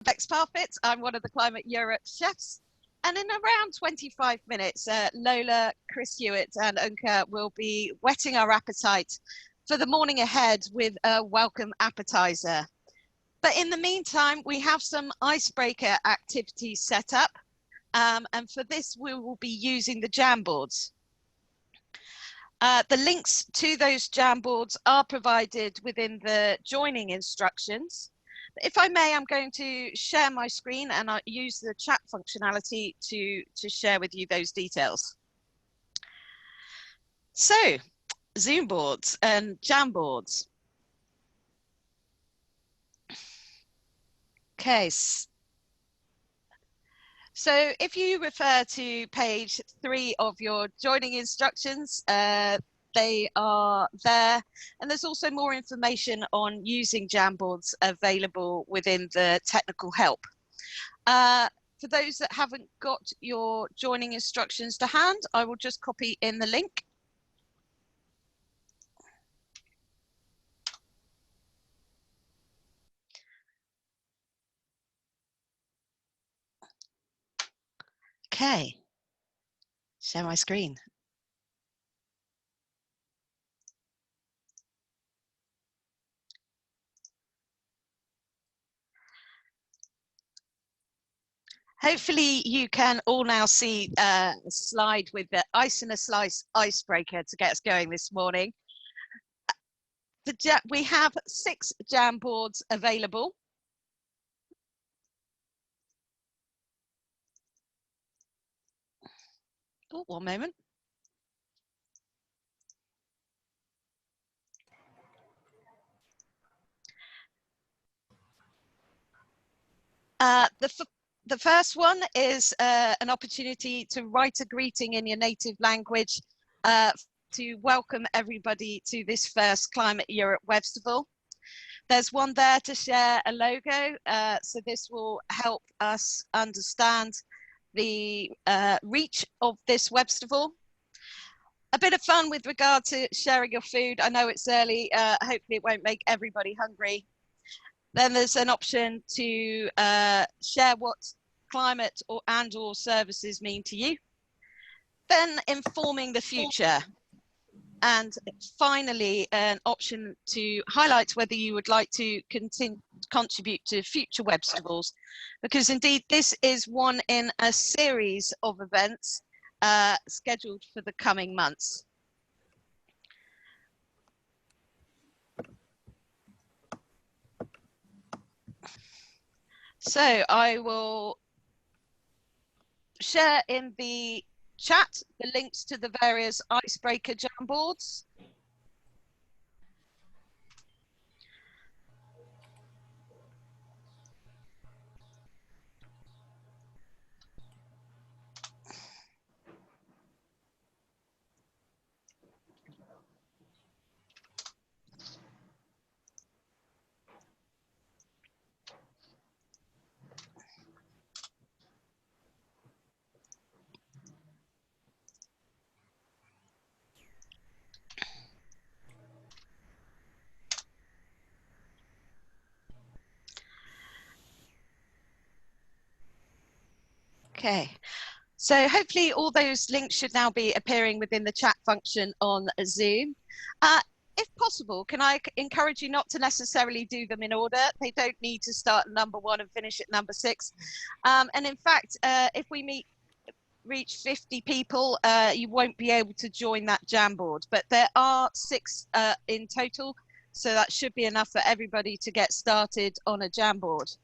Bex Parfit. I'm one of the Climateurope chefs. And in around 25 minutes, Lola, Chris Hewitt and Unka will be whetting our appetite for the morning ahead with a welcome appetizer. But in the meantime, we have some icebreaker activities set up. And for this, we will be using the Jamboards. The links to those Jamboards are provided within the joining instructions. If I may, I'm going to share my screen and I'll use the chat functionality to share with you those details. So, Zoom boards and Jamboards. Okay. So if you refer to page 3 of your joining instructions, they are there, and there's also more information on using Jamboards available within the technical help. For those that haven't got your joining instructions to hand, I will just copy in the link. Okay, share my screen. Hopefully you can all now see a slide with the ice in a slice icebreaker to get us going this morning. We have 6 Jamboards available. Oh, one moment. The first one is an opportunity to write a greeting in your native language to welcome everybody to this first Climateurope Webstival. There's one there to share a logo, so this will help us understand the reach of this Webstival. A bit of fun with regard to sharing your food. I know it's early, hopefully it won't make everybody hungry. Then there's an option to share what climate or services mean to you. Then informing the future. And finally, an option to highlight whether you would like to contribute to future Webstivals, because indeed this is one in a series of events scheduled for the coming months. So I will share in the chat the links to the various icebreaker Jamboards. Okay, so hopefully all those links should now be appearing within the chat function on Zoom. If possible, can I encourage you not to necessarily do them in order? They don't need to start at number 1 and finish at number 6. And in fact, if we reach 50 people, you won't be able to join that Jamboard, but there are 6 in total, so that should be enough for everybody to get started on a Jamboard.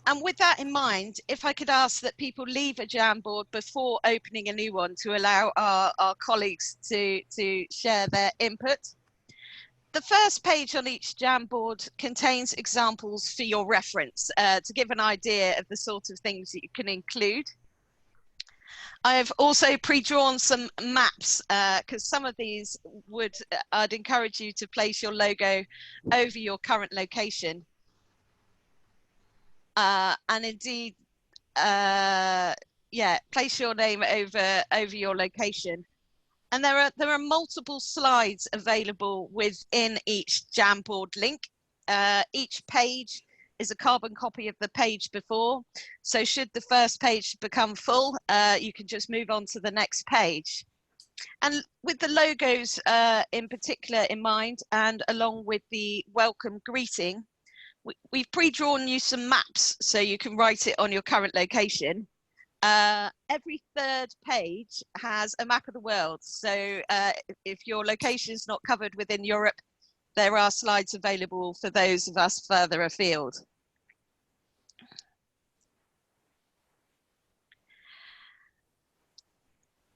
And with that in mind, if I could ask that people leave a Jamboard before opening a new one to allow our colleagues to share their input. The first page on each Jamboard contains examples for your reference to give an idea of the sort of things that you can include. I've also pre-drawn some maps because some of these I'd encourage you to place your logo over your current location. And indeed, yeah, place your name over your location. And there are multiple slides available within each Jamboard link. Each page is a carbon copy of the page before. So should the first page become full, you can just move on to the next page. And with the logos in particular in mind, and along with the welcome greeting, we've pre-drawn you some maps so you can write it on your current location. Every third page has a map of the world. So if your location is not covered within Europe, there are slides available for those of us further afield.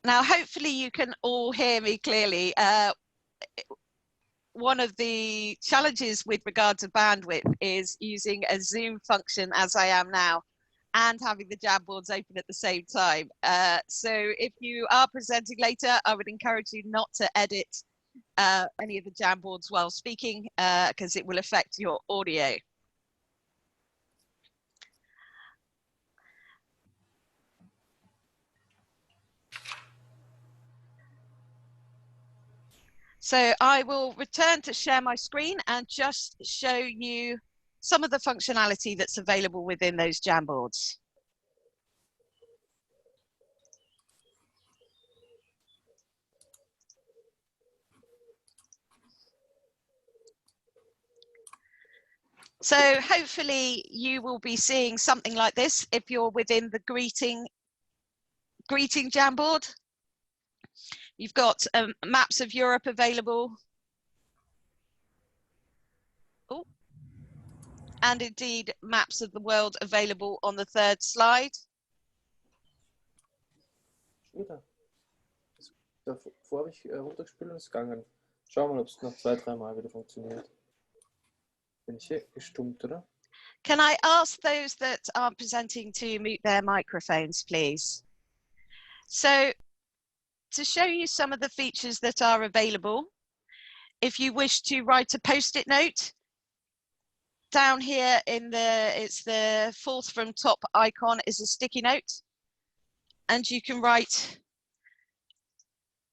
Now, hopefully you can all hear me clearly. One of the challenges with regard to bandwidth is using a Zoom function as I am now and having the Jamboards open at the same time. So if you are presenting later, I would encourage you not to edit any of the Jamboards while speaking, because it will affect your audio. So I will return to share my screen and just show you some of the functionality that's available within those Jamboards. So hopefully you will be seeing something like this if you're within the greeting Jamboard. You've got maps of Europe available. Oh, and indeed maps of the world available on the third slide. Davor habe ich runtergespielt und ist gegangen. Schauen wir mal, ob es noch 2-3 Mal wieder funktioniert. Bin ich hier gestummt, oder? Can I ask those that are presenting to mute their microphones, please? So to show you some of the features that are available, if you wish to write a post-it note, down here it's the fourth from top icon is a sticky note, and you can write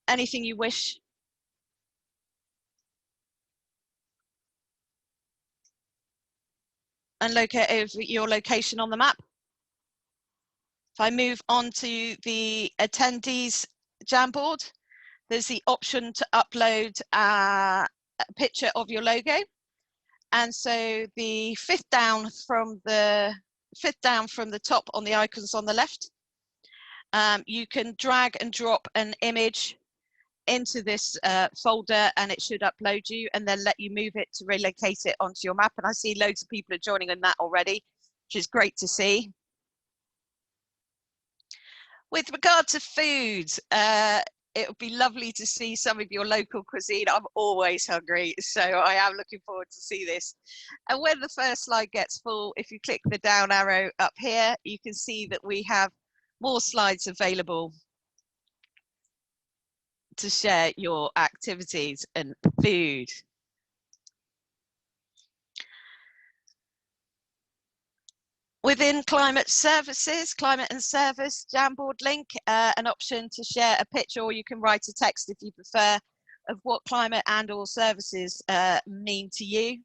anything you wish. And locate your location on the map. If I move on to the attendees Jamboard, there's the option to upload a picture of your logo. And so the fifth down from the top on the icons on the left, you can drag and drop an image into this folder, and it should upload you and then let you move it to relocate it onto your map. And I see loads of people are joining on that already, which is great to see. With regard to food, it would be lovely to see some of your local cuisine. I'm always hungry, so I am looking forward to see this. And when the first slide gets full, if you click the down arrow up here, you can see that we have more slides available to share your activities and food. Within Climate Services, Climate and Service Jamboard link, an option to share a picture, or you can write a text if you prefer, of what climate and or services mean to you.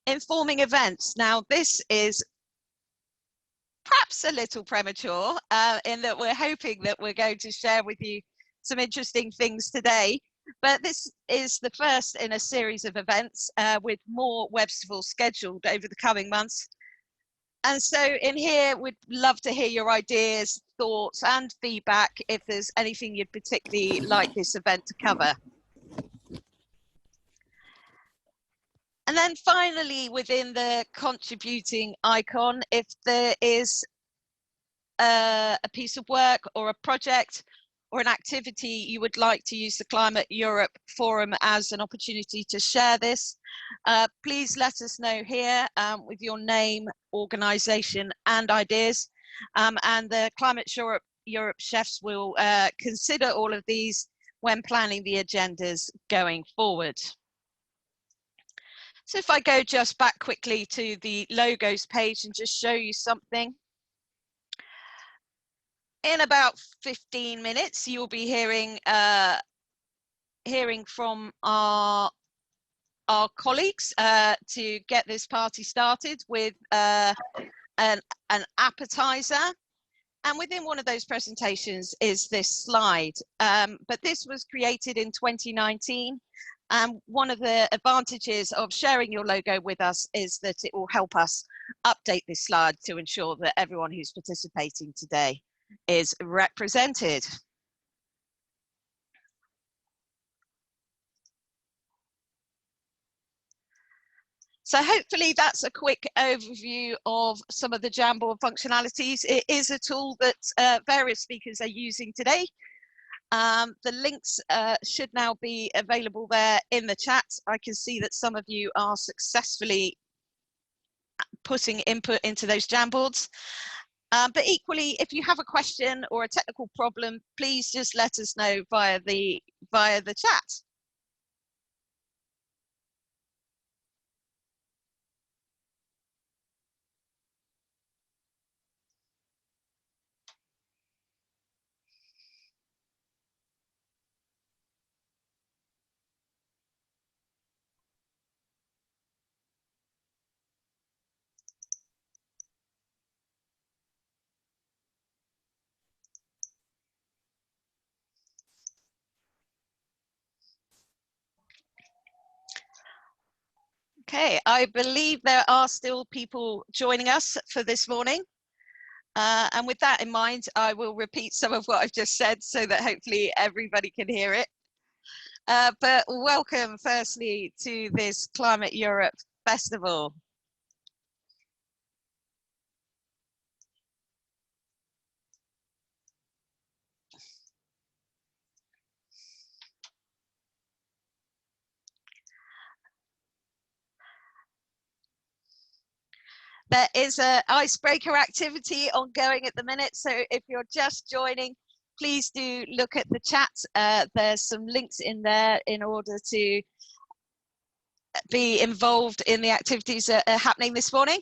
Informing events. Now this is perhaps a little premature in that we're hoping that we're going to share with you some interesting things today. But this is the first in a series of events with more Webstivals scheduled over the coming months. And so in here, we'd love to hear your ideas, thoughts and feedback if there's anything you'd particularly like this event to cover. And then finally, within the contributing icon, if there is a piece of work or a project or an activity you would like to use the Climate Europe Forum as an opportunity to share this, please let us know here with your name, organisation and ideas. And the Climate Europe chefs will consider all of these when planning the agendas going forward. So if I go just back quickly to the logos page and just show you something. In about 15 minutes, you'll be hearing hearing from our colleagues to get this party started with an appetizer. And within one of those presentations is this slide. But this was created in 2019. And one of the advantages of sharing your logo with us is that it will help us update this slide to ensure that everyone who's participating today is represented. So hopefully that's a quick overview of some of the Jamboard functionalities. It is a tool that various speakers are using today. The links should now be available there in the chat. I can see that some of you are successfully putting input into those Jamboards. But equally, if you have a question or a technical problem, please just let us know via the chat. Okay, I believe there are still people joining us for this morning. And with that in mind, I will repeat some of what I've just said so that hopefully everybody can hear it. But welcome firstly to this Climate Europe Festival. There is an icebreaker activity ongoing at the minute, so if you're just joining, please do look at the chat. There's some links in there in order to be involved in the activities that are happening this morning.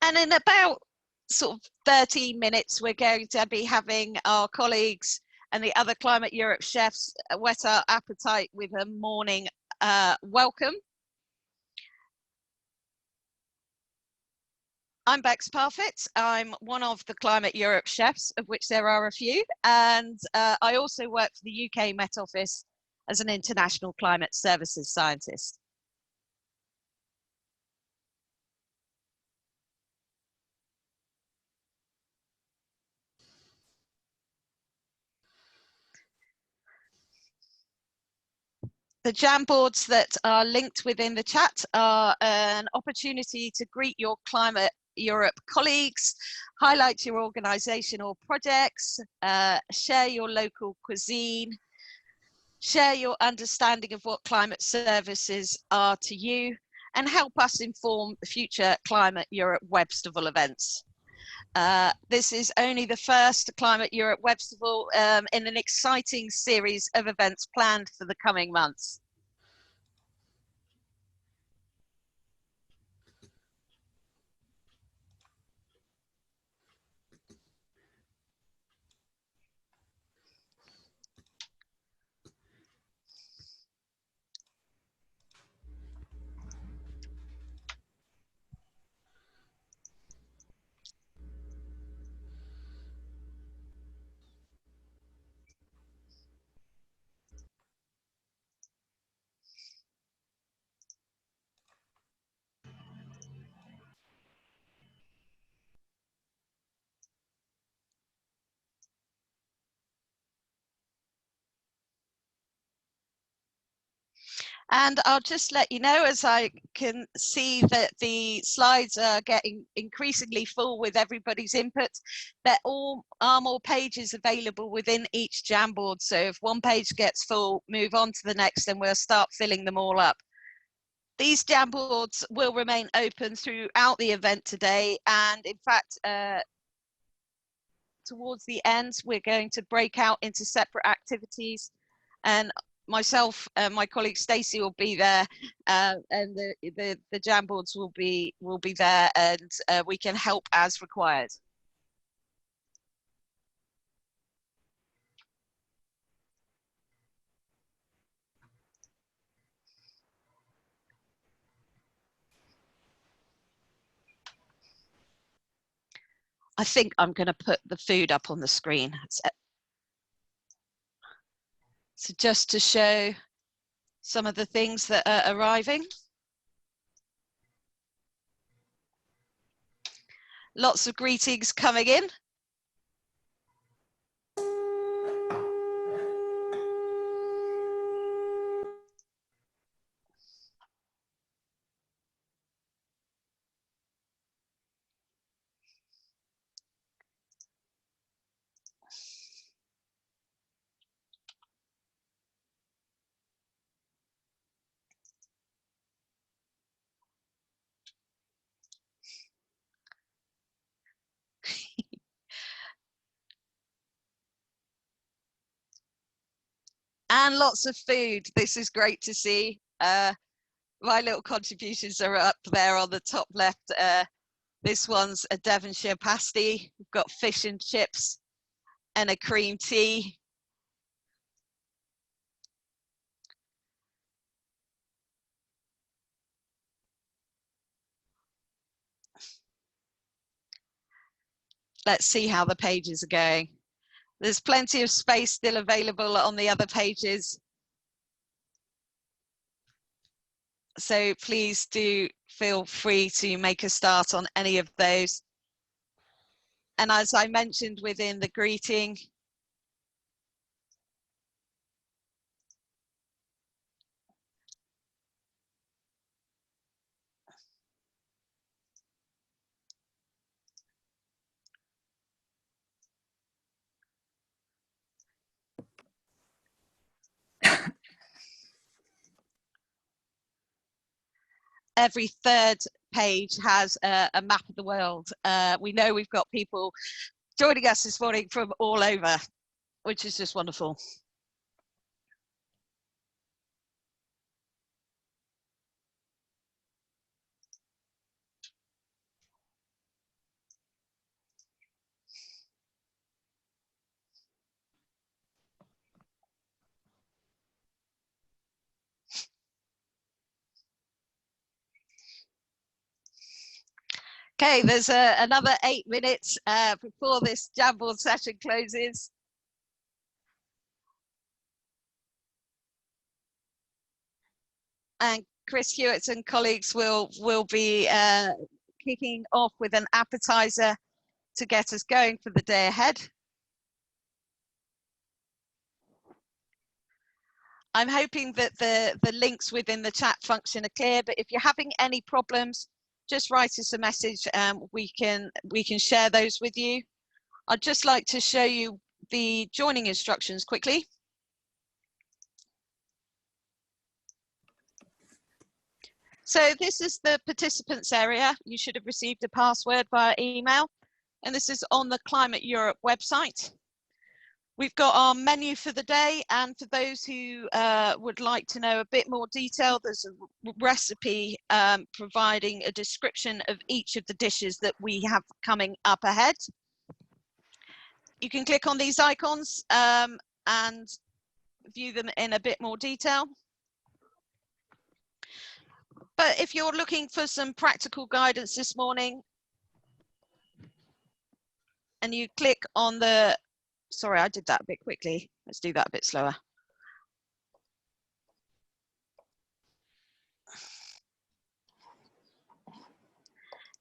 And in about sort of 30 minutes, we're going to be having our colleagues and the other Climate Europe chefs whet our appetite with a morning welcome. I'm Bex Parfit. I'm one of the Climate Europe chefs, of which there are a few, and I also work for the UK Met Office as an international climate services scientist. The Jamboards that are linked within the chat are an opportunity to greet your Climate Europe colleagues, highlight your organisation or projects, share your local cuisine, share your understanding of what climate services are to you, and help us inform future Climate Europe Webstival events. This is only the first Climate Europe Webstival in an exciting series of events planned for the coming months. And I'll just let you know, as I can see that the slides are getting increasingly full with everybody's input, there are more pages available within each Jamboard. So if one page gets full, move on to the next and we'll start filling them all up. These Jamboards will remain open throughout the event today. And in fact, towards the end, we're going to break out into separate activities, and myself and my colleague Stacey will be there, and the Jamboards will be there, and we can help as required. I think I'm going to put the food up on the screen. So just to show some of the things that are arriving. Lots of greetings coming in. And lots of food. This is great to see. My little contributions are up there on the top left. This one's a Devonshire pasty. We've got fish and chips and a cream tea. Let's see how the pages are going. There's plenty of space still available on the other pages. So please do feel free to make a start on any of those. And as I mentioned within the greeting, every third page has a map of the world. We know we've got people joining us this morning from all over, which is just wonderful. Okay, there's another 8 minutes before this Jamboard session closes. And Chris Hewitt and colleagues will be kicking off with an appetizer to get us going for the day ahead. I'm hoping that the links within the chat function are clear, but if you're having any problems, just write us a message and we can share those with you. I'd just like to show you the joining instructions quickly. So this is the participants area. You should have received a password via email, and this is on the Climate Europe website. We've got our menu for the day, and for those who would like to know a bit more detail, there's a recipe providing a description of each of the dishes that we have coming up ahead. You can click on these icons and view them in a bit more detail. But if you're looking for some practical guidance this morning, and you click on the, sorry, I did that a bit quickly. Let's do that a bit slower.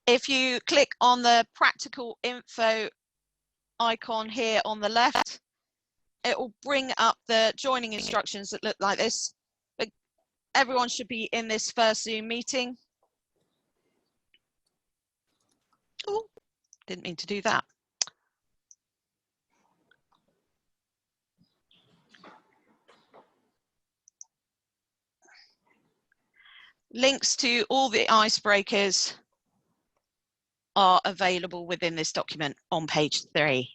If you click on the practical info icon here on the left, it will bring up the joining instructions that look like this. But everyone should be in this first Zoom meeting. Oh, didn't mean to do that. Links to all the icebreakers are available within this document on page 3.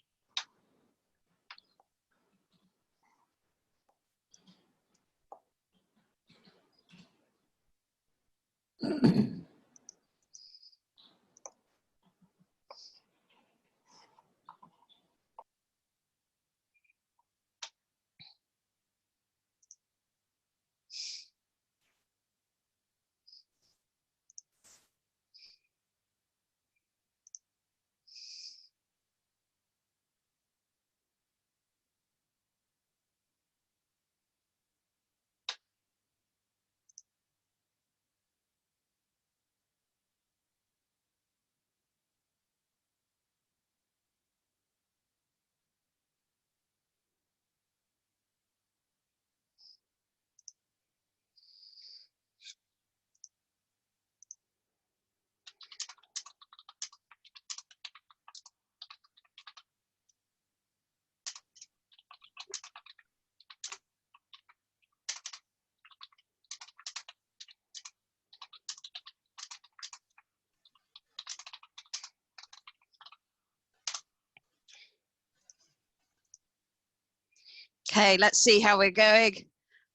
Okay, let's see how we're going.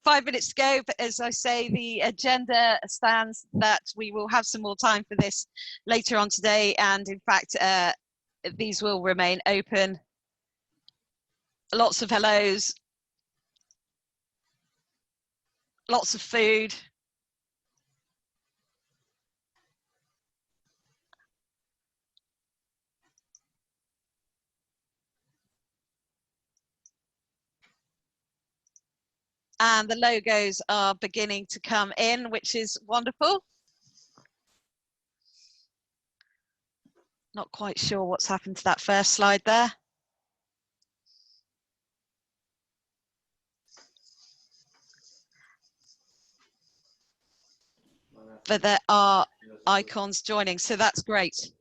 5 minutes to go, but as I say, the agenda stands that we will have some more time for this later on today, and in fact, these will remain open. Lots of hellos, lots of food. And the logos are beginning to come in, which is wonderful. Not quite sure what's happened to that first slide there. But there are icons joining, so that's great.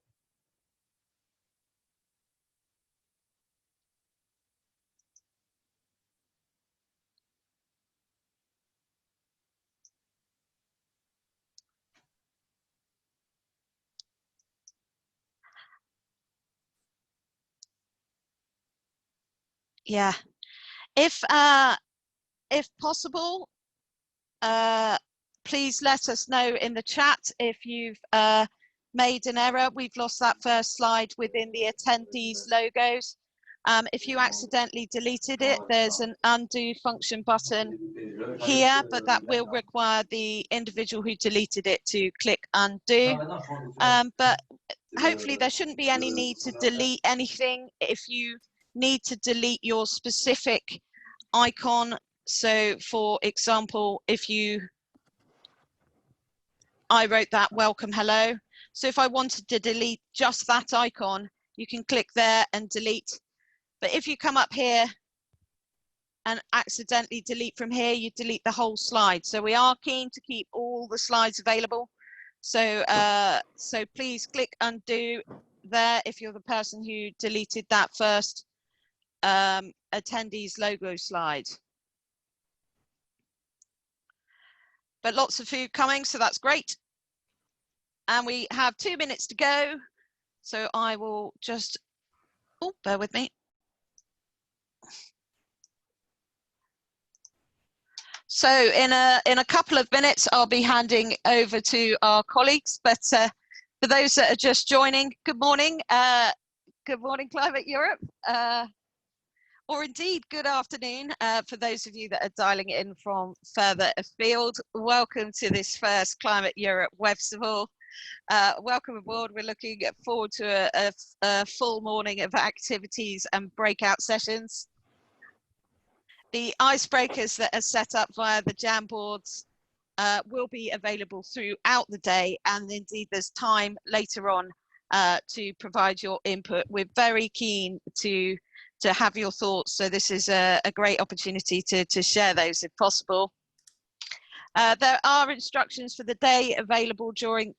Yeah, if possible, please let us know in the chat if you've made an error. We've lost that first slide within the attendees logos. If you accidentally deleted it, there's an undo function button here, but that will require the individual who deleted it to click undo. But hopefully there shouldn't be any need to delete anything. If you need to delete your specific icon, so for example, if I wrote that welcome hello, so if I wanted to delete just that icon, you can click there and delete. But if you come up here and accidentally delete from here, you delete the whole slide. So we are keen to keep all the slides available. So so please click undo there if you're the person who deleted that first attendees logo slide. But lots of food coming, so that's great. And we have 2 minutes to go. So I will just, oh, bear with me. So in a couple of minutes, I'll be handing over to our colleagues. But for those that are just joining, good morning. Good morning, Climate Europe. Or indeed, good afternoon for those of you that are dialing in from further afield. Welcome to this first Climate Europe Webstival. Welcome aboard. We're looking forward to a full morning of activities and breakout sessions. The icebreakers that are set up via the Jamboards will be available throughout the day, and indeed there's time later on to provide your input. We're very keen to have your thoughts, so this is a great opportunity to share those if possible. There are instructions for the day available during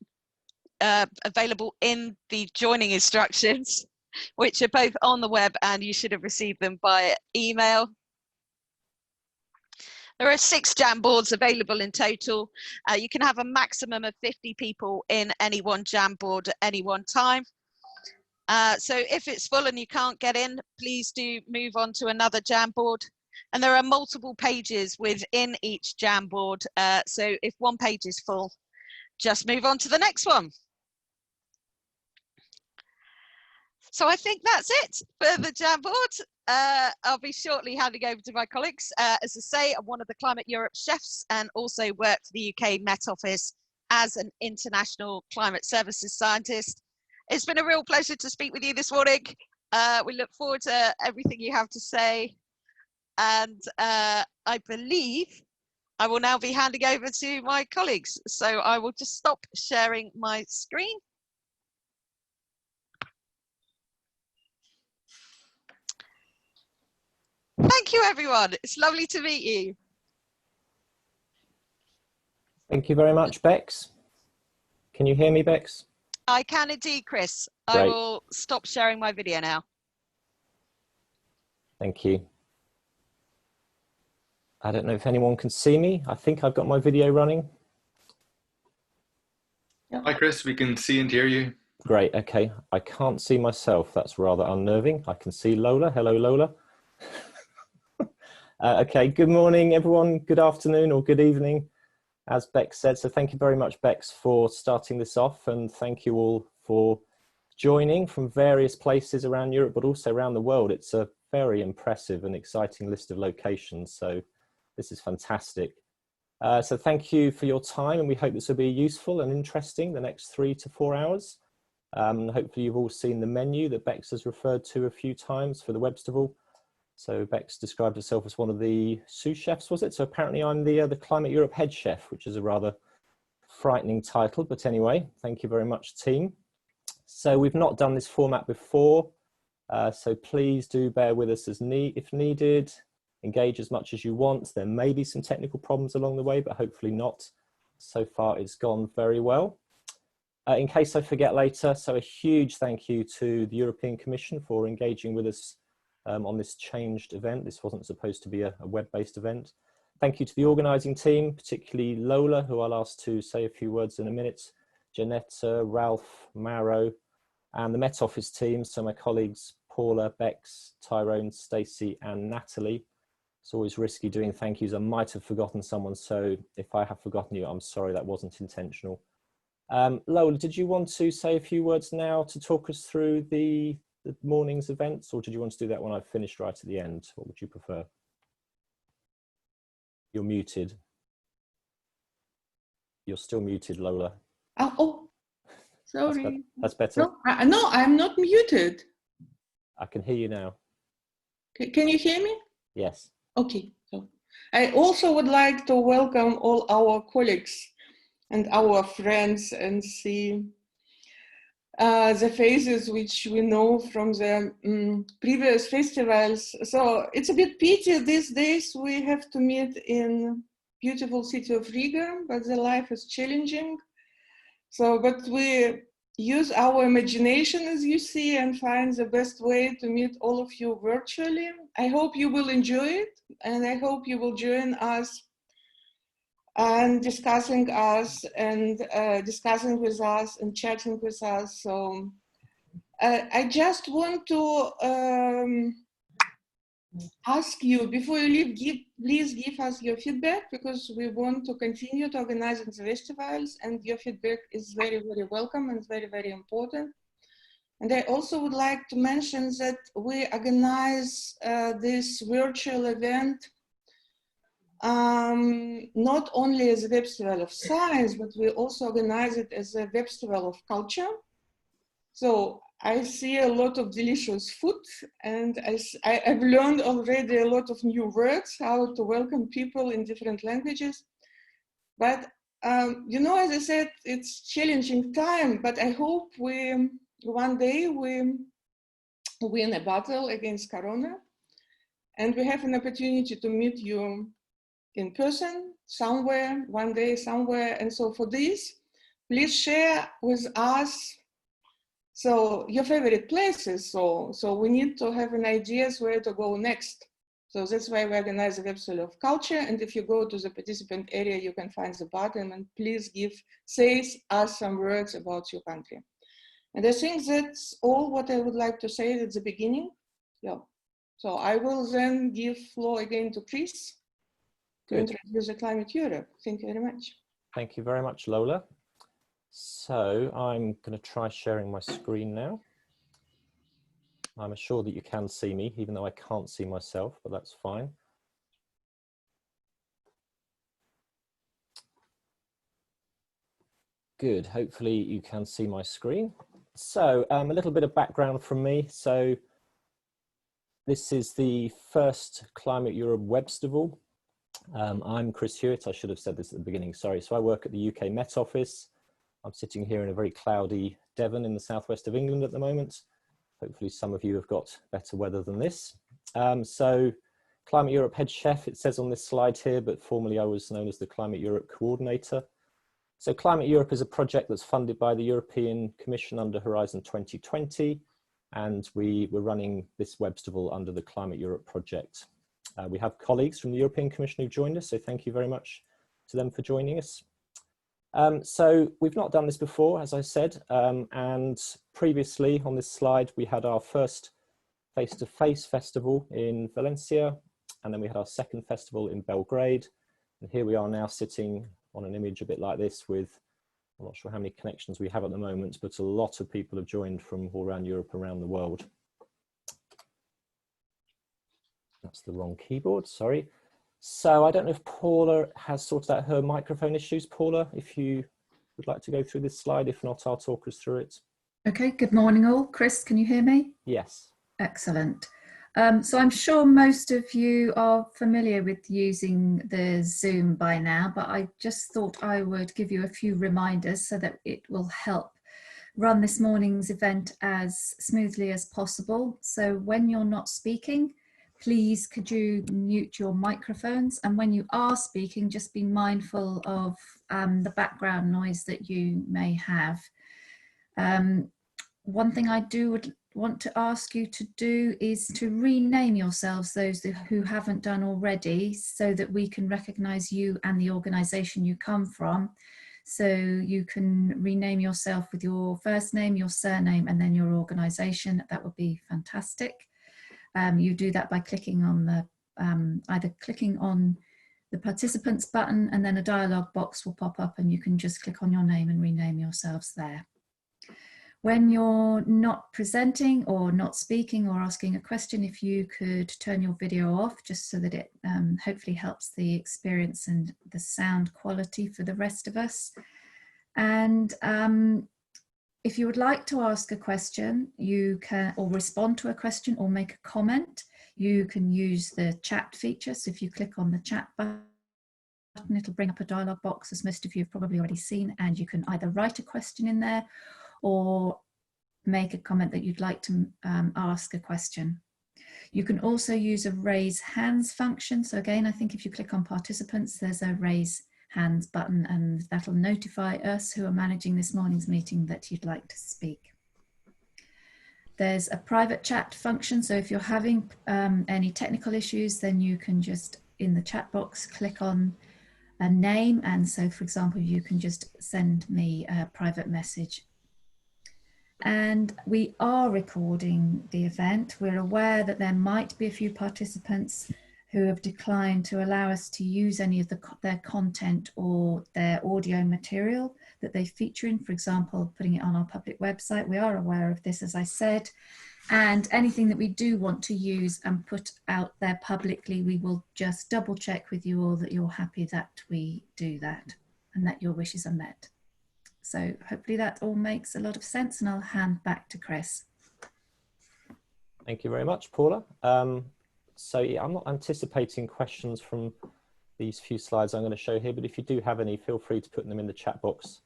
available in the joining instructions, which are both on the web, and you should have received them by email. There are 6 Jamboards available in total. You can have a maximum of 50 people in any one Jamboard at any one time. So if it's full and you can't get in, please do move on to another Jamboard. And there are multiple pages within each Jamboard. So if one page is full, just move on to the next one. So I think that's it for the Jamboard. I'll be shortly handing over to my colleagues. As I say, I'm one of the Climate Europe chefs and also work for the UK Met Office as an international climate services scientist. It's been a real pleasure to speak with you this morning. We look forward to everything you have to say. And I believe I will now be handing over to my colleagues. So I will just stop sharing my screen. Thank you, everyone. It's lovely to meet you. Thank you very much, Bex. Can you hear me, Bex? I can indeed, Chris. Great. I will stop sharing my video now. Thank you. I don't know if anyone can see me. I think I've got my video running. Hi, Chris. We can see and hear you. Great. Okay. I can't see myself. That's rather unnerving. I can see Lola. Hello, Lola. Okay, good morning, everyone. Good afternoon or good evening, as Bex said. So thank you very much, Bex, for starting this off. And thank you all for joining from various places around Europe, but also around the world. It's a very impressive and exciting list of locations. So this is fantastic. So thank you for your time, and we hope this will be useful and interesting the next 3 to 4 hours. Hopefully you've all seen the menu that Bex has referred to a few times for the Webstival. So Bex described herself as one of the sous chefs, was it? So apparently I'm the Climate Europe head chef, which is a rather frightening title, but anyway, thank you very much, team. So we've not done this format before, so please do bear with us if needed. Engage as much as you want. There may be some technical problems along the way, but hopefully not. So far it's gone very well. In case I forget later, so a huge thank you to the European Commission for engaging with us on this changed event. This wasn't supposed to be a web-based event. Thank you to the organising team, particularly Lola, who I'll ask to say a few words in a minute, Janetta, Ralph, Maro, and the Met Office team, so my colleagues Paula, Bex, Tyrone, Stacey, and Natalie. It's always risky doing thank yous. I might have forgotten someone, so if I have forgotten you, I'm sorry, that wasn't intentional. Lola, did you want to say a few words now to talk us through the morning's events, or did you want to do that when I've finished right at the end? What would you prefer? You're muted. You're still muted, Lola. Oh, sorry. That's better. No, no, I'm not muted. I can hear you now. Can you hear me? Yes. Okay. So I also would like to welcome all our colleagues and our friends and see the faces which we know from the previous festivals. So it's a bit pity these days we have to meet in beautiful city of Riga, but the life is challenging. So, but we use our imagination, as you see, and find the best way to meet all of you virtually. I hope you will enjoy it, and I hope you will join us and discussing with us and chatting with us. So I just want to ask you, before you leave, please give us your feedback, because we want to continue to organize the festivals, and your feedback is very, very welcome and very, very important. And I also would like to mention that we organize this virtual event not only as a Webstival of Science, but we also organize it as a Webstival of Culture. So I see a lot of delicious food, and I've learned already a lot of new words, how to welcome people in different languages. But, you know, as I said, it's challenging time, but I hope one day we win a battle against Corona, and we have an opportunity to meet you in person somewhere, one day somewhere. And so for this, please share with us your favorite places. So we need to have an idea where to go next. So that's why we organize a Webstival of Culture. And if you go to the participant area, you can find the button, and please say us some words about your country. And I think that's all what I would like to say at the beginning. Yeah. So I will then give floor again to Chris to introduce the Climate Europe. Thank you very much. Thank you very much, Lola. So I'm going to try sharing my screen now. I'm assured that you can see me, even though I can't see myself, but that's fine. Good, hopefully you can see my screen. So a little bit of background from me. So this is the first Climate Europe Webstival. I'm Chris Hewitt. I should have said this at the beginning, sorry. So I work at the UK Met Office. I'm sitting here in a very cloudy Devon in the southwest of England at the moment. Hopefully some of you have got better weather than this. So Climate Europe head chef, it says on this slide here, but formerly I was known as the Climate Europe coordinator. So Climate Europe is a project that's funded by the European Commission under Horizon 2020, and we're running this Webstival under the Climate Europe project. We have colleagues from the European Commission who joined us, so thank you very much to them for joining us. So we've not done this before, as I said, and previously on this slide we had our first face-to-face festival in Valencia and then we had our second festival in Belgrade. And here we are now sitting on an image a bit like this with, I'm not sure how many connections we have at the moment, but a lot of people have joined from all around Europe, around the world. That's the wrong keyboard, sorry. So I don't know if Paula has sorted out her microphone issues. Paula, if you would like to go through this slide. If not, I'll talk us through it. Okay, good morning all. Chris, can you hear me? Yes. Excellent. So I'm sure most of you are familiar with using the Zoom by now, but I just thought I would give you a few reminders so that it will help run this morning's event as smoothly as possible. So when you're not speaking, please could you mute your microphones, and when you are speaking, just be mindful of the background noise that you may have. One thing I would want to ask you to do is to rename yourselves, those who haven't done already, so that we can recognize you and the organization you come from. So you can rename yourself with your first name, your surname, and then your organization. That would be fantastic. You do that by clicking on the, either clicking on the participants button, and then a dialog box will pop up and you can just click on your name and rename yourselves there. When you're not presenting or not speaking or asking a question, if you could turn your video off, just so that it hopefully helps the experience and the sound quality for the rest of us. And if you would like to ask a question, you can, or respond to a question or make a comment, you can use the chat feature. So if you click on the chat button, it'll bring up a dialog box, as most of you have probably already seen, and you can either write a question in there or make a comment that you'd like to ask a question. You can also use a raise hands function. So again, I think if you click on participants, there's a raise hands button, and that'll notify us who are managing this morning's meeting that you'd like to speak. There's a private chat function. So if you're having any technical issues, then you can just in the chat box click on a name. And so, for example, you can just send me a private message. And we are recording the event. We're aware that there might be a few participants who have declined to allow us to use any of their content or their audio material that they feature in, for example, putting it on our public website. We are aware of this, as I said, and anything that we do want to use and put out there publicly, we will just double check with you all that you're happy that we do that and that your wishes are met. So hopefully that all makes a lot of sense, and I'll hand back to Chris. Thank you very much, Paula. So yeah, I'm not anticipating questions from these few slides I'm going to show here, but if you do have any, feel free to put them in the chat box.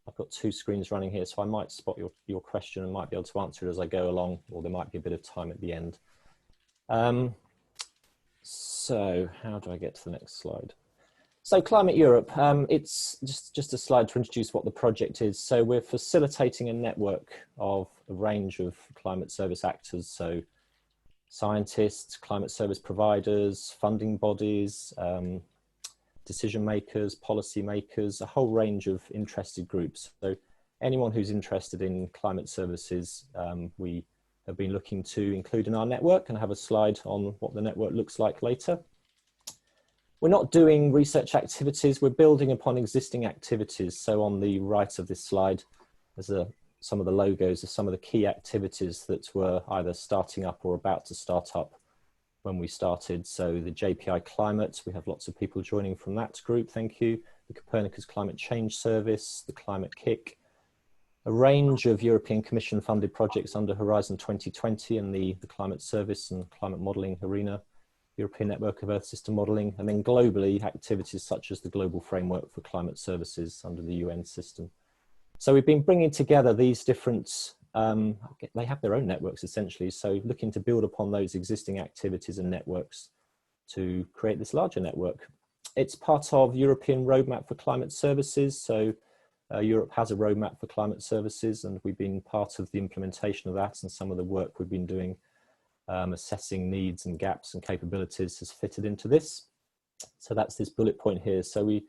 I've got two screens running here, so I might spot your question and might be able to answer it as I go along, or there might be a bit of time at the end. So how do I get to the next slide? So Climate Europe, it's just a slide to introduce what the project is. So we're facilitating a network of a range of climate service actors, so scientists, climate service providers, funding bodies, decision makers, policy makers, a whole range of interested groups. So anyone who's interested in climate services, we have been looking to include in our network, and I have a slide on what the network looks like later. We're not doing research activities, we're building upon existing activities. So on the right of this slide, there's some of the logos of some of the key activities that were either starting up or about to start up when we started. So the JPI Climate, we have lots of people joining from that group, thank you. The Copernicus Climate Change Service, the Climate Kick, a range of European Commission funded projects under Horizon 2020 and the Climate Service and Climate Modelling arena, European Network of Earth System Modelling, and then globally activities such as the Global Framework for Climate Services under the UN system. So we've been bringing together these different, they have their own networks essentially, so looking to build upon those existing activities and networks to create this larger network. It's part of European Roadmap for Climate Services, so Europe has a roadmap for climate services, and we've been part of the implementation of that, and some of the work we've been doing assessing needs and gaps and capabilities has fitted into this. So that's this bullet point here. So we,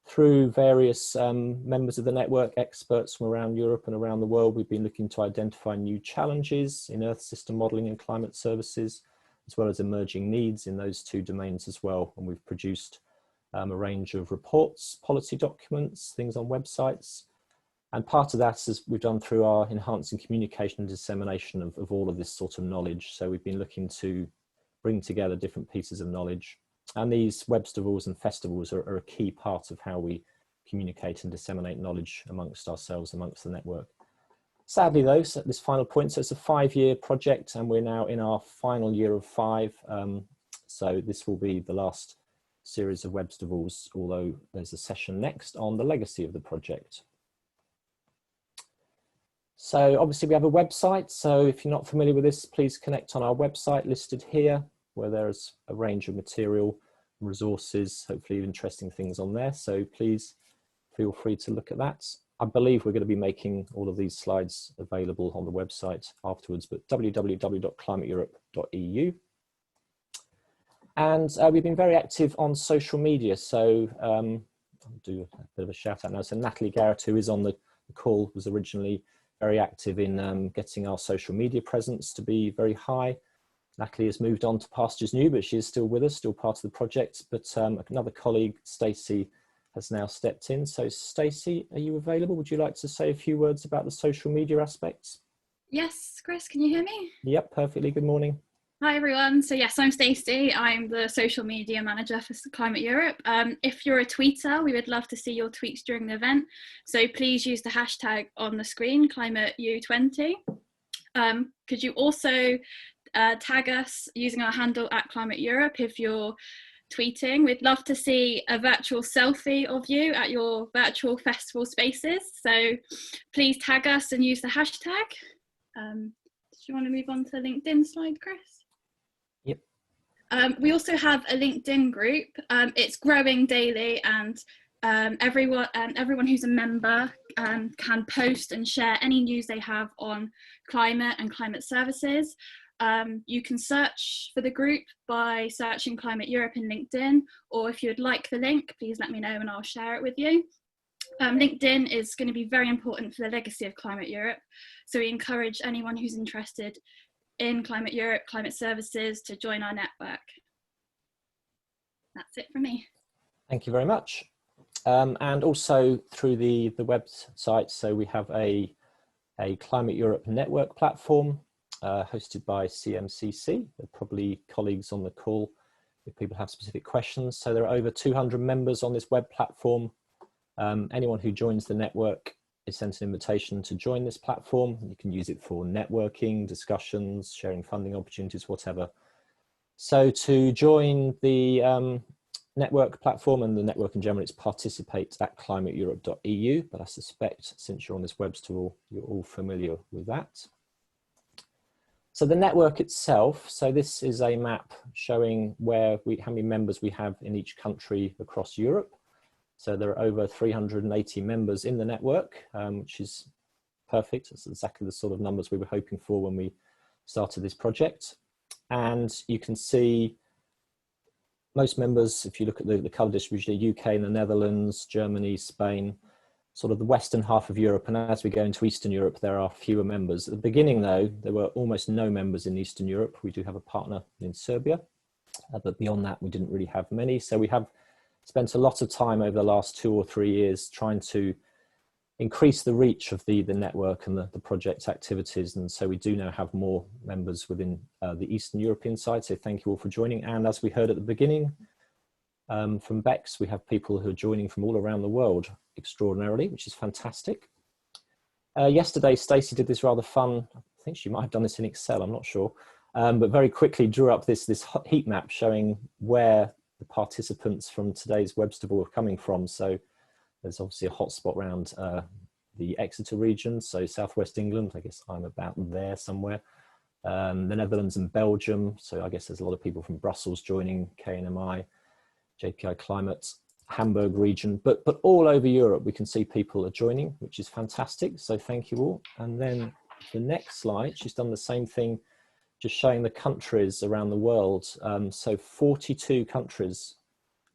through various members of the network, experts from around Europe and around the world, we've been looking to identify new challenges in Earth system modelling and climate services, as well as emerging needs in those two domains as well. And we've produced a range of reports, policy documents, things on websites. And part of that is we've done through our enhancing communication and dissemination of all of this sort of knowledge. So we've been looking to bring together different pieces of knowledge. And these Webstivals and festivals are a key part of how we communicate and disseminate knowledge amongst ourselves, amongst the network. Sadly though, so at this final point, so it's a 5-year project and we're now in our final year of 5. So this will be the last series of Webstivals, although there's a session next on the legacy of the project. So obviously we have a website. So if you're not familiar with this, please connect on our website listed here, where there's a range of material, resources, hopefully interesting things on there. So please feel free to look at that. I believe we're going to be making all of these slides available on the website afterwards, but www.climateurope.eu. And we've been very active on social media. So I'll do a bit of a shout out now. So Natalie Garrett, who is on the call, was originally very active in getting our social media presence to be very high. Natalie has moved on to pastures new, but she is still with us, still part of the project. But another colleague, Stacey, has now stepped in. So Stacey, are you available? Would you like to say a few words about the social media aspects? Yes, Chris, can you hear me? Yep, perfectly. Good morning. Hi everyone. So yes, I'm Stacey. I'm the social media manager for Climate Europe. If you're a tweeter, we would love to see your tweets during the event. So please use the hashtag on the screen, ClimateU20. Could you also tag us using our handle @ClimateEurope if you're tweeting? We'd love to see a virtual selfie of you at your virtual festival spaces. So please tag us and use the hashtag. Do you want to move on to the LinkedIn slide, Chris? Yep. We also have a LinkedIn group. It's growing daily, and everyone who's a member can post and share any news they have on climate and climate services. You can search for the group by searching Climate Europe in LinkedIn, or if you'd like the link, please let me know and I'll share it with you. LinkedIn is going to be very important for the legacy of Climate Europe, so we encourage anyone who's interested in Climate Europe, climate services, to join our network. That's it from me. Thank you very much. And also through the website, so we have a Climate Europe network platform hosted by CMCC. There are probably colleagues on the call if people have specific questions. So there are over 200 members on this web platform. Anyone who joins the network is sent an invitation to join this platform. You can use it for networking, discussions, sharing funding opportunities, whatever. So to join the network platform and the network in general, it's participate@climateeurope.eu, but I suspect since you're on this Webstival, you're all familiar with that. So the network itself, so this is a map showing how many members we have in each country across Europe. So there are over 380 members in the network, which is perfect. It's exactly the sort of numbers we were hoping for when we started this project. And you can see most members, if you look at the colour distribution, the UK and the Netherlands, Germany, Spain, sort of the western half of Europe. And as we go into Eastern Europe, there are fewer members. At the beginning, though, there were almost no members in Eastern Europe. We do have a partner in Serbia, but beyond that, we didn't really have many. So we have spent a lot of time over the last 2 or 3 years trying to increase the reach of the network and the project activities. And so we do now have more members within the Eastern European side. So thank you all for joining. And as we heard at the beginning from Bex, we have people who are joining from all around the world extraordinarily, which is fantastic. Yesterday, Stacey did this rather fun, I think she might have done this in Excel, I'm not sure, but very quickly drew up this heat map showing where the participants from today's Webstival are coming from. So there's obviously a hotspot around the Exeter region, so southwest England. I guess I'm about there somewhere. The Netherlands and Belgium. So I guess there's a lot of people from Brussels joining, KNMI, JPI Climate, Hamburg region, but all over Europe we can see people are joining, which is fantastic. So thank you all. And then the next slide, she's done the same thing, just showing the countries around the world. So 42 countries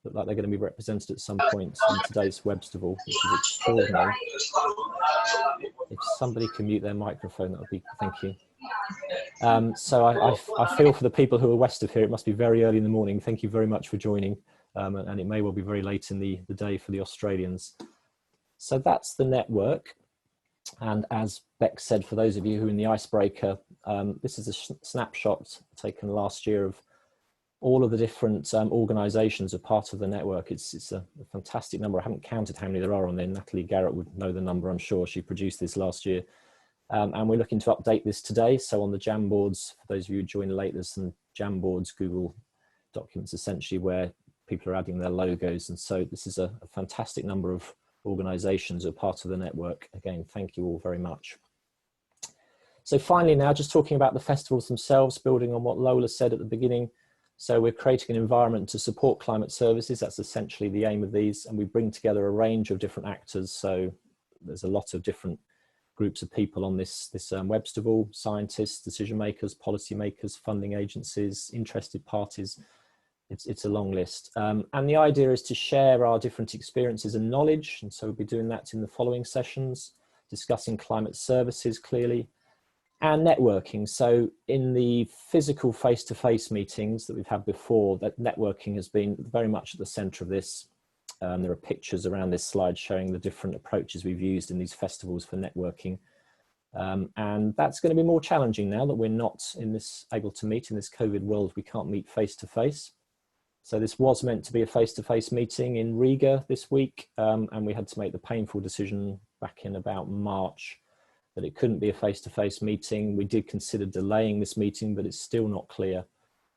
look like they're going to be represented at some point in today's Webstival, which is extraordinary. If somebody can mute their microphone, that would be, thank you. So I feel for the people who are west of here, it must be very early in the morning. Thank you very much for joining. And it may well be very late in the day for the Australians. So that's the network. And as Beck said, for those of you who are in the icebreaker, this is a snapshot taken last year of all of the different organisations are part of the network. It's a fantastic number. I haven't counted how many there are on there. Natalie Garrett would know the number, I'm sure. She produced this last year. And we're looking to update this today. So on the Jamboards, for those of you who joined late, there's some Jamboards, Google documents essentially where people are adding their logos. And so this is a fantastic number of organisations who are part of the network. Again, thank you all very much. So finally now, just talking about the festivals themselves, building on what Lola said at the beginning. So we're creating an environment to support climate services. That's essentially the aim of these. And we bring together a range of different actors. So there's a lot of different groups of people on this Webstival: scientists, decision makers, policy makers, funding agencies, interested parties. It's a long list. And the idea is to share our different experiences and knowledge. And so we'll be doing that in the following sessions, discussing climate services clearly, and networking. So in the physical face-to-face meetings that we've had before, that networking has been very much at the center of this. There are pictures around this slide showing the different approaches we've used in these festivals for networking. And that's going to be more challenging now that we're not able to meet in this COVID world. We can't meet face-to-face. So this was meant to be a face-to-face meeting in Riga this week, and we had to make the painful decision back in about March that it couldn't be a face-to-face meeting. We did consider delaying this meeting, but it's still not clear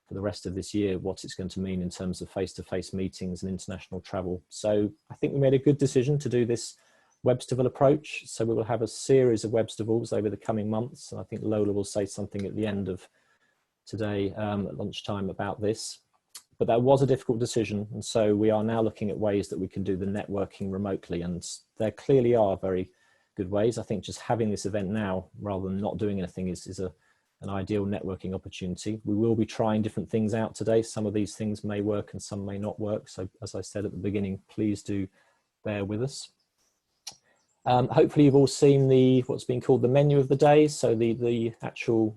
for the rest of this year what it's going to mean in terms of face-to-face meetings and international travel. So I think we made a good decision to do this Webstival approach. So we will have a series of Webstivals over the coming months. And I think Lola will say something at the end of today at lunchtime about this. But that was a difficult decision. And so we are now looking at ways that we can do the networking remotely. And there clearly are very good ways. I think just having this event now rather than not doing anything is an ideal networking opportunity. We will be trying different things out today. Some of these things may work and some may not work. So as I said at the beginning, please do bear with us. Hopefully you've all seen what's been called the menu of the day. So the actual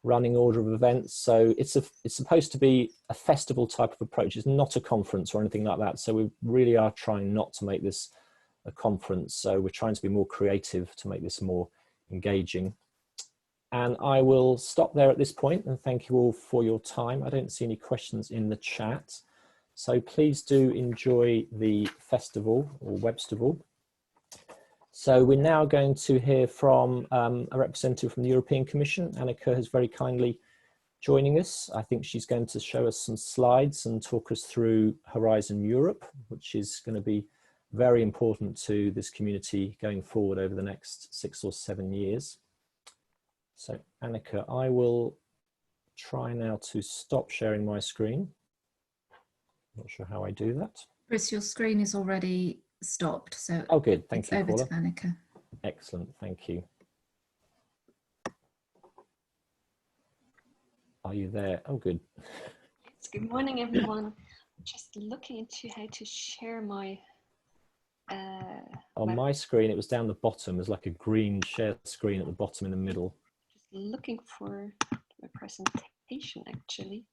running order of events. So it's supposed to be a festival type of approach. It's not a conference or anything like that. So we really are trying not to make this a conference. So we're trying to be more creative to make this more engaging. And I will stop there at this point and thank you all for your time. I don't see any questions in the chat. So please do enjoy the festival or Webstival. So we're now going to hear from a representative from the European Commission. Annika is very kindly joining us. I think she's going to show us some slides and talk us through Horizon Europe, which is going to be very important to this community going forward over the next 6 or 7 years. So Annika, I will try now to stop sharing my screen. Not sure how I do that. Chris, your screen is already stopped, so oh good, thank you, over Paula. to Annika. Excellent, thank you. Are you there? Oh good. Yes, good morning everyone. Just looking into how to share my on my screen it was down the bottom. There's like a green share screen at the bottom in the middle. Just looking for my presentation actually.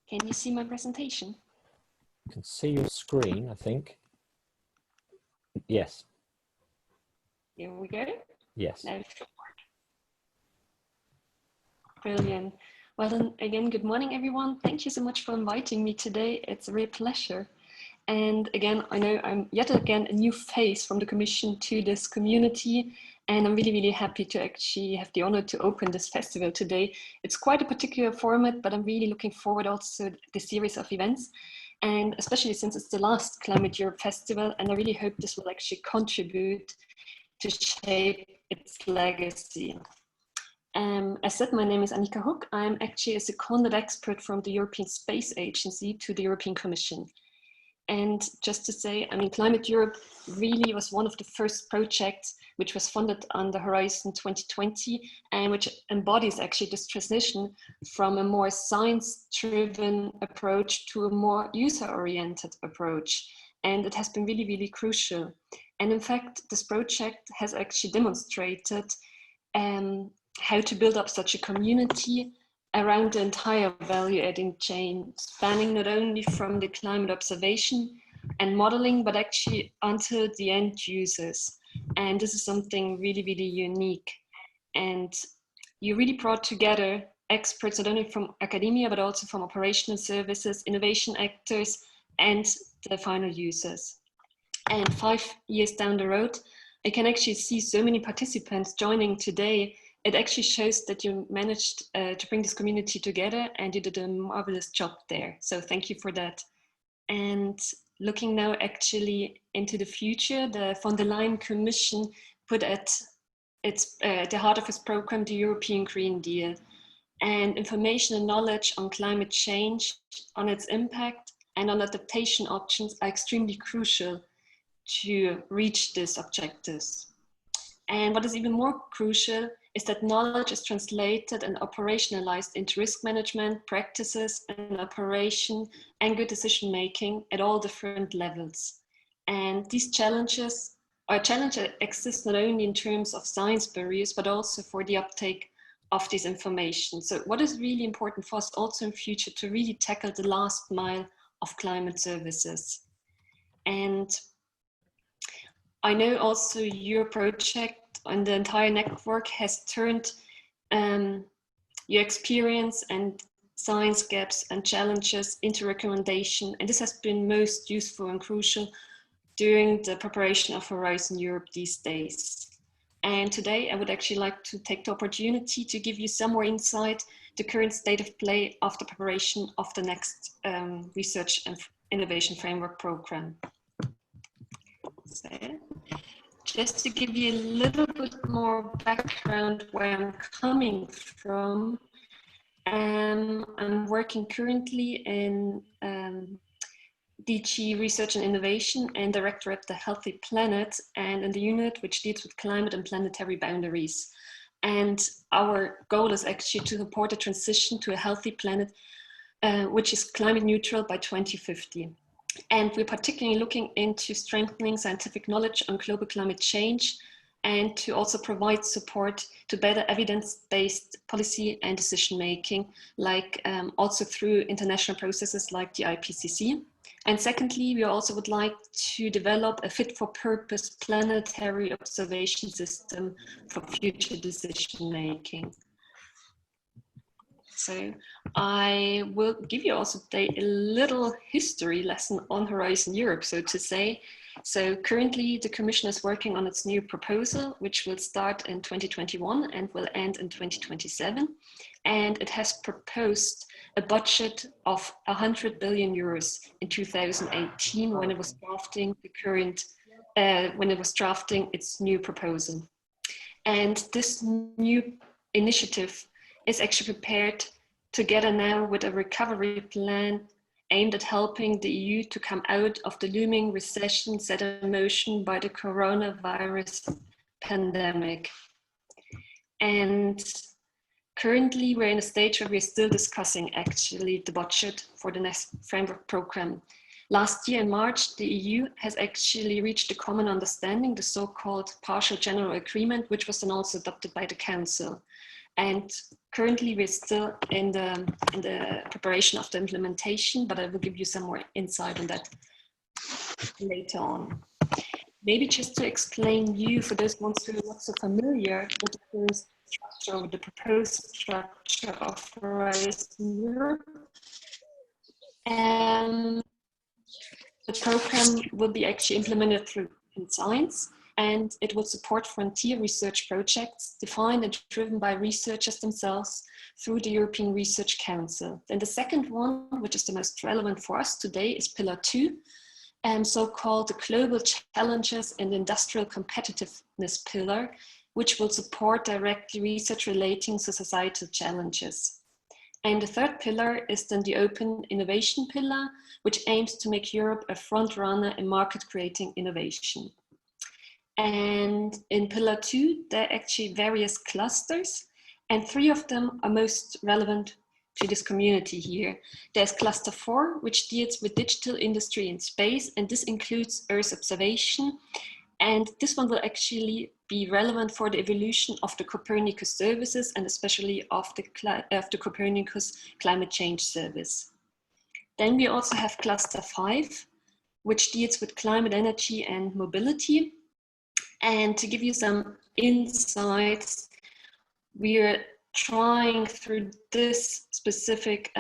Can you see my presentation? You can see your screen, I think. Yes. Here we go. Yes. Now brilliant. Well then, again, good morning, everyone. Thank you so much for inviting me today. It's a real pleasure. And again, I know I'm yet again a new face from the Commission to this community. And I'm really, really happy to actually have the honor to open this festival today. It's quite a particular format, but I'm really looking forward also to the series of events. And especially since it's the last Climateurope Festival, and I really hope this will actually contribute to shape its legacy. As said, my name is Annika Hook. I'm actually a seconded expert from the European Space Agency to the European Commission. And just to say, I mean, Climate Europe really was one of the first projects which was funded under Horizon 2020 and which embodies actually this transition from a more science-driven approach to a more user-oriented approach. And it has been really, really crucial. And in fact, this project has actually demonstrated how to build up such a community around the entire value-adding chain, spanning not only from the climate observation and modeling, but actually until the end users. And this is something really, really unique. And you really brought together experts not only from academia, but also from operational services, innovation actors, and the final users. And 5 years down the road, I can actually see so many participants joining today. It actually shows that you managed to bring this community together, and you did a marvelous job there. So thank you for that. And looking now actually into the future, the von der Leyen Commission put at the heart of its program the European Green Deal. And information and knowledge on climate change, on its impact, and on adaptation options are extremely crucial to reach these objectives. And what is even more crucial is that knowledge is translated and operationalized into risk management practices and operation and good decision making at all different levels. And these challenges exist not only in terms of science barriers, but also for the uptake of this information. So what is really important for us also in future to really tackle the last mile of climate services. And I know also your project and the entire network has turned your experience and science gaps and challenges into recommendation. And this has been most useful and crucial during the preparation of Horizon Europe these days. And today I would actually like to take the opportunity to give you some more insight, the current state of play of the preparation of the next Research and Innovation Framework Program. So, just to give you a little bit more background where I'm coming from, I'm working currently in DG Research and Innovation and Director at the Healthy Planet, and in the unit which deals with climate and planetary boundaries. And our goal is actually to support a transition to a healthy planet which is climate neutral by 2050. And we're particularly looking into strengthening scientific knowledge on global climate change and to also provide support to better evidence-based policy and decision-making, like also through international processes like the IPCC. And secondly, we also would like to develop a fit-for-purpose planetary observation system for future decision-making. So I will give you also today a little history lesson on Horizon Europe, so to say. So currently the Commission is working on its new proposal, which will start in 2021 and will end in 2027. And it has proposed a budget of 100 billion euros in 2018 when it was drafting the current, when it was drafting its new proposal. And this new initiative is actually prepared together now with a recovery plan aimed at helping the EU to come out of the looming recession set in motion by the coronavirus pandemic. And currently we're in a stage where we're still discussing actually the budget for the next framework program. Last year in March, the EU has actually reached a common understanding, the so-called partial general agreement, which was then also adopted by the Council. And currently we're still in the preparation of the implementation, but I will give you some more insight on that later on. Maybe just to explain you, for those ones who are not so familiar with the current structure or the proposed structure of Horizon Europe, the program will be actually implemented through science, and it will support frontier research projects defined and driven by researchers themselves through the European Research Council. Then the second one, which is the most relevant for us today, is Pillar 2, so-called the Global Challenges and Industrial Competitiveness Pillar, which will support directly research relating to societal challenges. And the third pillar is then the open innovation pillar, which aims to make Europe a front runner in market creating innovation. And in pillar 2, there are actually various clusters, and 3 of them are most relevant to this community here. There's cluster 4, which deals with digital industry in space, and this includes Earth observation. And this one will actually be relevant for the evolution of the Copernicus services, and especially of the Copernicus climate change service. Then we also have cluster 5, which deals with climate, energy, and mobility. And to give you some insights, we're trying through this specific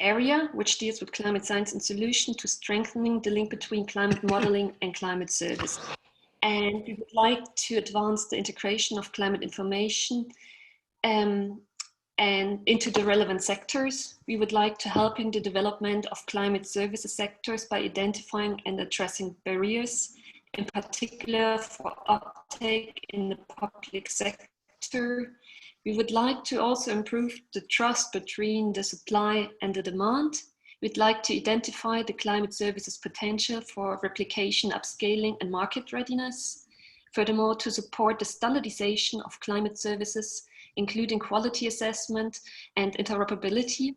area, which deals with climate science and solution, to strengthening the link between climate modeling and climate service. And we would like to advance the integration of climate information and into the relevant sectors. We would like to help in the development of climate services sectors by identifying and addressing barriers, in particular for uptake in the public sector. We would like to also improve the trust between the supply and the demand. We'd like to identify the climate services potential for replication, upscaling, and market readiness. Furthermore, to support the standardization of climate services, including quality assessment and interoperability.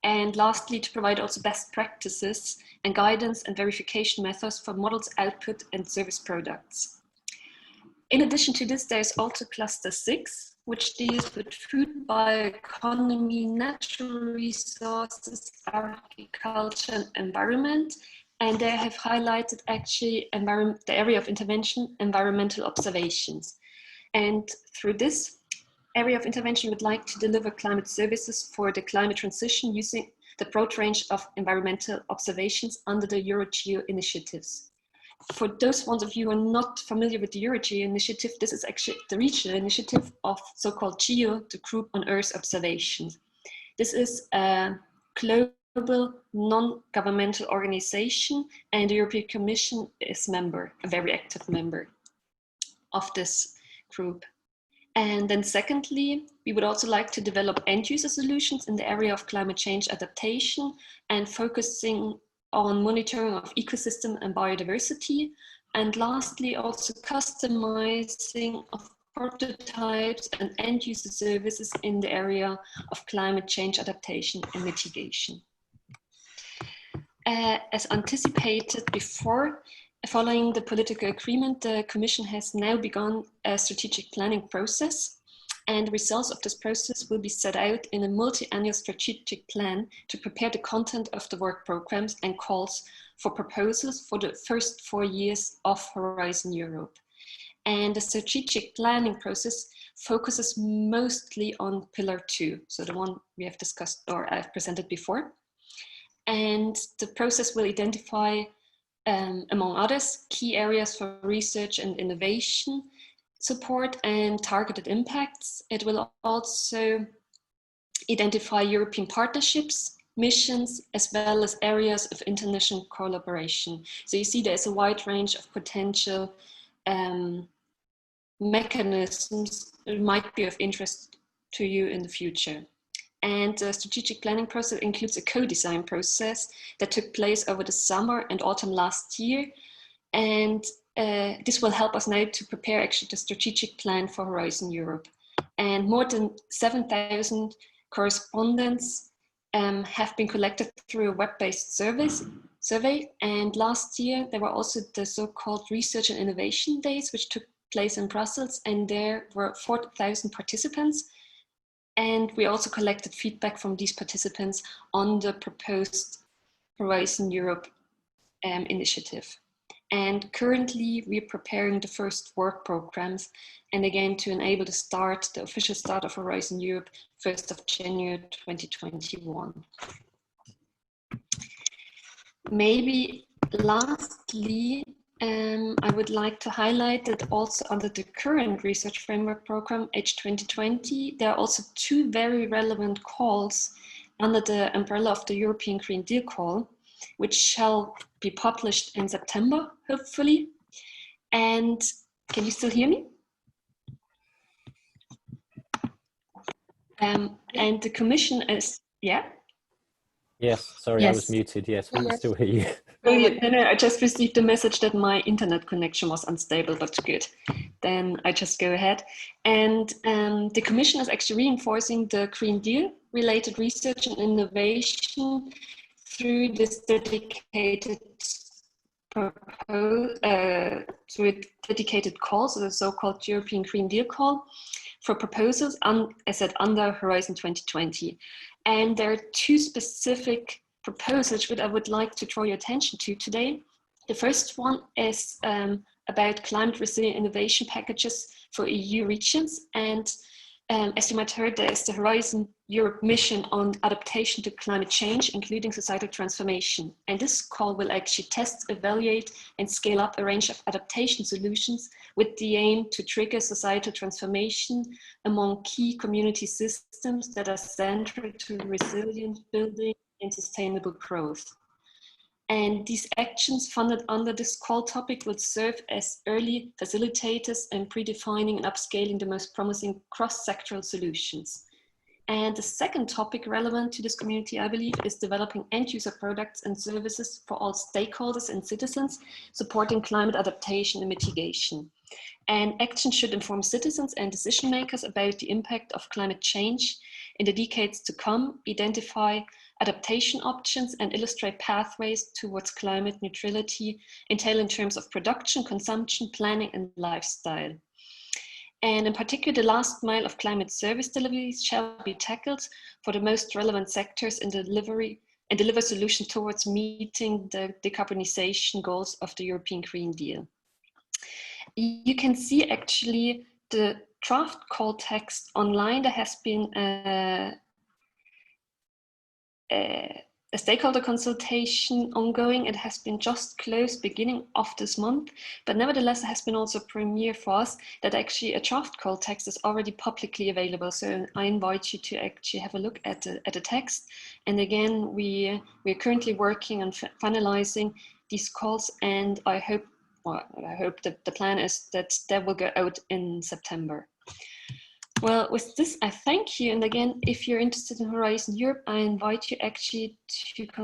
And lastly, to provide also best practices and guidance and verification methods for models, output, and service products. In addition to this, there's also cluster 6, which deals with food, bioeconomy, natural resources, agriculture, and environment. And they have highlighted actually the area of intervention, environmental observations. And through this area of intervention, we would like to deliver climate services for the climate transition using the broad range of environmental observations under the EuroGeo initiatives. For those ones of you who are not familiar with the EuroGeo initiative, this is actually the regional initiative of so-called GEO, the Group on Earth Observation. This is a global non-governmental organization, and the European Commission is a very active member of this group. And then secondly, we would also like to develop end-user solutions in the area of climate change adaptation and focusing on monitoring of ecosystem and biodiversity. And lastly, also customizing of prototypes and end-user services in the area of climate change adaptation and mitigation. As anticipated before, following the political agreement, the Commission has now begun a strategic planning process, and the results of this process will be set out in a multi-annual strategic plan to prepare the content of the work programs and calls for proposals for the first 4 years of Horizon Europe. And the strategic planning process focuses mostly on Pillar 2, so the one we have discussed or I've presented before. And the process will identify among others, key areas for research and innovation support and targeted impacts. It will also identify European partnerships, missions, as well as areas of international collaboration. So you see there's a wide range of potential mechanisms that might be of interest to you in the future. And the strategic planning process includes a co-design process that took place over the summer and autumn last year. And this will help us now to prepare actually the strategic plan for Horizon Europe. And more than 7,000 correspondents have been collected through a web-based survey. And last year, there were also the so-called Research and Innovation Days, which took place in Brussels. And there were 4,000 participants. And we also collected feedback from these participants on the proposed Horizon Europe initiative. And currently we're preparing the first work programs, and again to enable the official start of Horizon Europe 1st of January 2021. Maybe lastly, I would like to highlight that also under the current research framework program, H2020, there are also 2 very relevant calls under the umbrella of the European Green Deal call, which shall be published in September, hopefully. And can you still hear me? And the Commission is, yeah? Yes, sorry, I was Yes. muted. Yes, we can still hear you. No, I just received a message that my internet connection was unstable, but good. Then I just go ahead. And the Commission is actually reinforcing the Green Deal related research and innovation through this dedicated call, so the so-called European Green Deal call for proposals, as said, under Horizon 2020. And there are two specific proposals which I would like to draw your attention to today. The first one is about climate resilient innovation packages for EU regions. And as you might have heard, there is the Horizon Europe mission on adaptation to climate change, including societal transformation. And this call will actually test, evaluate, and scale up a range of adaptation solutions with the aim to trigger societal transformation among key community systems that are central to resilient building and sustainable growth. And these actions funded under this call topic will serve as early facilitators in predefining and upscaling the most promising cross-sectoral solutions. And the second topic relevant to this community, I believe, is developing end-user products and services for all stakeholders and citizens, supporting climate adaptation and mitigation. And action should inform citizens and decision makers about the impact of climate change in the decades to come, identify adaptation options, and illustrate pathways towards climate neutrality, entail in terms of production, consumption, planning, and lifestyle. And in particular, the last mile of climate service deliveries shall be tackled for the most relevant sectors in delivery and deliver solutions towards meeting the decarbonization goals of the European Green Deal. You can see actually the draft call text online. There has been a stakeholder consultation ongoing. It has been just closed beginning of this month, but nevertheless, it has been also a premiere for us that actually a draft call text is already publicly available. So I invite you to actually have a look at the text. And again, we're currently working on finalizing these calls, and I hope that the plan is that will go out in September. Well, with this, I thank you. And again, if you're interested in Horizon Europe, I invite you actually to go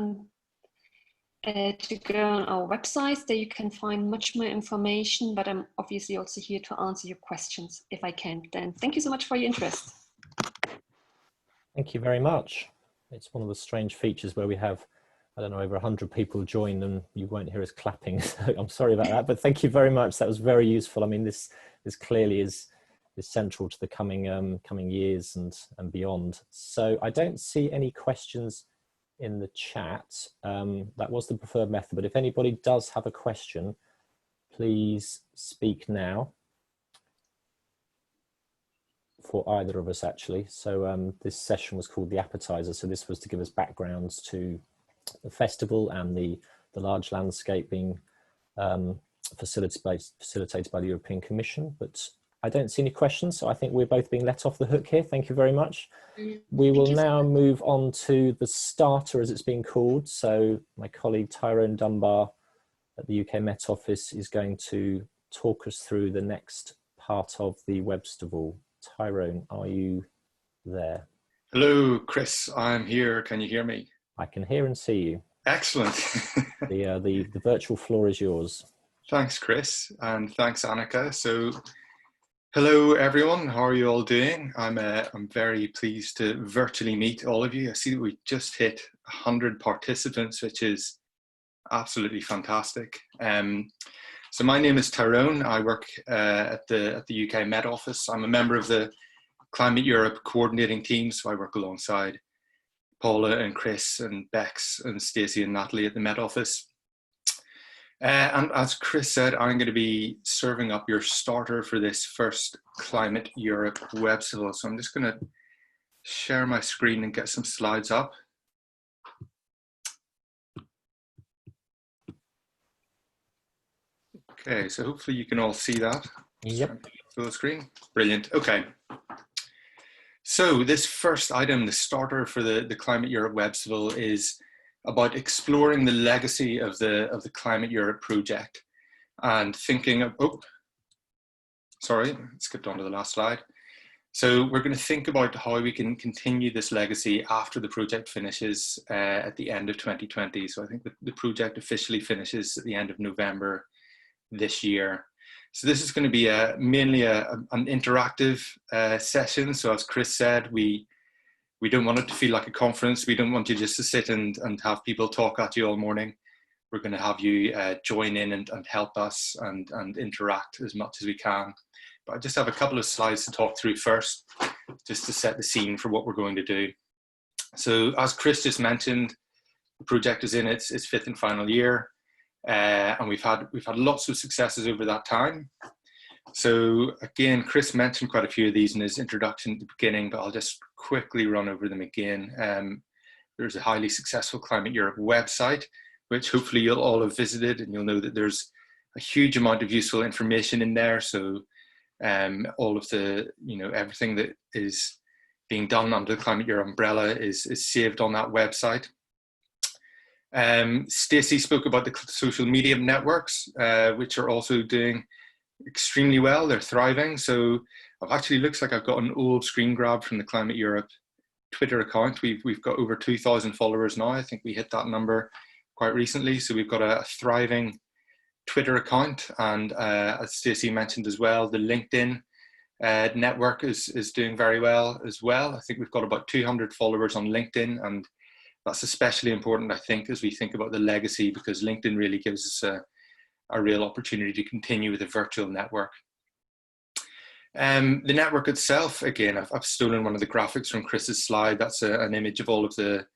on our website. There you can find much more information, but I'm obviously also here to answer your questions if I can. Then thank you so much for your interest. Thank you very much. It's one of the strange features where we have, I don't know, over 100 people join and you won't hear us clapping. So I'm sorry about that, but thank you very much. That was very useful. I mean, this clearly is central to the coming years and beyond. So I don't see any questions in the chat. That was the preferred method, but if anybody does have a question, please speak now for either of us actually. So this session was called the appetizer. So this was to give us backgrounds to the festival and the large landscape being facilitated by the European Commission, but I don't see any questions, so I think we're both being let off the hook here. Thank you very much. We will now move on to the starter, as it's being called. So my colleague Tyrone Dunbar at the UK Met Office is going to talk us through the next part of the Webstival. Tyrone, are you there? Hello, Chris. I'm here. Can you hear me? I can hear and see you. Excellent. The virtual floor is yours. Thanks, Chris, and thanks, Annika. So, hello, everyone. How are you all doing? I'm very pleased to virtually meet all of you. I see that we just hit 100 participants, which is absolutely fantastic. So my name is Tyrone. I work at the UK Met Office. I'm a member of the Climate Europe coordinating team, so I work alongside Paula and Chris and Bex and Stacey and Natalie at the Met Office. And as Chris said, I'm going to be serving up your starter for this first Climate Europe Webstival. So I'm just going to share my screen and get some slides up. Okay, so hopefully you can all see that. Yep. Full screen. Brilliant. Okay. So this first item, the starter for the Climate Europe Webstival, is about exploring the legacy of the Climate Europe project and thinking of, skipped on to the last slide. So we're going to think about how we can continue this legacy after the project finishes at the end of 2020. So I think the project officially finishes at the end of November this year. So this is going to be mainly an interactive session. So as Chris said, we don't want it to feel like a conference. We don't want you just to sit and have people talk at you all morning. We're going to have you join in and help us and interact as much as we can. But I just have a couple of slides to talk through first, just to set the scene for what we're going to do. So as Chris just mentioned, the project is in its fifth and final year, and we've had lots of successes over that time. So again, Chris mentioned quite a few of these in his introduction at the beginning, but I'll just quickly run over them again. There's a highly successful Climate Europe website, which hopefully you'll all have visited, and you'll know that there's a huge amount of useful information in there. So all of the, everything that is being done under the Climate Year umbrella is saved on that website. Stacey spoke about the social media networks, which are also doing extremely well. They're thriving. So I've actually, looks like I've got an old screen grab from the Climate Europe Twitter account. We've got over 2,000 followers now. I think we hit that number quite recently. So we've got a thriving Twitter account, and as Stacey mentioned as well, the LinkedIn network is doing very well as well. I think we've got about 200 followers on LinkedIn, and that's especially important, I think, as we think about the legacy, because LinkedIn really gives us a real opportunity to continue with a virtual network. The network itself, again, I've stolen one of the graphics from Chris's slide. That's an image of all of the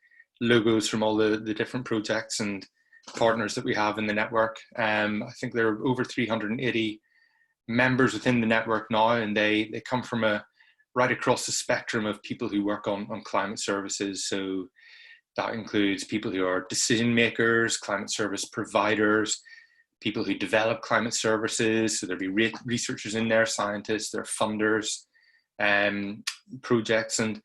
logos from all the different projects and partners that we have in the network. I think there are over 380 members within the network now, and they come from right across the spectrum of people who work on climate services. So that includes people who are decision makers, climate service providers, people who develop climate services. So there'll be researchers in there, scientists, there are funders, projects, and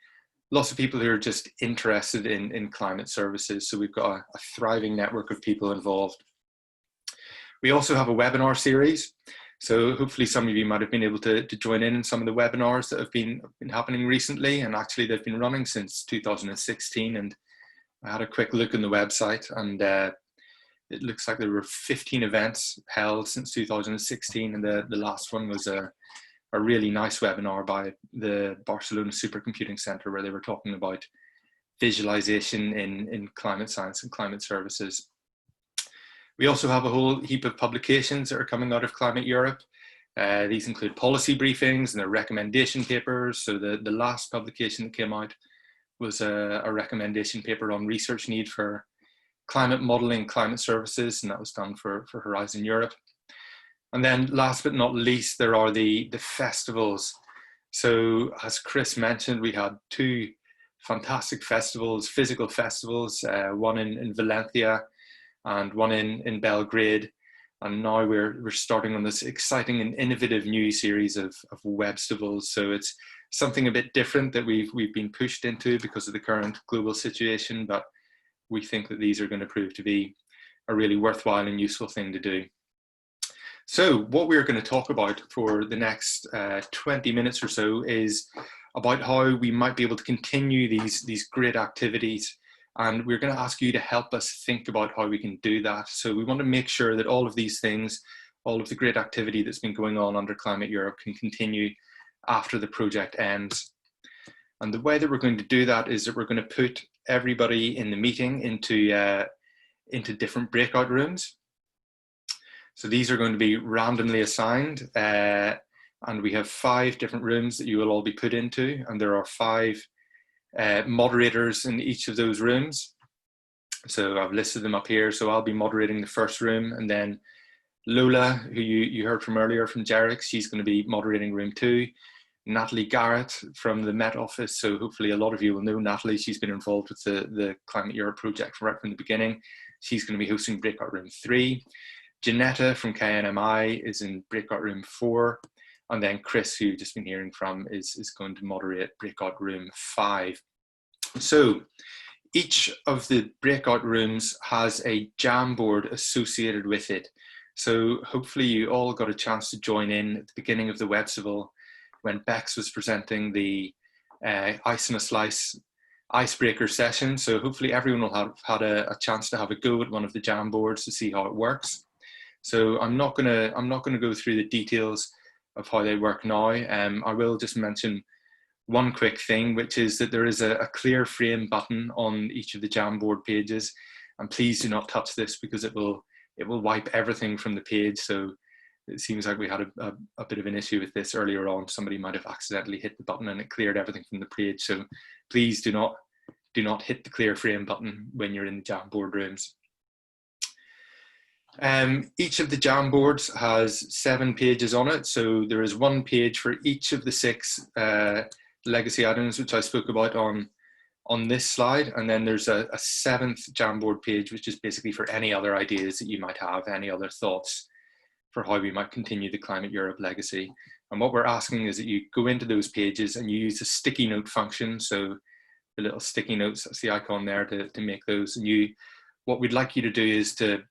lots of people who are just interested in climate services. So we've got a thriving network of people involved. We also have a webinar series. So hopefully some of you might have been able to join in some of the webinars that have been happening recently. And actually they've been running since 2016. And I had a quick look on the website, and it looks like there were 15 events held since 2016. And the last one was a really nice webinar by the Barcelona Supercomputing Center, where they were talking about visualization in climate science and climate services. We also have a whole heap of publications that are coming out of Climate Europe. These include policy briefings and their recommendation papers. So the last publication that came out was a recommendation paper on research need for climate modeling, climate services, and that was done for Horizon Europe. And then last but not least, there are the festivals. So as Chris mentioned, we had two fantastic festivals, physical festivals, one in Valencia and one in Belgrade. And now we're starting on this exciting and innovative new series of Webstivals. So it's something a bit different that we've been pushed into because of the current global situation, but we think that these are going to prove to be a really worthwhile and useful thing to do. So what we're going to talk about for the next 20 minutes or so is about how we might be able to continue these great activities. And we're going to ask you to help us think about how we can do that. So we want to make sure that all of these things, all of the great activity that's been going on under Climate Europe can continue after the project ends. And the way that we're going to do that is that we're going to put everybody in the meeting into different breakout rooms. So these are going to be randomly assigned, and we have 5 different rooms that you will all be put into, and there are 5 moderators in each of those rooms. So I've listed them up here. So I'll be moderating the first room, and then Lola, who you heard from earlier from Jarek, she's going to be moderating room 2. Natalie Garrett from the Met Office, so hopefully a lot of you will know Natalie. She's been involved with the Climate Europe project right from the beginning. She's going to be hosting breakout room 3. Janetta from KNMI is in breakout room 4. And then Chris, who you've just been hearing from, is going to moderate breakout room 5. So each of the breakout rooms has a Jamboard associated with it. So hopefully you all got a chance to join in at the beginning of the Webstival when Bex was presenting the Ice and a Slice icebreaker session. So hopefully everyone will have had a chance to have a go at one of the Jamboards to see how it works. So I'm not gonna go through the details of how they work now. I will just mention one quick thing, which is that there is a clear frame button on each of the Jamboard pages, and please do not touch this because it will wipe everything from the page. So it seems like we had a bit of an issue with this earlier on. Somebody might have accidentally hit the button and it cleared everything from the page. So please do not hit the clear frame button when you're in the Jamboard rooms. Each of the Jamboards has 7 pages on it. So there is 1 page for each of the 6 legacy items, which I spoke about on this slide. And then there's a 7th Jamboard page, which is basically for any other ideas that you might have, any other thoughts for how we might continue the Climate Europe legacy. And what we're asking is that you go into those pages and you use the sticky note function. So the little sticky notes, that's the icon there to make those. And what we'd like you to do is to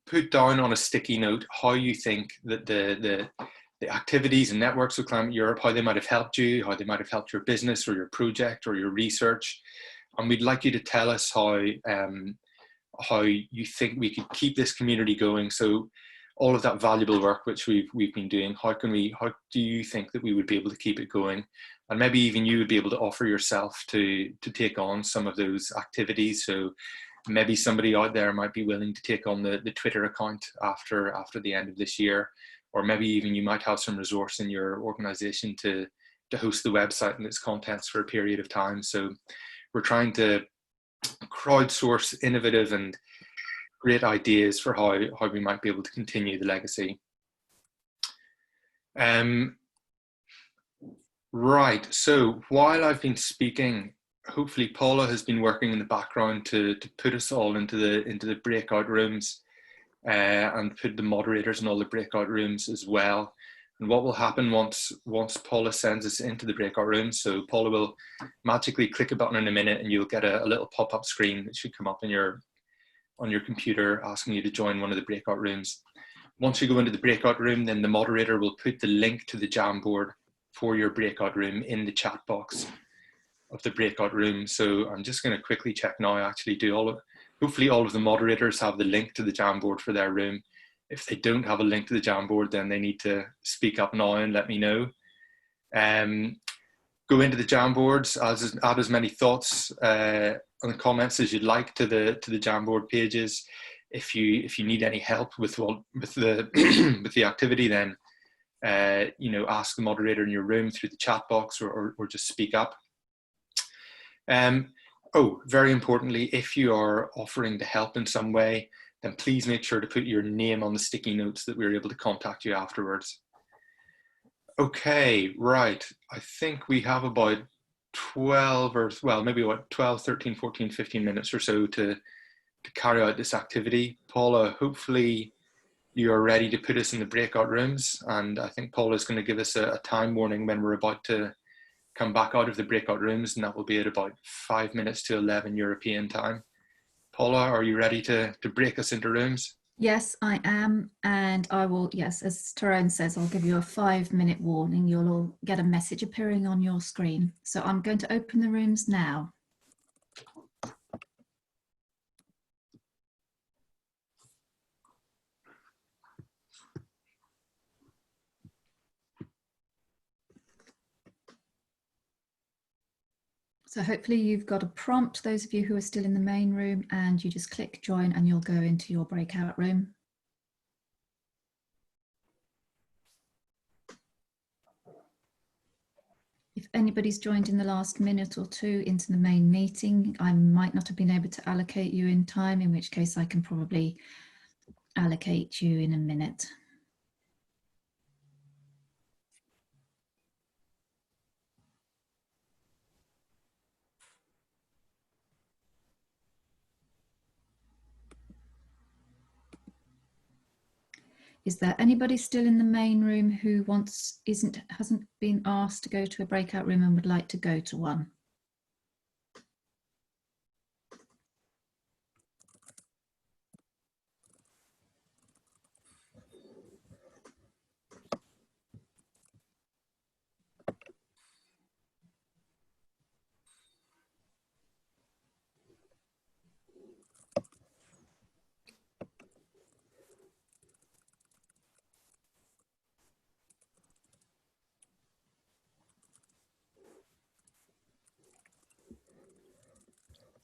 put down on a sticky note how you think that the activities and networks of Climate Europe, how they might have helped you, how they might have helped your business or your project or your research. And we'd like you to tell us how you think we could keep this community going. So all of that valuable work which we've been doing, how do you think that we would be able to keep it going? And maybe even you would be able to offer yourself to take on some of those activities. So maybe somebody out there might be willing to take on the Twitter account after the end of this year, or maybe even you might have some resource in your organization to host the website and its contents for a period of time. So we're trying to crowdsource innovative and great ideas for how we might be able to continue the legacy. Right, so while I've been speaking, hopefully Paula has been working in the background to put us all into the breakout rooms and put the moderators in all the breakout rooms as well. And what will happen once Paula sends us into the breakout rooms, so Paula will magically click a button in a minute and you'll get a little pop-up screen that should come up on your computer asking you to join one of the breakout rooms. Once you go into the breakout room, then the moderator will put the link to the Jamboard for your breakout room in the chat box of the breakout room. So I'm just going to quickly check now. Actually, hopefully all of the moderators have the link to the Jamboard for their room. If they don't have a link to the Jamboard, then they need to speak up now and let me know. Go into the Jamboards, add as many thoughts and comments as you'd like to the Jamboard pages. If you need any help with the with the activity, then ask the moderator in your room through the chat box or just speak up. Oh, very importantly, if you are offering to help in some way, then please make sure to put your name on the sticky notes that we're able to contact you afterwards. Okay, right. I think we have about 12 or, well, maybe what, 12, 13, 14, 15 minutes or so to carry out this activity. Paula, hopefully you are ready to put us in the breakout rooms. And I think Paula is going to give us a time warning when we're about to come back out of the breakout rooms, and that will be at about 5 minutes to 11 European time. Paula, are you ready to break us into rooms? Yes, I am. And I will, yes, as Tyrone says, I'll give you a 5-minute warning. You'll all get a message appearing on your screen. So I'm going to open the rooms now. So hopefully you've got a prompt, those of you who are still in the main room, and you just click join and you'll go into your breakout room. If anybody's joined in the last minute or two into the main meeting, I might not have been able to allocate you in time, in which case I can probably allocate you in a minute. Is there anybody still in the main room who hasn't been asked to go to a breakout room and would like to go to one?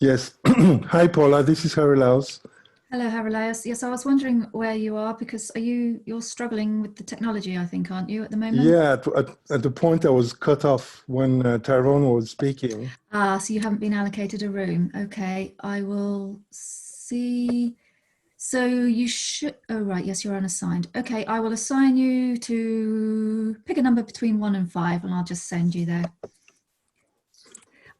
Yes. Hi, Paula. This is Harry Laus. Hello, Haralaos. Yes, I was wondering where you are because you're struggling with the technology, I think, aren't you, at the moment? Yeah, at the point I was cut off when Tyrone was speaking. Ah, so you haven't been allocated a room. Okay, I will see. So you should, oh right, yes, you're unassigned. Okay, I will assign you to pick a number between 1 and 5 and I'll just send you there.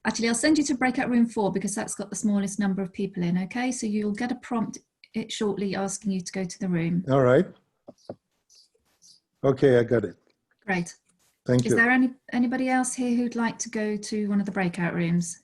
Actually, I'll send you to breakout room 4 because that's got the smallest number of people in, okay? So you'll get a prompt shortly asking you to go to the room. All right. Okay, I got it. Great. Thank you. Is there anybody else here who'd like to go to one of the breakout rooms?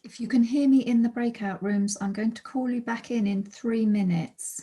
If you can hear me in the breakout rooms, I'm going to call you back in 3 minutes.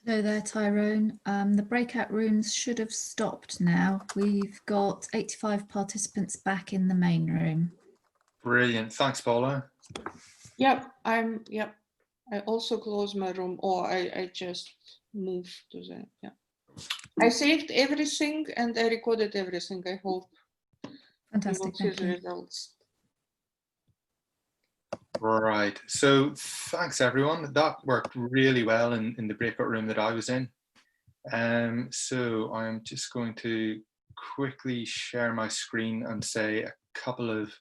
Hello there, Tyrone. The breakout rooms should have stopped now. We've got 85 participants back in the main room. Brilliant. Thanks, Paula. Yep, yep. I also closed my room, or I just moved to the, yeah. I saved everything and I recorded everything. I hope Fantastic, you will see thank the you. results. Right. So thanks, everyone. That worked really well in the breakout room that I was in. So I'm just going to quickly share my screen and say a couple of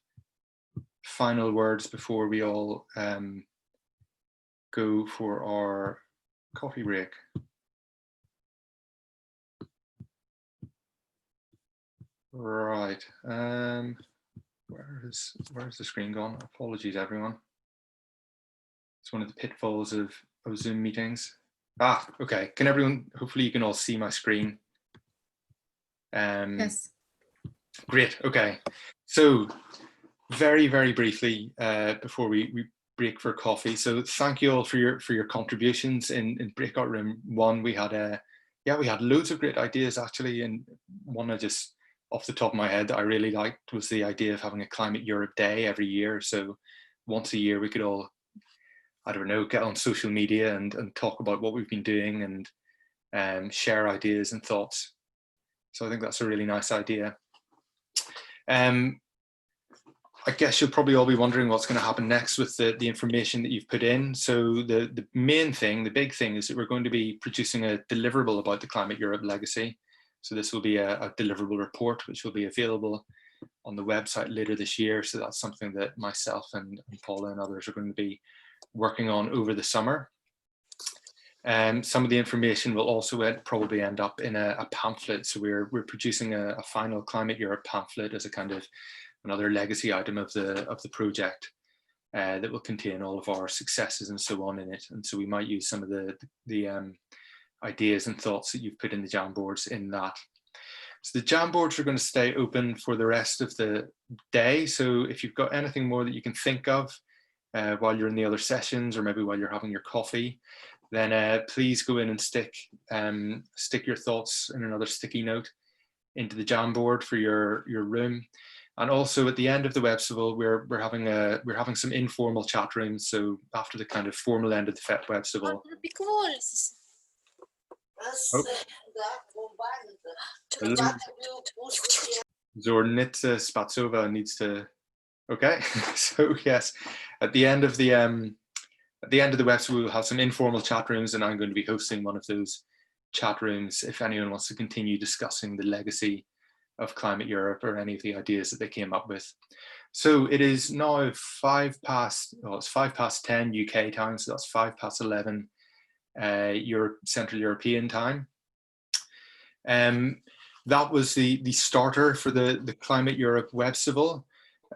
final words before we all go for our coffee break. Right. Where's the screen gone? Apologies, everyone. It's one of the pitfalls of Zoom meetings. Ah, okay. Can everyone, hopefully you can all see my screen. Yes. Great, okay. So very, very briefly, before we break for coffee. So thank you all for your contributions in breakout room 1. We had we had loads of great ideas actually, and one I just off the top of my head that I really liked was the idea of having a Climate Europe Day every year. So once a year we could all I don't know, get on social media and talk about what we've been doing and share ideas and thoughts. So I think that's a really nice idea. I guess you'll probably all be wondering what's going to happen next with the information that you've put in. So the main thing, the big thing, is that we're going to be producing a deliverable about the Climate Europe legacy. So this will be a deliverable report, which will be available on the website later this year. So that's something that myself and Paula and others are going to be working on over the summer. Some of the information will also probably end up in a pamphlet. So we're producing a final Climate Europe pamphlet as a kind of another legacy item of the project that will contain all of our successes and so on in it. And so we might use some of the ideas and thoughts that you've put in the Jamboards in that. So the Jamboards are going to stay open for the rest of the day. So if you've got anything more that you can think of while you're in the other sessions, or maybe while you're having your coffee, then please go in and stick your thoughts in another sticky note into the Jamboard for your room. And also at the end of the Webstival, we're having some informal chat rooms. So after the kind of formal end of the Webstival. Oh. Zornitsa Spatsova needs to. Okay, so yes, at the end of the Webstival, we'll have some informal chat rooms, and I'm going to be hosting one of those chat rooms if anyone wants to continue discussing the legacy of Climate Europe or any of the ideas that they came up with. So it is now it's 10 UK time, so that's 11 Central European time. That was the starter for the Climate Europe Webstival.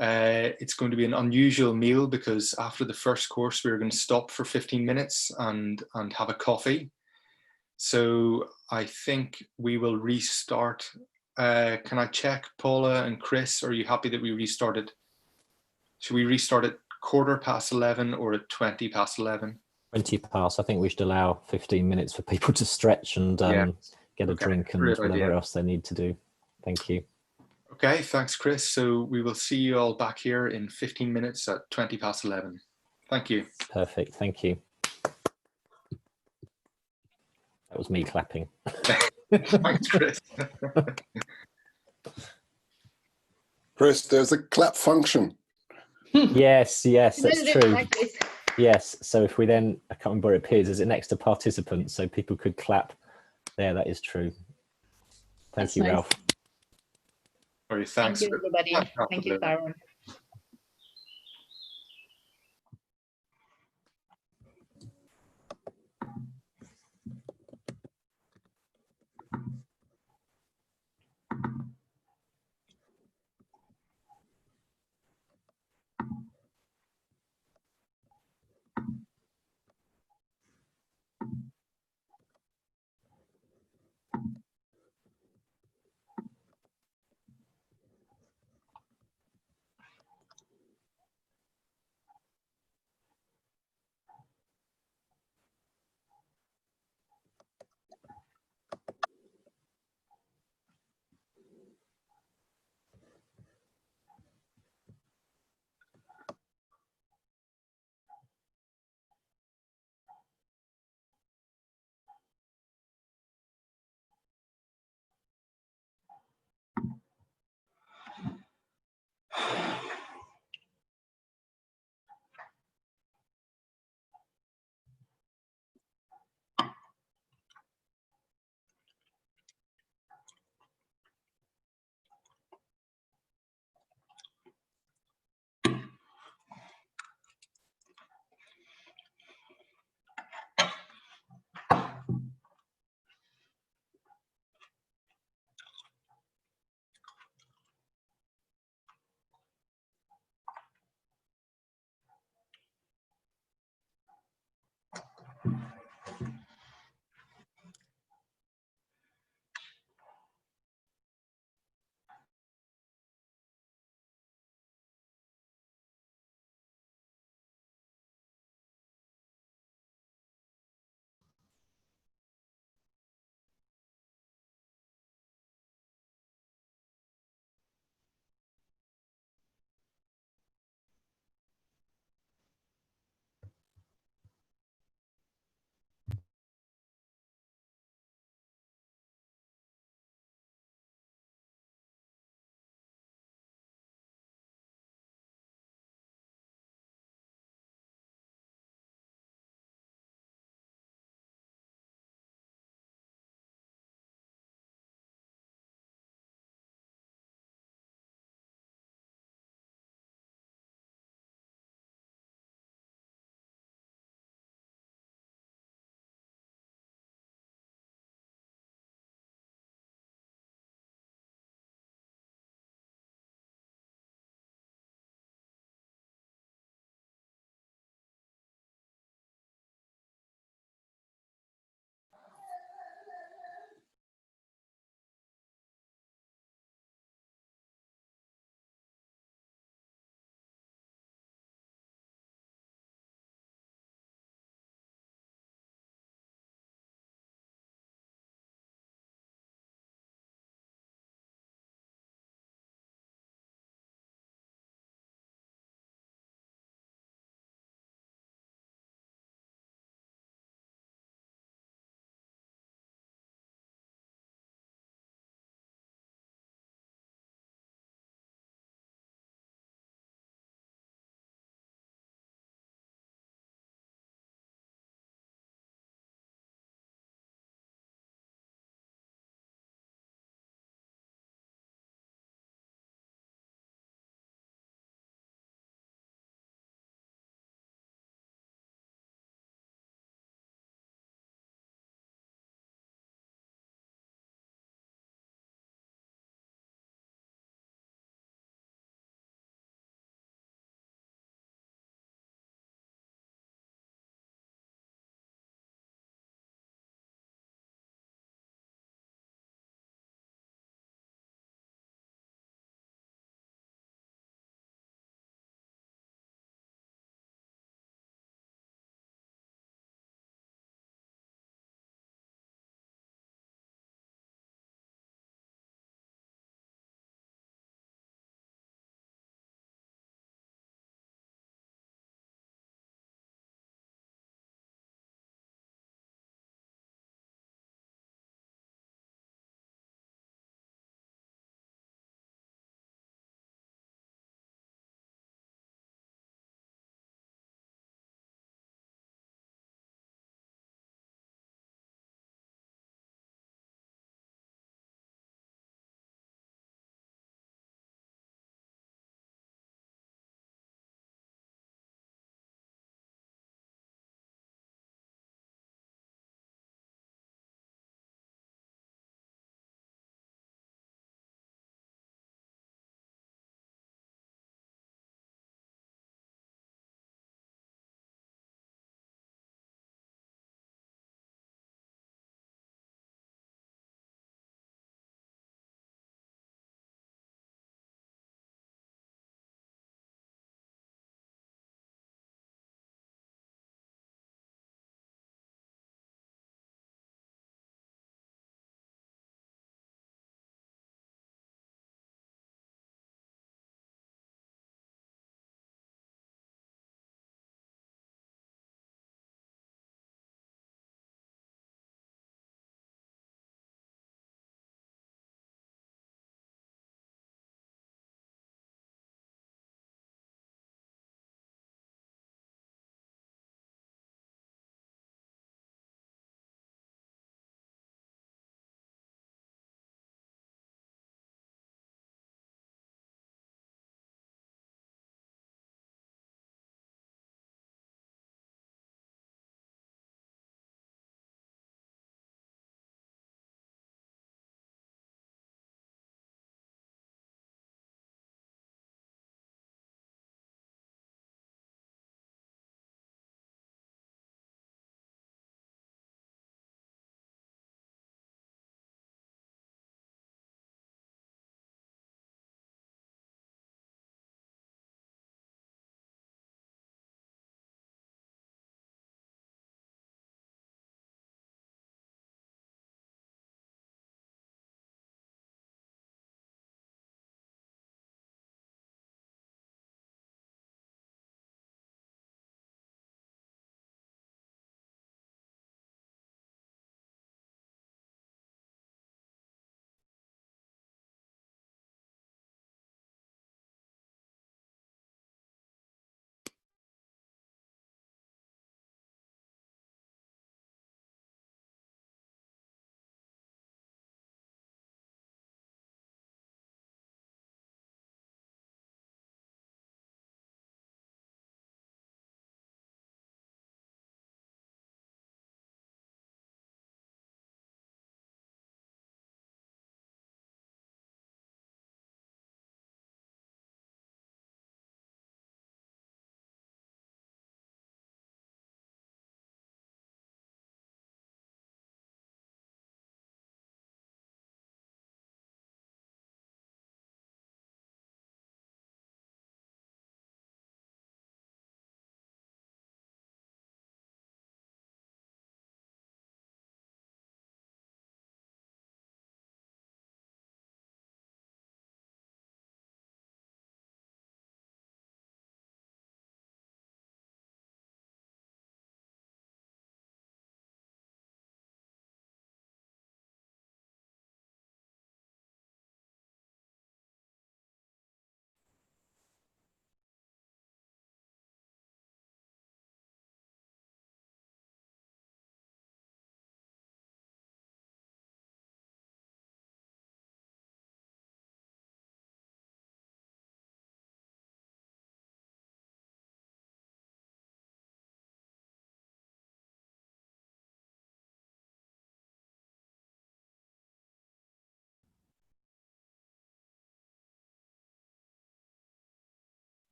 It's going to be an unusual meal because after the first course, we're going to stop for 15 minutes and have a coffee. So I think we will restart. Can I check, Paula and Chris, are you happy that we restart it? Should we restart at 11:15 or at 11:20? 20 past. I think we should allow 15 minutes for people to stretch and get a drink and whatever else they need to do. Thank you. Okay, thanks, Chris. So we will see you all back here in 15 minutes at 11:20. Thank you. Perfect. Thank you. That was me clapping. Thanks, Chris. Chris, there's a clap function. Yes, that's true. Yes, so if we then, I can't remember where it appears, is it next to participants, so people could clap there, that is true. Thank you, nice. Ralph. Sorry, thanks. Thank you, everybody. Thank you, Tyrone.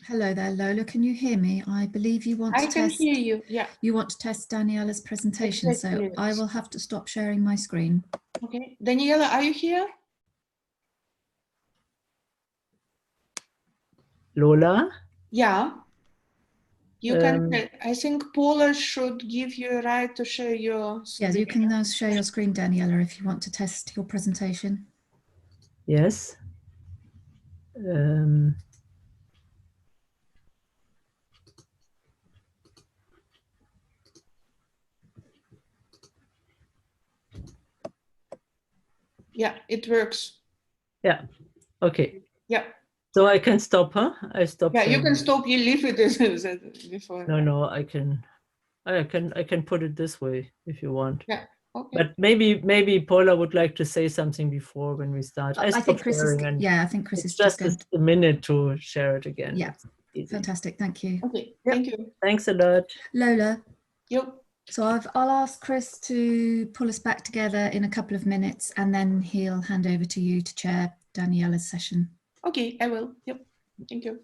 Hello there, Lola. Can you hear me? I believe you want to test. I can hear you. Yeah. You want to test Daniela's presentation, Exactly. so I will have to stop sharing my screen. Okay, Daniela, are you here? Lola? Yeah. You can. I think Paula should give you a right to share your screen. Yes, you can now share your screen, Daniela, if you want to test your presentation. Yes. Yeah, it works. Yeah. Okay. Yeah. So I can stop, huh? I stop. Yeah, you can stop. You leave it as before. No, I can put it this way if you want. Yeah. Okay. But maybe Paula would like to say something before when we start. I think Chris is. Yeah, I think Chris is just a minute to share it again. Yeah. Fantastic. Thank you. Okay. Thank you. Thanks a lot. Lola. Yep. So I'll ask Chris to pull us back together in a couple of minutes, and then he'll hand over to you to chair Daniela's session. Okay, I will. Yep. Thank you.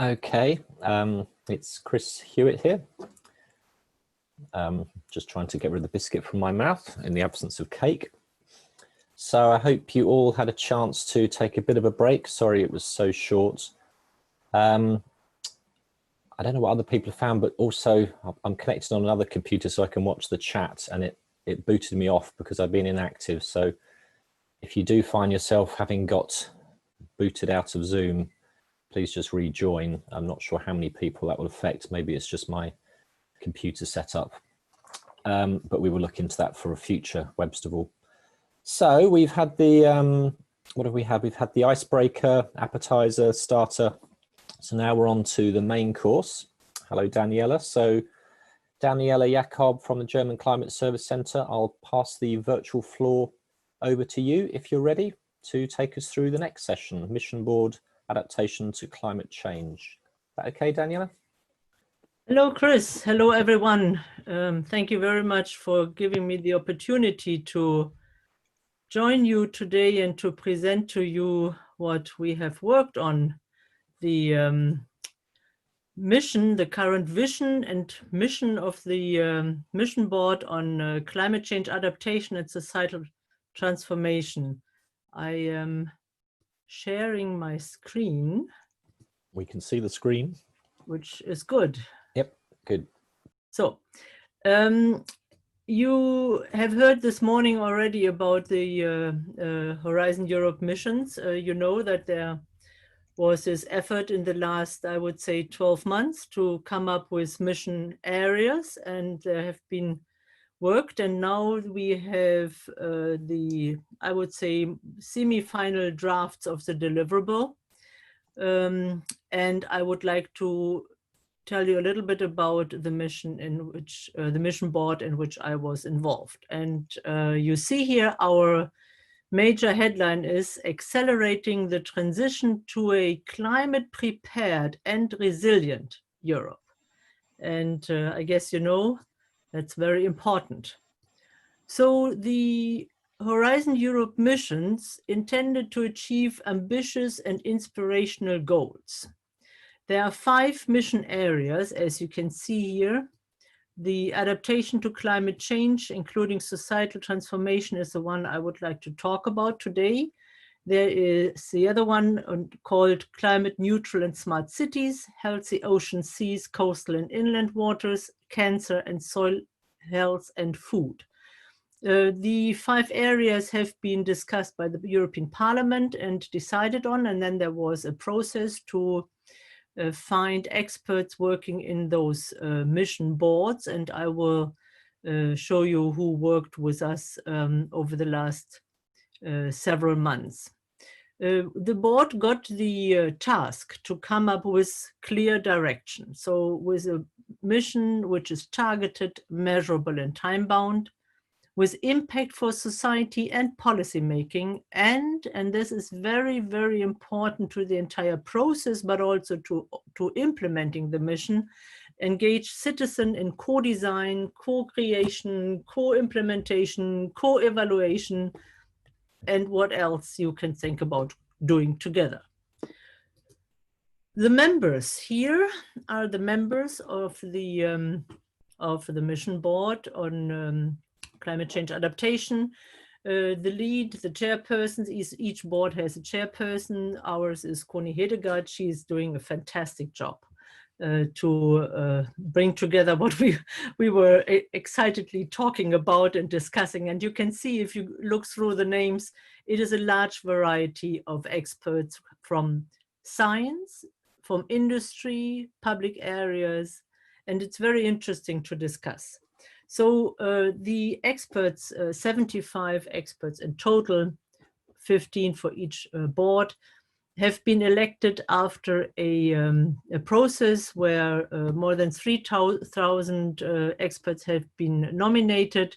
Okay, it's Chris Hewitt here. Just trying to get rid of the biscuit from my mouth in the absence of cake. So I hope you all had a chance to take a bit of a break. Sorry it was so short. I don't know what other people have found, but also I'm connected on another computer so I can watch the chat, and it booted me off because I've been inactive. So if you do find yourself having got booted out of Zoom, please just rejoin. I'm not sure how many people that will affect. Maybe it's just my computer setup, but we will look into that for a future Webstival. So we've had the, what have we had? We've had the icebreaker, appetizer, starter. So now we're on to the main course. Hello, Daniela. So Daniela Jakob from the German Climate Service Centre, I'll pass the virtual floor over to you if you're ready to take us through the next session, Mission Board Adaptation to Climate Change. Is that okay, Daniela? Hello, Chris. Hello, everyone. Thank you very much for giving me the opportunity to join you today and to present to you what we have worked on. The mission, the current vision and mission of the Mission Board on Climate Change Adaptation and Societal Transformation. I am sharing my screen. We can see the screen. Which is good. Yep, good. So, you have heard this morning already about the Horizon Europe missions. You know that there was this effort in the last, I would say, 12 months to come up with mission areas, and there have been worked, and now we have I would say, semi-final drafts of the deliverable. And I would like to tell you a little bit about the mission in which, the mission board in which I was involved. And you see here our major headline is Accelerating the Transition to a Climate Prepared and Resilient Europe. And I guess you know, that's very important. So the Horizon Europe missions intended to achieve ambitious and inspirational goals. There are 5 mission areas, as you can see here. The adaptation to climate change, including societal transformation, is the one I would like to talk about today. There is the other one called climate neutral and smart cities, healthy oceans, seas, coastal and inland waters, cancer and soil health and food. The 5 areas have been discussed by the European Parliament and decided on, and then there was a process to find experts working in those mission boards, and I will show you who worked with us over the last several months. The board got the task to come up with clear direction. So with a mission which is targeted, measurable and time-bound, with impact for society and policy making, and this is very, very important to the entire process, but also to implementing the mission, engage citizen in co-design, co-creation, co-implementation, co-evaluation, and what else you can think about doing together. The members here are the members of the mission board on climate change adaptation. The lead, the chairpersons, each board has a chairperson. Ours is Connie Hedegaard. She's doing a fantastic job to bring together what we were excitedly talking about and discussing. And you can see, if you look through the names, it is a large variety of experts from science, from industry, public areas, and it's very interesting to discuss. So the experts, 75 experts in total, 15 for each board, have been elected after a process where more than 3,000 experts have been nominated.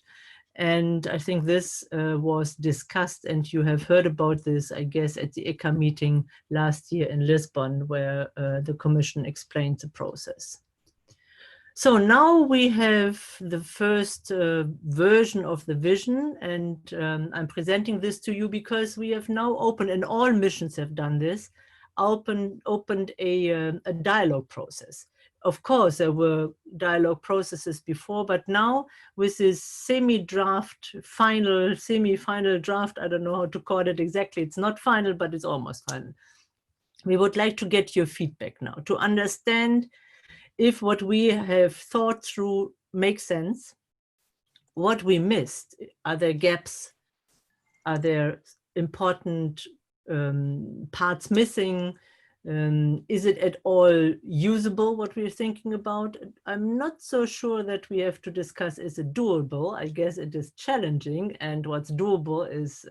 And I think this was discussed, and you have heard about this, I guess, at the ECA meeting last year in Lisbon, where the Commission explained the process. So now we have the first version of the vision, and I'm presenting this to you because we have now opened, and all missions have done this, opened a dialogue process. Of course, there were dialogue processes before, but now with this semi-draft, semi-final draft, I don't know how to call it exactly. It's not final, but it's almost final. We would like to get your feedback now to understand if what we have thought through makes sense, what we missed. Are there gaps? Are there important parts missing? Is it at all usable, what we're thinking about? I'm not so sure that we have to discuss, is it doable? I guess it is challenging, and what's doable is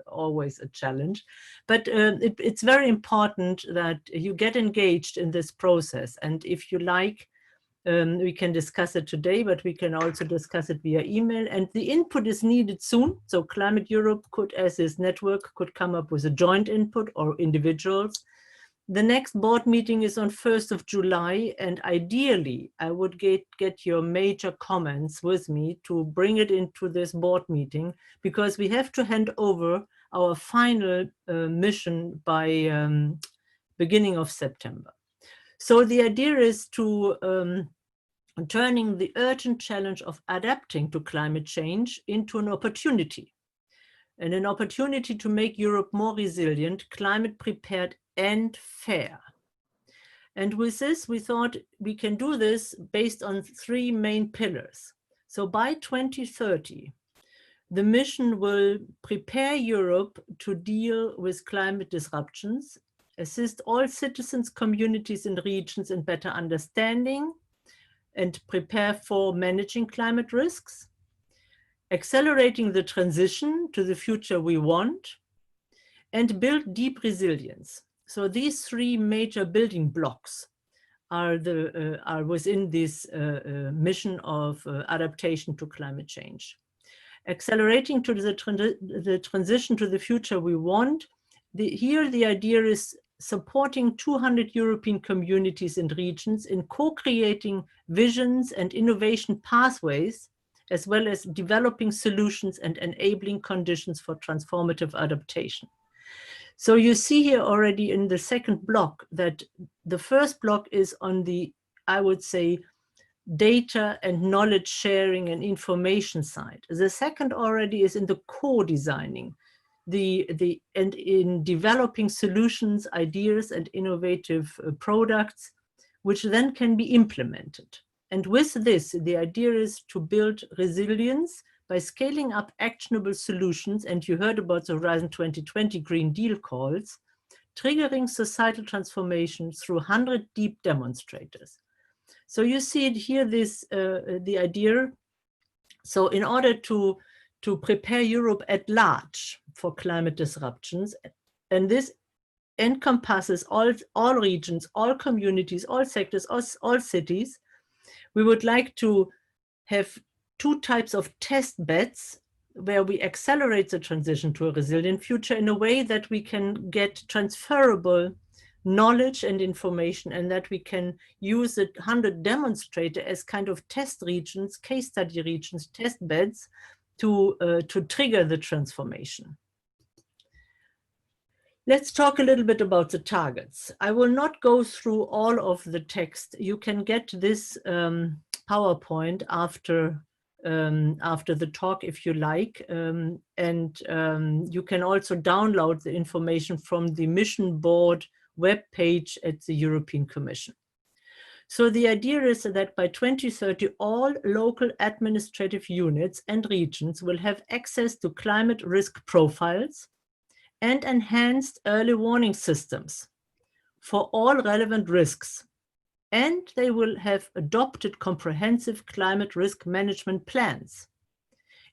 always a challenge. But it's very important that you get engaged in this process. And if you like, we can discuss it today, but we can also discuss it via email. And the input is needed soon. So Climate Europe could, as this network, could come up with a joint input, or individuals. The next board meeting is on 1st of July, and ideally I would get your major comments with me to bring it into this board meeting, because we have to hand over our final mission by beginning of September. So the idea is to turning the urgent challenge of adapting to climate change into an opportunity, and an opportunity to make Europe more resilient, climate prepared, and fair. And with this, we thought we can do this based on 3 main pillars. So by 2030, the mission will prepare Europe to deal with climate disruptions, assist all citizens, communities, and regions in better understanding and prepare for managing climate risks, accelerating the transition to the future we want, and build deep resilience. So these 3 major building blocks are within this mission of adaptation to climate change. Accelerating to the transition to the future we want. Here the idea is supporting 200 European communities and regions in co-creating visions and innovation pathways, as well as developing solutions and enabling conditions for transformative adaptation. So you see here already in the second block that the first block is on the, I would say, data and knowledge sharing and information side. The second already is in the co-designing, and in developing solutions, ideas, and innovative products, which then can be implemented. And with this, the idea is to build resilience by scaling up actionable solutions, and you heard about the Horizon 2020 Green Deal calls, triggering societal transformation through 100 deep demonstrators. So you see it here, the idea. So in order to prepare Europe at large for climate disruptions, and this encompasses all regions, all communities, all sectors, all cities, we would like to have 2 types of test beds where we accelerate the transition to a resilient future in a way that we can get transferable knowledge and information, and that we can use the 100 demonstrator as kind of test regions, case study regions, test beds to trigger the transformation. Let's talk a little bit about the targets. I will not go through all of the text. You can get this PowerPoint after the talk if you like, and you can also download the information from the mission board webpage at the European Commission. So the idea is that by 2030, all local administrative units and regions will have access to climate risk profiles and enhanced early warning systems for all relevant risks. And they will have adopted comprehensive climate risk management plans.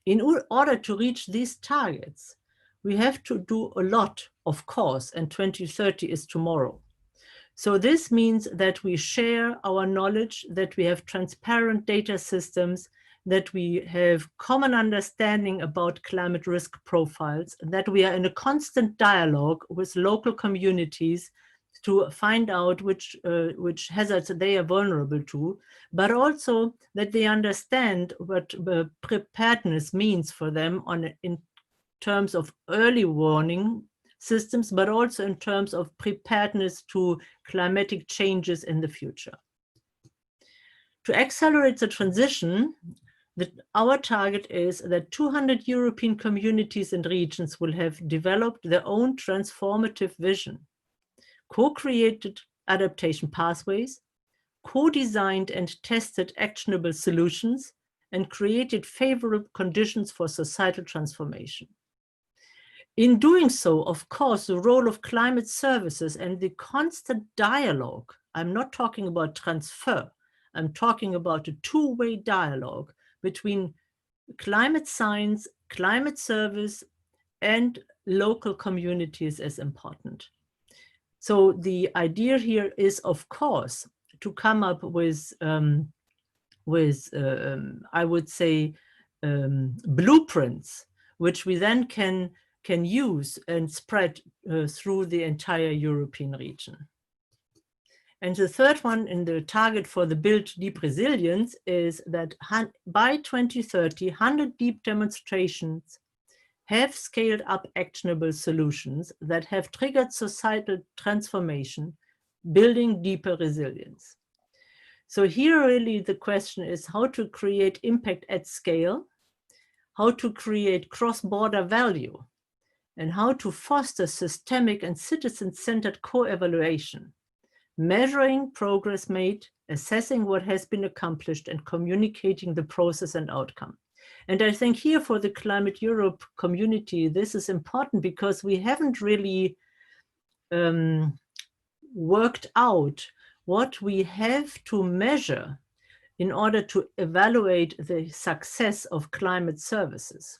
In order to reach these targets, we have to do a lot, of course, and 2030 is tomorrow. So this means that we share our knowledge, that we have transparent data systems, that we have common understanding about climate risk profiles, that we are in a constant dialogue with local communities to find out which hazards they are vulnerable to, but also that they understand what preparedness means for them in terms of early warning systems, but also in terms of preparedness to climatic changes in the future. To accelerate the transition, our target is that 200 European communities and regions will have developed their own transformative vision, co-created adaptation pathways, co-designed and tested actionable solutions, and created favorable conditions for societal transformation. In doing so, of course, the role of climate services and the constant dialogue, I'm not talking about transfer, I'm talking about a two-way dialogue between climate science, climate service, and local communities is important. So the idea here is, of course, to come up with I would say, blueprints, which we then can use and spread through the entire European region. And the third one in the target for the Build Deep Resilience is that by 2030, 100 deep demonstrations have scaled up actionable solutions that have triggered societal transformation, building deeper resilience. So here really the question is how to create impact at scale, how to create cross-border value, and how to foster systemic and citizen-centered co-evaluation, measuring progress made, assessing what has been accomplished, and communicating the process and outcome. And I think here for the Climateurope community, this is important because we haven't really worked out what we have to measure in order to evaluate the success of climate services.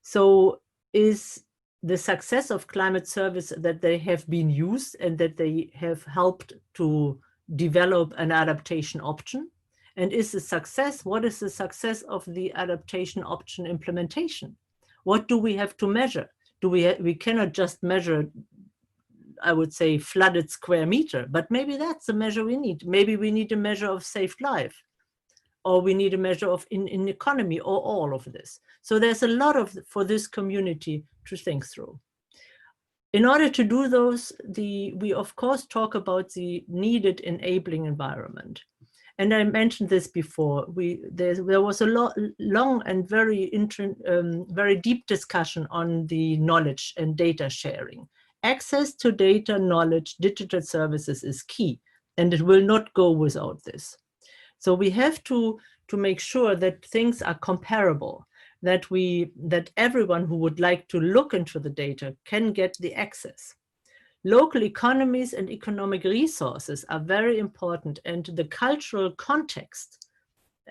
So is the success of climate service that they have been used and that they have helped to develop an adaptation option? And is the success, what is the success of the adaptation option implementation? What do we have to measure? We cannot just measure, I would say, flooded square meter, but maybe that's the measure we need. Maybe we need a measure of saved life, or we need a measure of in economy, or all of this. So there's a lot for this community to think through. In order to do those, we of course talk about the needed enabling environment. And I mentioned this before. There was a long and very deep discussion on the knowledge and data sharing. Access to data, knowledge, digital services is key, and it will not go without this. So we have to make sure that things are comparable, that everyone who would like to look into the data can get the access. Local economies and economic resources are very important, and the cultural context,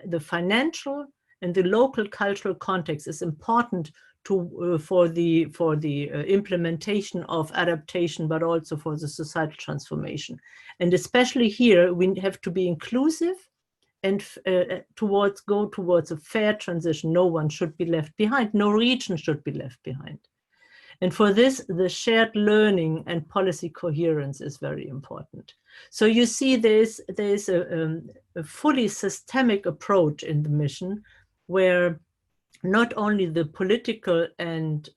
the financial and the local cultural context is important for the implementation of adaptation, but also for the societal transformation. And especially here, we have to be inclusive and go towards a fair transition. No one should be left behind. No region should be left behind. And for this, the shared learning and policy coherence is very important. So you see there's a fully systemic approach in the mission, where not only the political and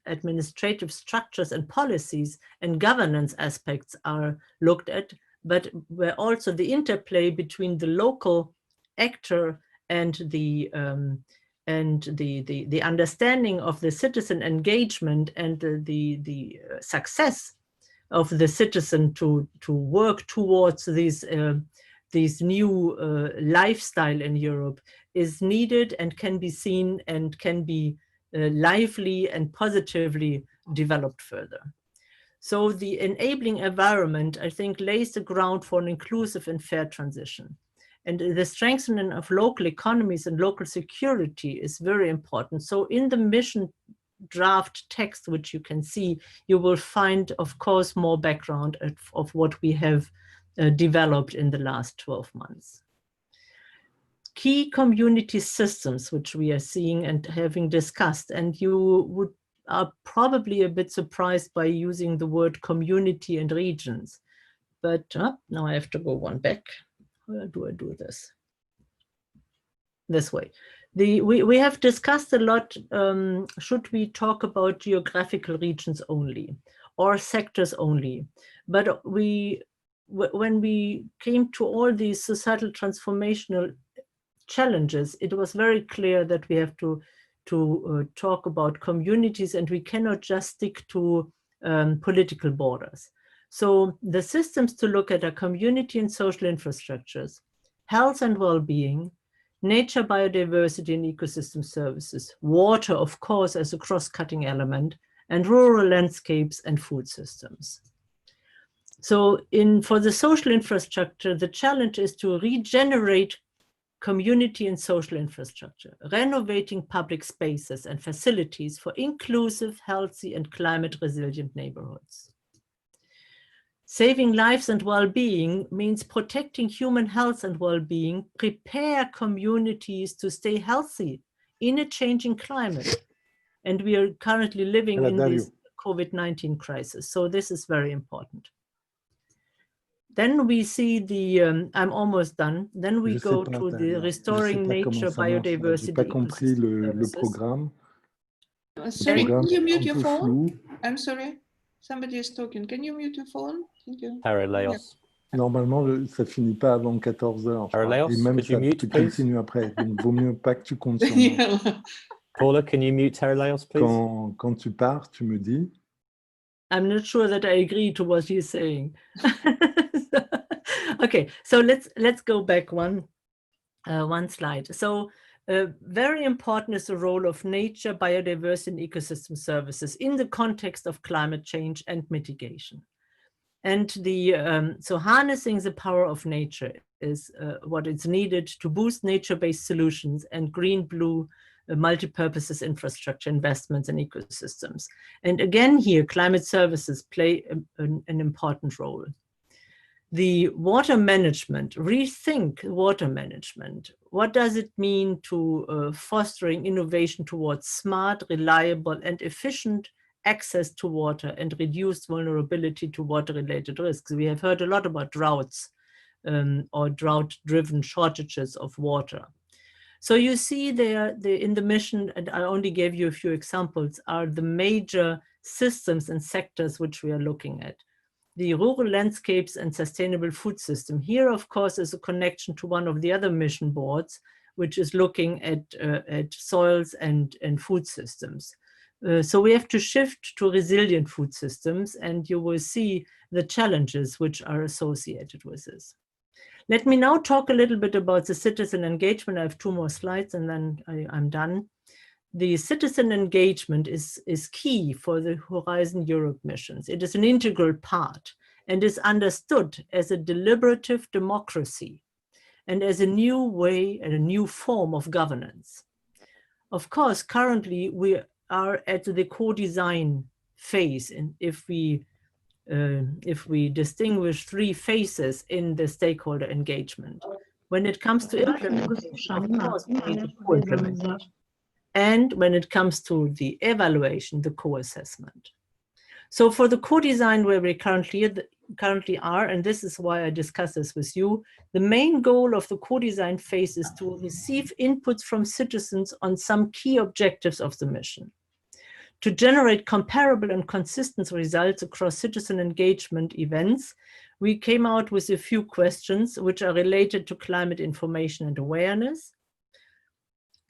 administrative structures and policies and governance aspects are looked at, but where also the interplay between the local actor and the understanding of the citizen engagement and the success of the citizen to work towards these new lifestyle in Europe is needed and can be seen and can be lively and positively developed further. So the enabling environment, I think, lays the ground for an inclusive and fair transition. And the strengthening of local economies and local security is very important. So in the mission draft text, which you can see, you will find, of course, more background of what we have developed in the last 12 months. Key community systems, which we are seeing and having discussed, and you are probably a bit surprised by using the word community and regions. But now I have to go one back. How do I do this? This way. We have discussed a lot, should we talk about geographical regions only or sectors only? But when we came to all these societal transformational challenges, it was very clear that we have to talk about communities, and we cannot just stick to political borders. So the systems to look at are community and social infrastructures, health and well-being, nature, biodiversity and ecosystem services, water, of course, as a cross-cutting element, and rural landscapes and food systems. So for the social infrastructure, the challenge is to regenerate community and social infrastructure, renovating public spaces and facilities for inclusive, healthy and climate resilient neighborhoods. Saving lives and well-being means protecting human health and well-being, prepare communities to stay healthy in a changing climate. And we are currently living in this COVID-19 crisis. So this is very important. Then we see the, I'm almost done. Then we go to the restoring nature, biodiversity. J'ai pas compris le programme. Sorry, can you mute your phone? I'm sorry, somebody is talking. Can you mute your phone? Thank you. Paraleos. Normalement, ça finit pas avant 14h. Paraleos, Et même ça continue après. Donc, vaut mieux pas que tu comptes sur moi. Paula, can you mute Paraleos, please? Quand tu pars, tu me dis. I'm not sure that I agree to what he's saying. Okay, so let's go back one slide. So very important is the role of nature, biodiversity, and ecosystem services in the context of climate change and mitigation. And so harnessing the power of nature is what is needed to boost nature-based solutions and green-blue multi-purposes infrastructure investments and ecosystems. And again here, climate services play an important role. The water management, rethink water management. What does it mean to fostering innovation towards smart, reliable, and efficient access to water and reduced vulnerability to water-related risks? We have heard a lot about droughts or drought-driven shortages of water. So you see there in the mission, and I only gave you a few examples, are the major systems and sectors which we are looking at. The rural landscapes and sustainable food system. Here, of course, is a connection to one of the other mission boards, which is looking at soils and food systems. So we have to shift to resilient food systems, and you will see the challenges which are associated with this. Let me now talk a little bit about the citizen engagement. I have 2 more slides and then I'm done. The citizen engagement is key for the Horizon Europe missions. It is an integral part and is understood as a deliberative democracy and as a new way and a new form of governance. Of course, currently we are at the co-design phase, and if we distinguish 3 phases in the stakeholder engagement. When it comes to implementation, of course, we need the co-implementation. And when it comes to the evaluation, the co-assessment. So for the co-design where we currently are, and this is why I discuss this with you, the main goal of the co-design phase is to receive inputs from citizens on some key objectives of the mission, to generate comparable and consistent results across citizen engagement events. We came out with a few questions which are related to climate information and awareness.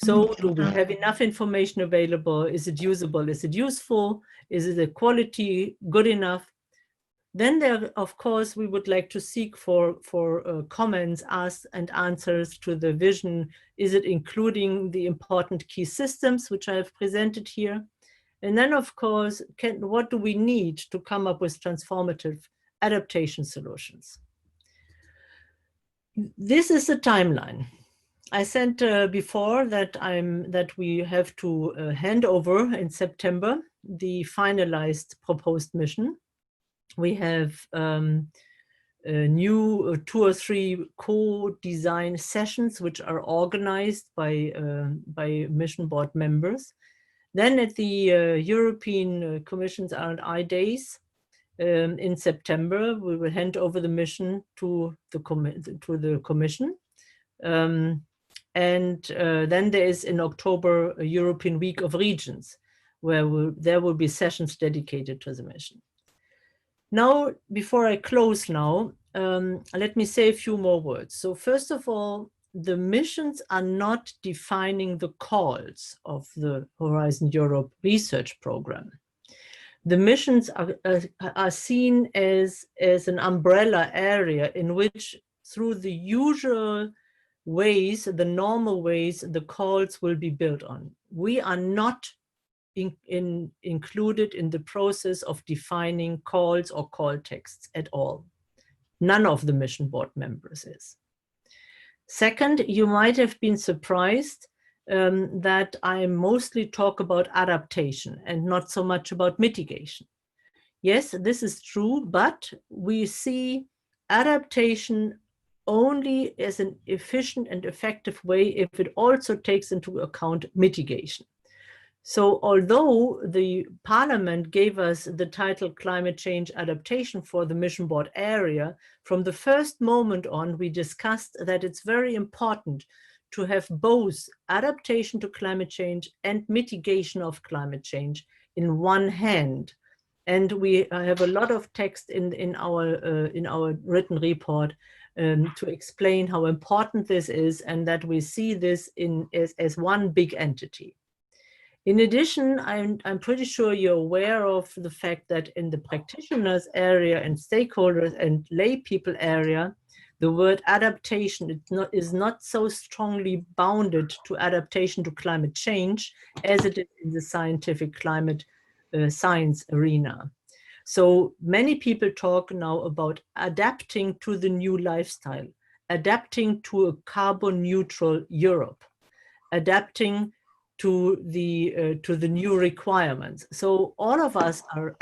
So do we have enough information available? Is it usable? Is it useful? Is it the quality good enough? Then there, of course, we would like to seek for comments, asks and answers to the vision. Is it including the important key systems which I have presented here? And then, of course, what do we need to come up with transformative adaptation solutions? This is the timeline. I said before that we have to hand over in September the finalized proposed mission. We have new 2 or 3 co-design sessions which are organized by mission board members. Then at the European Commission's R&I days in September, we will hand over the mission to the Commission. And then there is in October a European Week of Regions, where there will be sessions dedicated to the mission. Now, before I close now, let me say a few more words. So first of all, the missions are not defining the calls of the Horizon Europe research program. The missions are seen as an umbrella area in which, through the usual ways, the normal ways, the calls will be built on. We are not included in the process of defining calls or call texts at all. None of the mission board members is. Second, you might have been surprised that I mostly talk about adaptation and not so much about mitigation. Yes, this is true, but we see adaptation only as an efficient and effective way if it also takes into account mitigation. So although the Parliament gave us the title Climate Change Adaptation for the mission board area, from the first moment on, we discussed that it's very important to have both adaptation to climate change and mitigation of climate change in one hand. And we have a lot of text in our written report to explain how important this is and that we see this as one big entity. In addition, I'm pretty sure you're aware of the fact that in the practitioners area and stakeholders and lay people area, the word adaptation is not so strongly bounded to adaptation to climate change as it is in the scientific climate science arena. So many people talk now about adapting to the new lifestyle, adapting to a carbon neutral Europe, adapting to the new requirements. So all of us are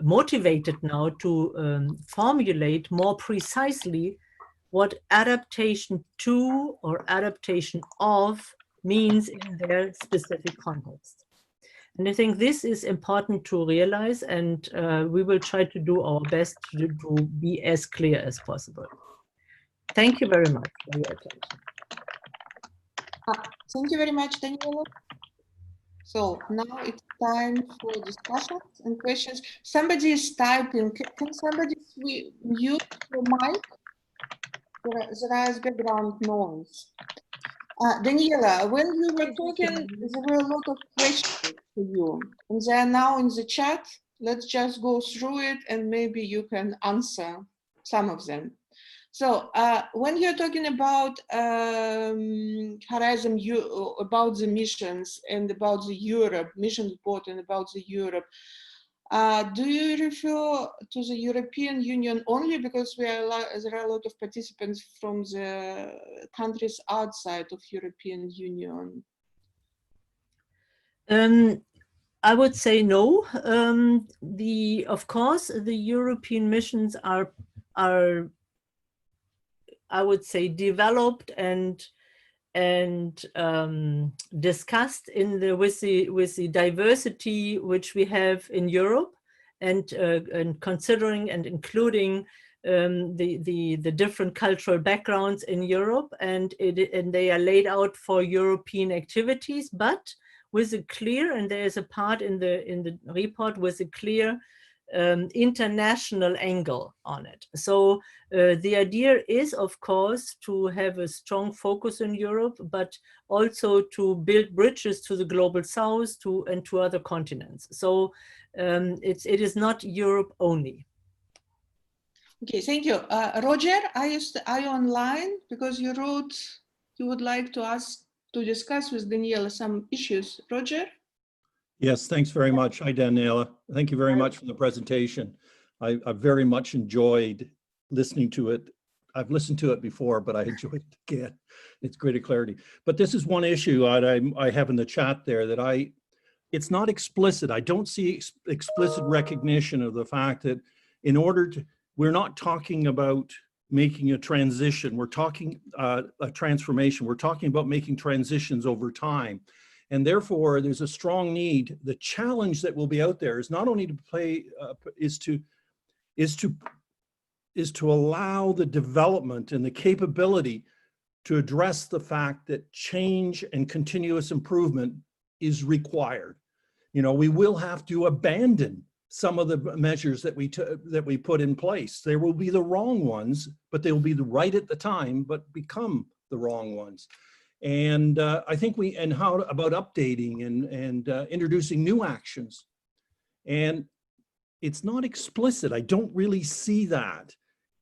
motivated now to formulate more precisely what adaptation to or adaptation of means in their specific context. And I think this is important to realize, and we will try to do our best to be as clear as possible. Thank you very much for your attention. Thank you very much, Daniela. So now it's time for discussions and questions. Somebody is typing. Can somebody mute your mic? There is background noise. Daniela, when you were talking, there were a lot of questions for you, and they are now in the chat. Let's just go through it, and maybe you can answer some of them. So when you're talking about Horizon, about the missions and about the Europe mission board and about the Europe, do you refer to the European Union only, because there are a lot of participants from the countries outside of European Union? I would say no. Of course, the European missions are I would say developed and discussed with the diversity which we have in Europe, and considering and including the different cultural backgrounds in Europe, and they are laid out for European activities, but with a clear, and there is a part in the report with a clear international angle on it. So the idea is, of course, to have a strong focus in Europe, but also to build bridges to the global south and to other continents. So it is not Europe only. Okay, thank you. Roger, are you online? Because you wrote you would like to discuss with Daniela some issues. Roger? Yes, thanks very much. Hi, Daniela. Thank you very much for the presentation. I very much enjoyed listening to it. I've listened to it before, but I enjoyed it again. It's greater clarity. But this is one issue I have in the chat there that it's not explicit. I don't see explicit recognition of the fact that we're not talking about making a transition. We're talking a transformation. We're talking about making transitions over time. And therefore, there's a strong need. The challenge that will be out there is not only to is to allow the development and the capability to address the fact that change and continuous improvement is required. You know, we will have to abandon some of the measures that we put in place. They will be the wrong ones, but they will be the right at the time, but become the wrong ones. And I think how about updating and introducing new actions? And it's not explicit. I don't really see that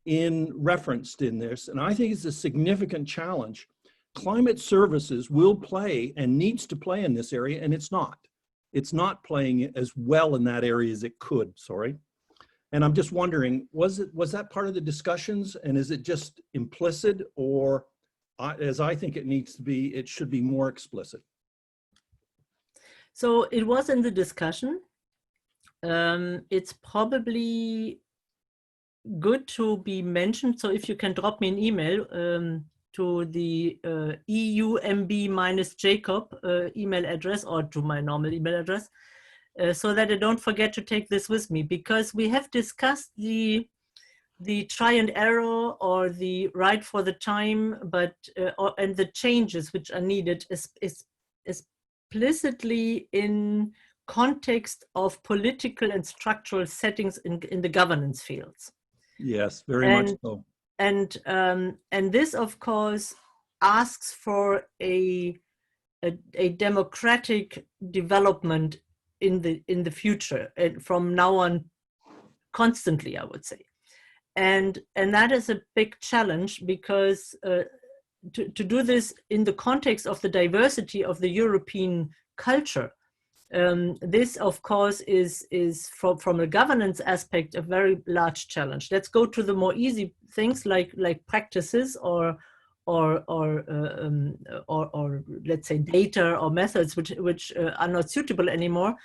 referenced in this. And I think it's a significant challenge. Climate services will play and needs to play in this area, and it's not. It's not playing as well in that area as it could, sorry. And I'm just wondering, was that part of the discussions, and is it just implicit, or as I think it needs to be, it should be more explicit? So it was in the discussion. It's probably good to be mentioned. So if you can drop me an email to the EUMB-Jacob email address, or to my normal email address, so that I don't forget to take this with me, because we have discussed the try and error, or the right for the time, but and the changes which are needed is explicitly in context of political and structural settings in the governance fields. Yes, very much so. And this, of course, asks for a democratic development in the future, and from now on, constantly, I would say. And that is a big challenge, because to do this in the context of the diversity of the European culture, this, of course, is from a governance aspect a very large challenge. Let's go to the more easy things like practices or let's say data or methods which are not suitable anymore.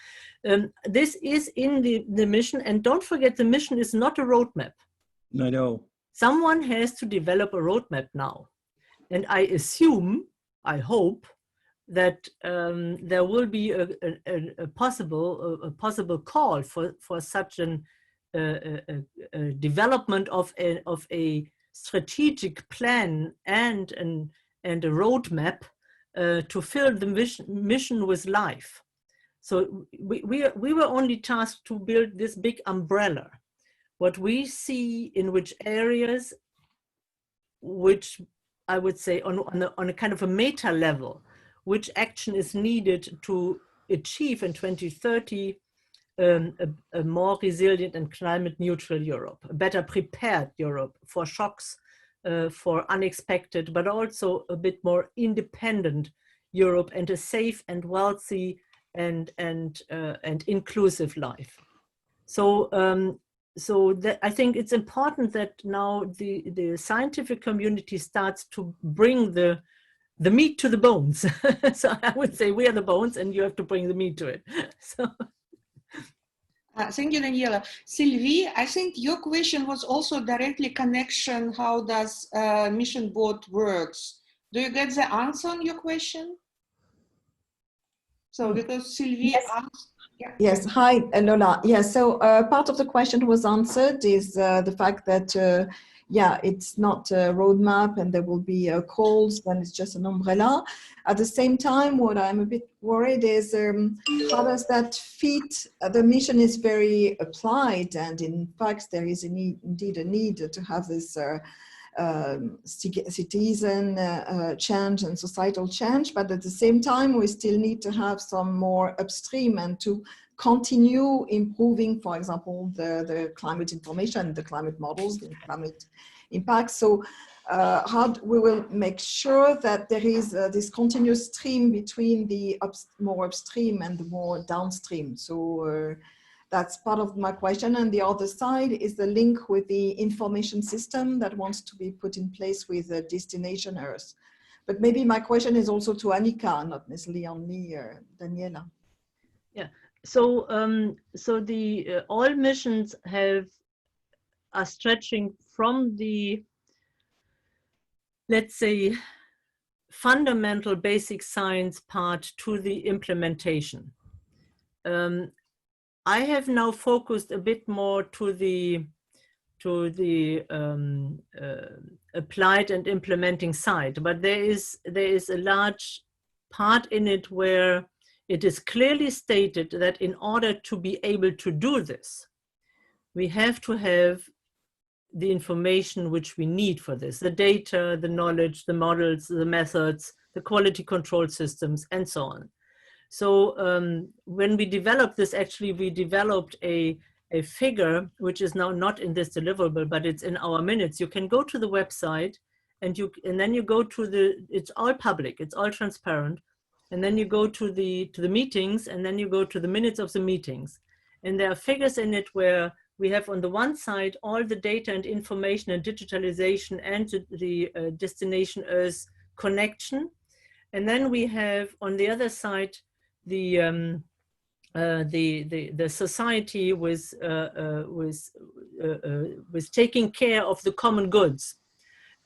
This is in the mission, and don't forget, the mission is not a roadmap. I know. Someone has to develop a roadmap now, and I assume, I hope, that there will be a possible call for such a development of a strategic plan and a roadmap to fill the mission with life. So we were only tasked to build this big umbrella. What we see in which areas, which I would say on a kind of a meta level, which action is needed to achieve in 2030 a more resilient and climate neutral Europe, a better prepared Europe for shocks, for unexpected, but also a bit more independent Europe, and a safe and wealthy and inclusive life. So that I think it's important that now the scientific community starts to bring the meat to the bones. So I would say we are the bones, and you have to bring the meat to it. So. Thank you, Daniela. Sylvie, I think your question was also directly connection, how does mission board works? Do you get the answer on your question? So because Sylvie asked. Yeah. Yes, hi, Lola. Yeah, so part of the question was answered, is the fact that, yeah, it's not a roadmap and there will be calls when it's just an umbrella. At the same time, what I'm a bit worried is how does that fit? The mission is very applied, and in fact, there is indeed a need to have this citizen change and societal change, but at the same time we still need to have some more upstream and to continue improving, for example, the climate information, the climate models, the climate impact. So how we will make sure that there is this continuous stream between the more upstream and the more downstream. So that's part of my question. And the other side is the link with the information system that wants to be put in place with Destination Earth. But maybe my question is also to Annika, not necessarily only Daniela. Yeah. So so the all missions are stretching from the, let's say, fundamental basic science part to the implementation. I have now focused a bit more to the applied and implementing side, but there is a large part in it where it is clearly stated that in order to be able to do this, we have to have the information which we need for this, the data, the knowledge, the models, the methods, the quality control systems, and so on. So when we developed this, actually, we developed a figure, which is now not in this deliverable, but it's in our minutes. You can go to the website and then you go to it's all public, it's all transparent. And then you go to the meetings, and then you go to the minutes of the meetings. And there are figures in it where we have on the one side all the data and information and digitalization and the destination Earth connection. And then we have on the other side the society was taking care of the common goods.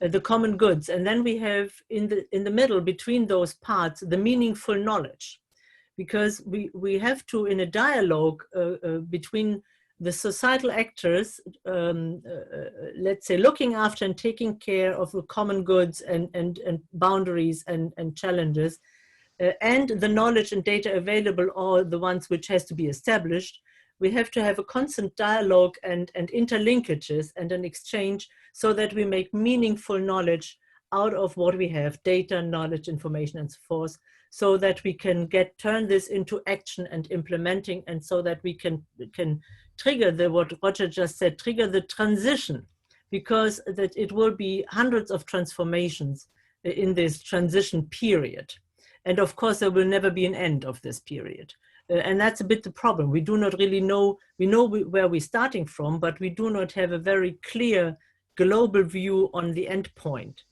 And then we have in the middle between those parts the meaningful knowledge, because we have to, in a dialogue between the societal actors, let's say, looking after and taking care of the common goods and boundaries and challenges, and the knowledge and data available are the ones which has to be established. We have to have a constant dialogue and interlinkages and an exchange so that we make meaningful knowledge out of what we have, data, knowledge, information, and so forth, so that we can turn this into action and implementing, and so that we can trigger what Roger just said, trigger the transition, because that it will be hundreds of transformations in this transition period. And of course, there will never be an end of this period. And that's a bit the problem. We do not really know, we know where we're starting from, but we do not have a very clear global view on the end point.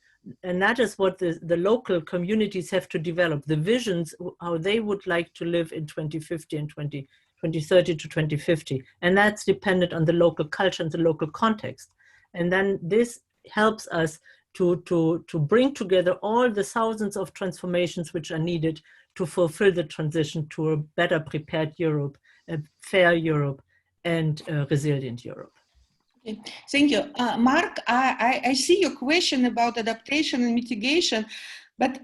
And that is what the local communities have to develop, the visions, how they would like to live in 2050 and 2030 to 2050. And that's dependent on the local culture and the local context. And then this helps us to bring together all the thousands of transformations which are needed to fulfill the transition to a better prepared Europe, a fair Europe, and a resilient Europe. Okay. Thank you. Mark, I see your question about adaptation and mitigation, but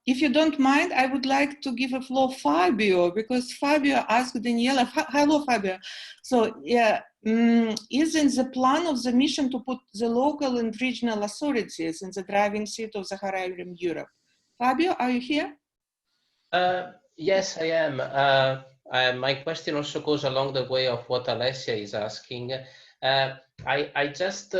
if you don't mind, I would like to give a floor Fabio, because Fabio asked Daniela. Hello, Fabio. So yeah, is in the plan of the mission to put the local and regional authorities in the driving seat of the Horizon Europe? Fabio, are you here? Yes, I am. My question also goes along the way of what Alessia is asking. I just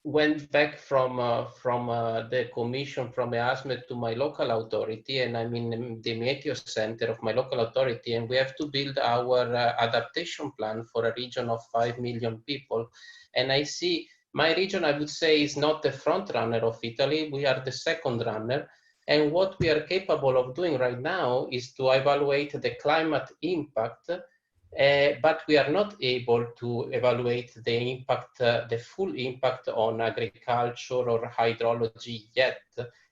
went back from the commission from EASME to my local authority, and I'm in the Meteor Center of my local authority, and we have to build our adaptation plan for a region of 5 million people. And I see my region, I would say, is not the front runner of Italy. We are the second runner. And what we are capable of doing right now is to evaluate the climate impact, but we are not able to evaluate the impact, the full impact on agriculture or hydrology yet.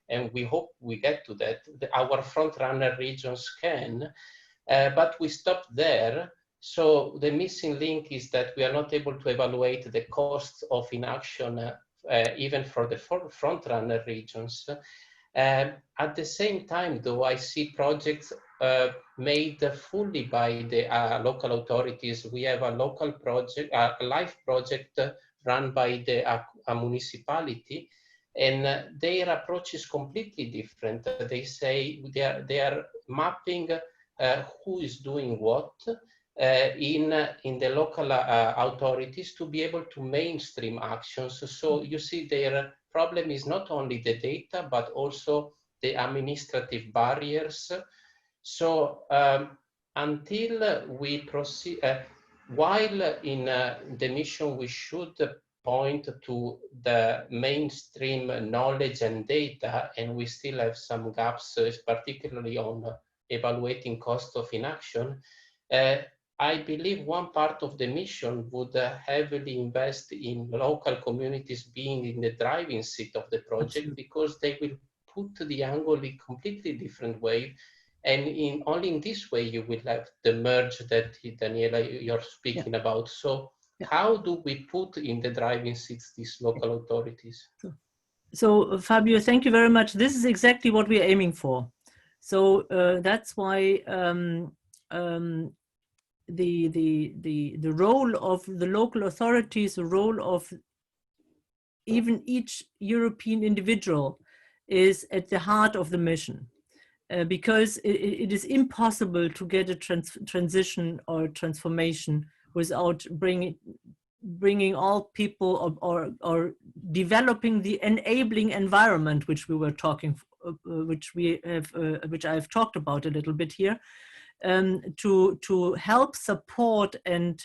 And we hope we get to that. Our front-runner regions can, but we stopped there. So the missing link is that we are not able to evaluate the costs of inaction, even for the front-runner regions. At the same time, though, I see projects made fully by the local authorities. We have a local project, a live project run by the municipality, and their approach is completely different. They say they are mapping who is doing what in the local authorities to be able to mainstream actions. So you see, their problem is not only the data, but also the administrative barriers. So until we proceed, while in the mission we should point to the mainstream knowledge and data, and we still have some gaps, particularly on evaluating cost of inaction, I believe one part of the mission would heavily invest in local communities being in the driving seat of the project, because they will put the angle in a completely different way. And only in this way you will have the merge that, Daniela, you're speaking about. So how do we put in the driving seats these local authorities? So Fabio, thank you very much. This is exactly what we're aiming for. So that's why the role of the local authorities, the role of even each European individual is at the heart of the mission. Because it is impossible to get a transition or transformation without bringing all people or developing the enabling environment, which we were talking, which I have talked about a little bit here, to help support and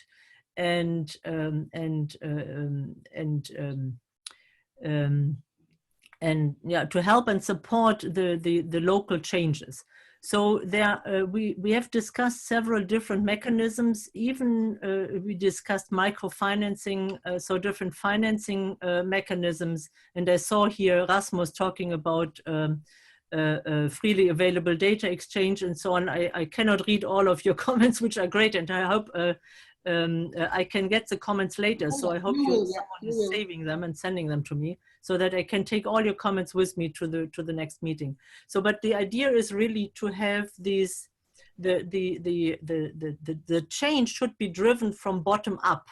yeah, to help and support the local changes. So there, we have discussed several different mechanisms. Even we discussed microfinancing, so different financing mechanisms. And I saw here Rasmus talking about freely available data exchange and so on. I cannot read all of your comments, which are great, and I hope I can get the comments later. So I hope someone is saving them and sending them to me, so that I can take all your comments with me to the next meeting. So, but the idea is really to have these, the change should be driven from bottom up,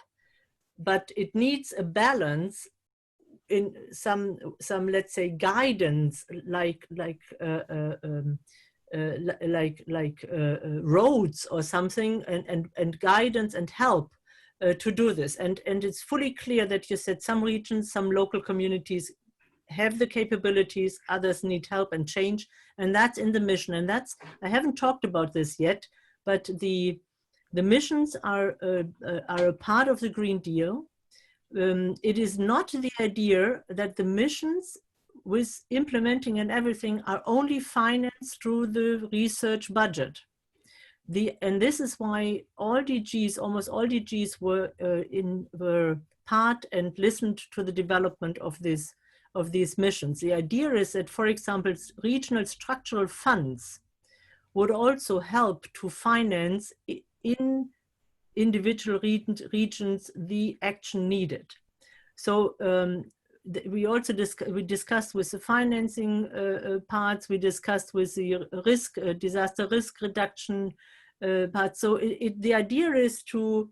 but it needs a balance in some let's say guidance, like roads or something, and guidance and help to do this. And it's fully clear that you said some regions, some local communities have the capabilities, others need help and change, and that's in the mission. And that's, I haven't talked about this yet, but the missions are a part of the Green Deal. It is not the idea that the missions with implementing and everything are only financed through the research budget. And this is why all DGs, almost all DGs were part and listened to the development of these missions. The idea is that, for example, regional structural funds would also help to finance in individual regions the action needed. So we also discussed with the financing parts, we discussed with the risk, disaster risk reduction part. So the idea is to,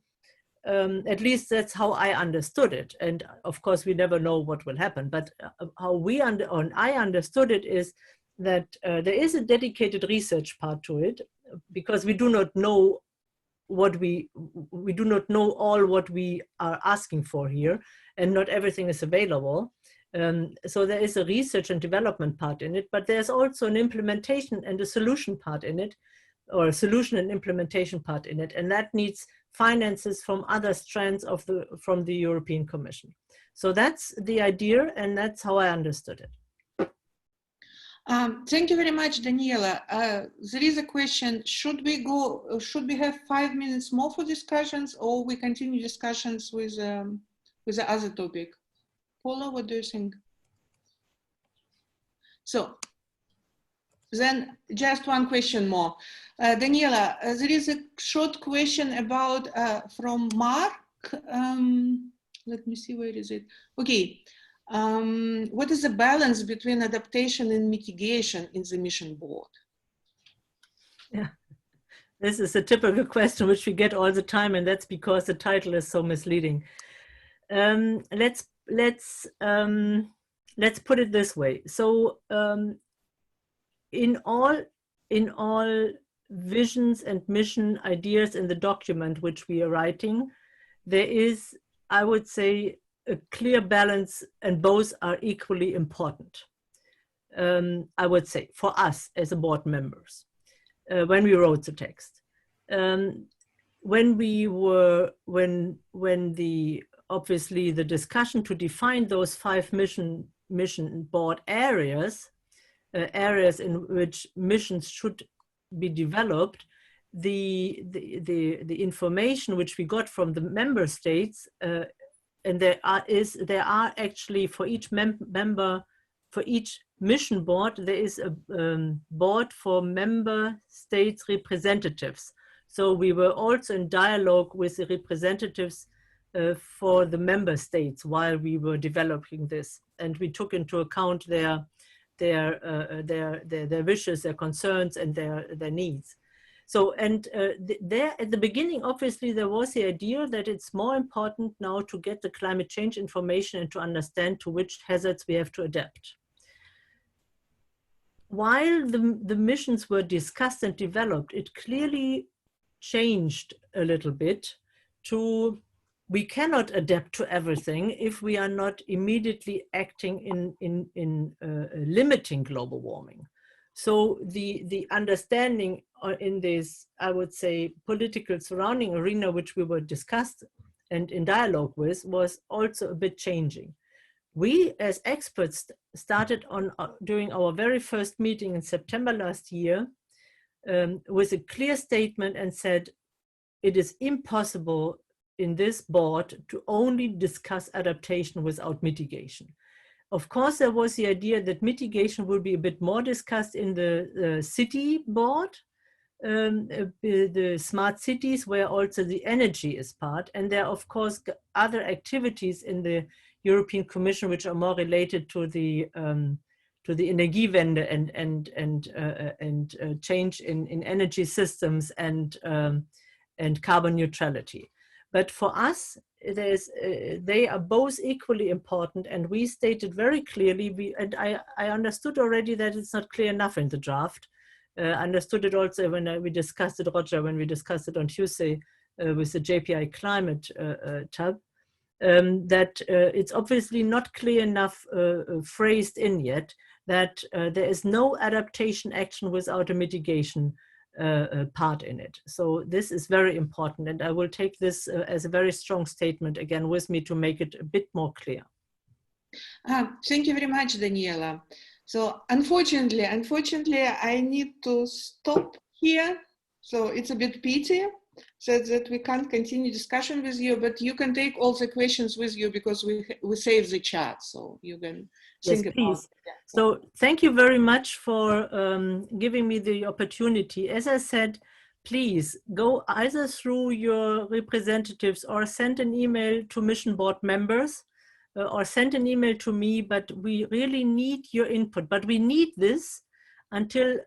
at least that's how I understood it. And of course, we never know what will happen, but how I understood it is that there is a dedicated research part to it, because we do not know we do not know all what we are asking for here, and not everything is available. So there is a research and development part in it, but there's also an implementation and a solution part in it, or a solution and implementation part in it, and that needs finances from other strands of from the European Commission. So that's the idea, and that's how I understood it. Thank you very much, Daniela. There is a question: should we have 5 minutes more for discussions, or we continue discussions with the other topic? Paula, what do you think? So then just one question more. Daniela, there is a short question about from Mark. Let me see, where is it? Okay. What is the balance between adaptation and mitigation in the mission board? Yeah, this is a typical question which we get all the time, and that's because the title is so misleading. Let's put it this way. So in all visions and mission ideas in the document which we are writing, there is, I would say, a clear balance, and both are equally important. I would say, for us as a board members, when we wrote the text. Obviously the discussion to define those 5 mission board areas, areas in which missions should be developed, the information which we got from the member states, and there are actually for each member, for each mission board, there is a board for member states representatives. So we were also in dialogue with the representatives for the member states while we were developing this, and we took into account their wishes, their concerns, and their needs. So, and there at the beginning, obviously, there was the idea that it's more important now to get the climate change information and to understand to which hazards we have to adapt. While the missions were discussed and developed, it clearly changed a little bit to, we cannot adapt to everything if we are not immediately acting in limiting global warming. So the understanding in this, I would say, political surrounding arena, which we were discussed and in dialogue with, was also a bit changing. We as experts started on during our very first meeting in September last year with a clear statement and said, it is impossible in this board to only discuss adaptation without mitigation. Of course, there was the idea that mitigation will be a bit more discussed in the city board, the smart cities, where also the energy is part. And there are, of course, other activities in the European Commission which are more related to the Energiewende and change in energy systems and carbon neutrality. But for us, they are both equally important, and we stated very clearly, and I understood already that it's not clear enough in the draft. Understood it also when we discussed it, Roger, when we discussed it on Tuesday with the JPI Climate tab, that it's obviously not clear enough phrased in yet that there is no adaptation action without a mitigation part in it. So this is very important, and I will take this as a very strong statement again with me to make it a bit more clear. Thank you very much, Daniela. So unfortunately, I need to stop here. So it's a bit pity so that we can't continue discussion with you, but you can take all the questions with you because we save the chat, so you can think about it. Yeah. So thank you very much for giving me the opportunity. As I said, please go either through your representatives or send an email to mission board members or send an email to me, but we really need your input. But we need this until,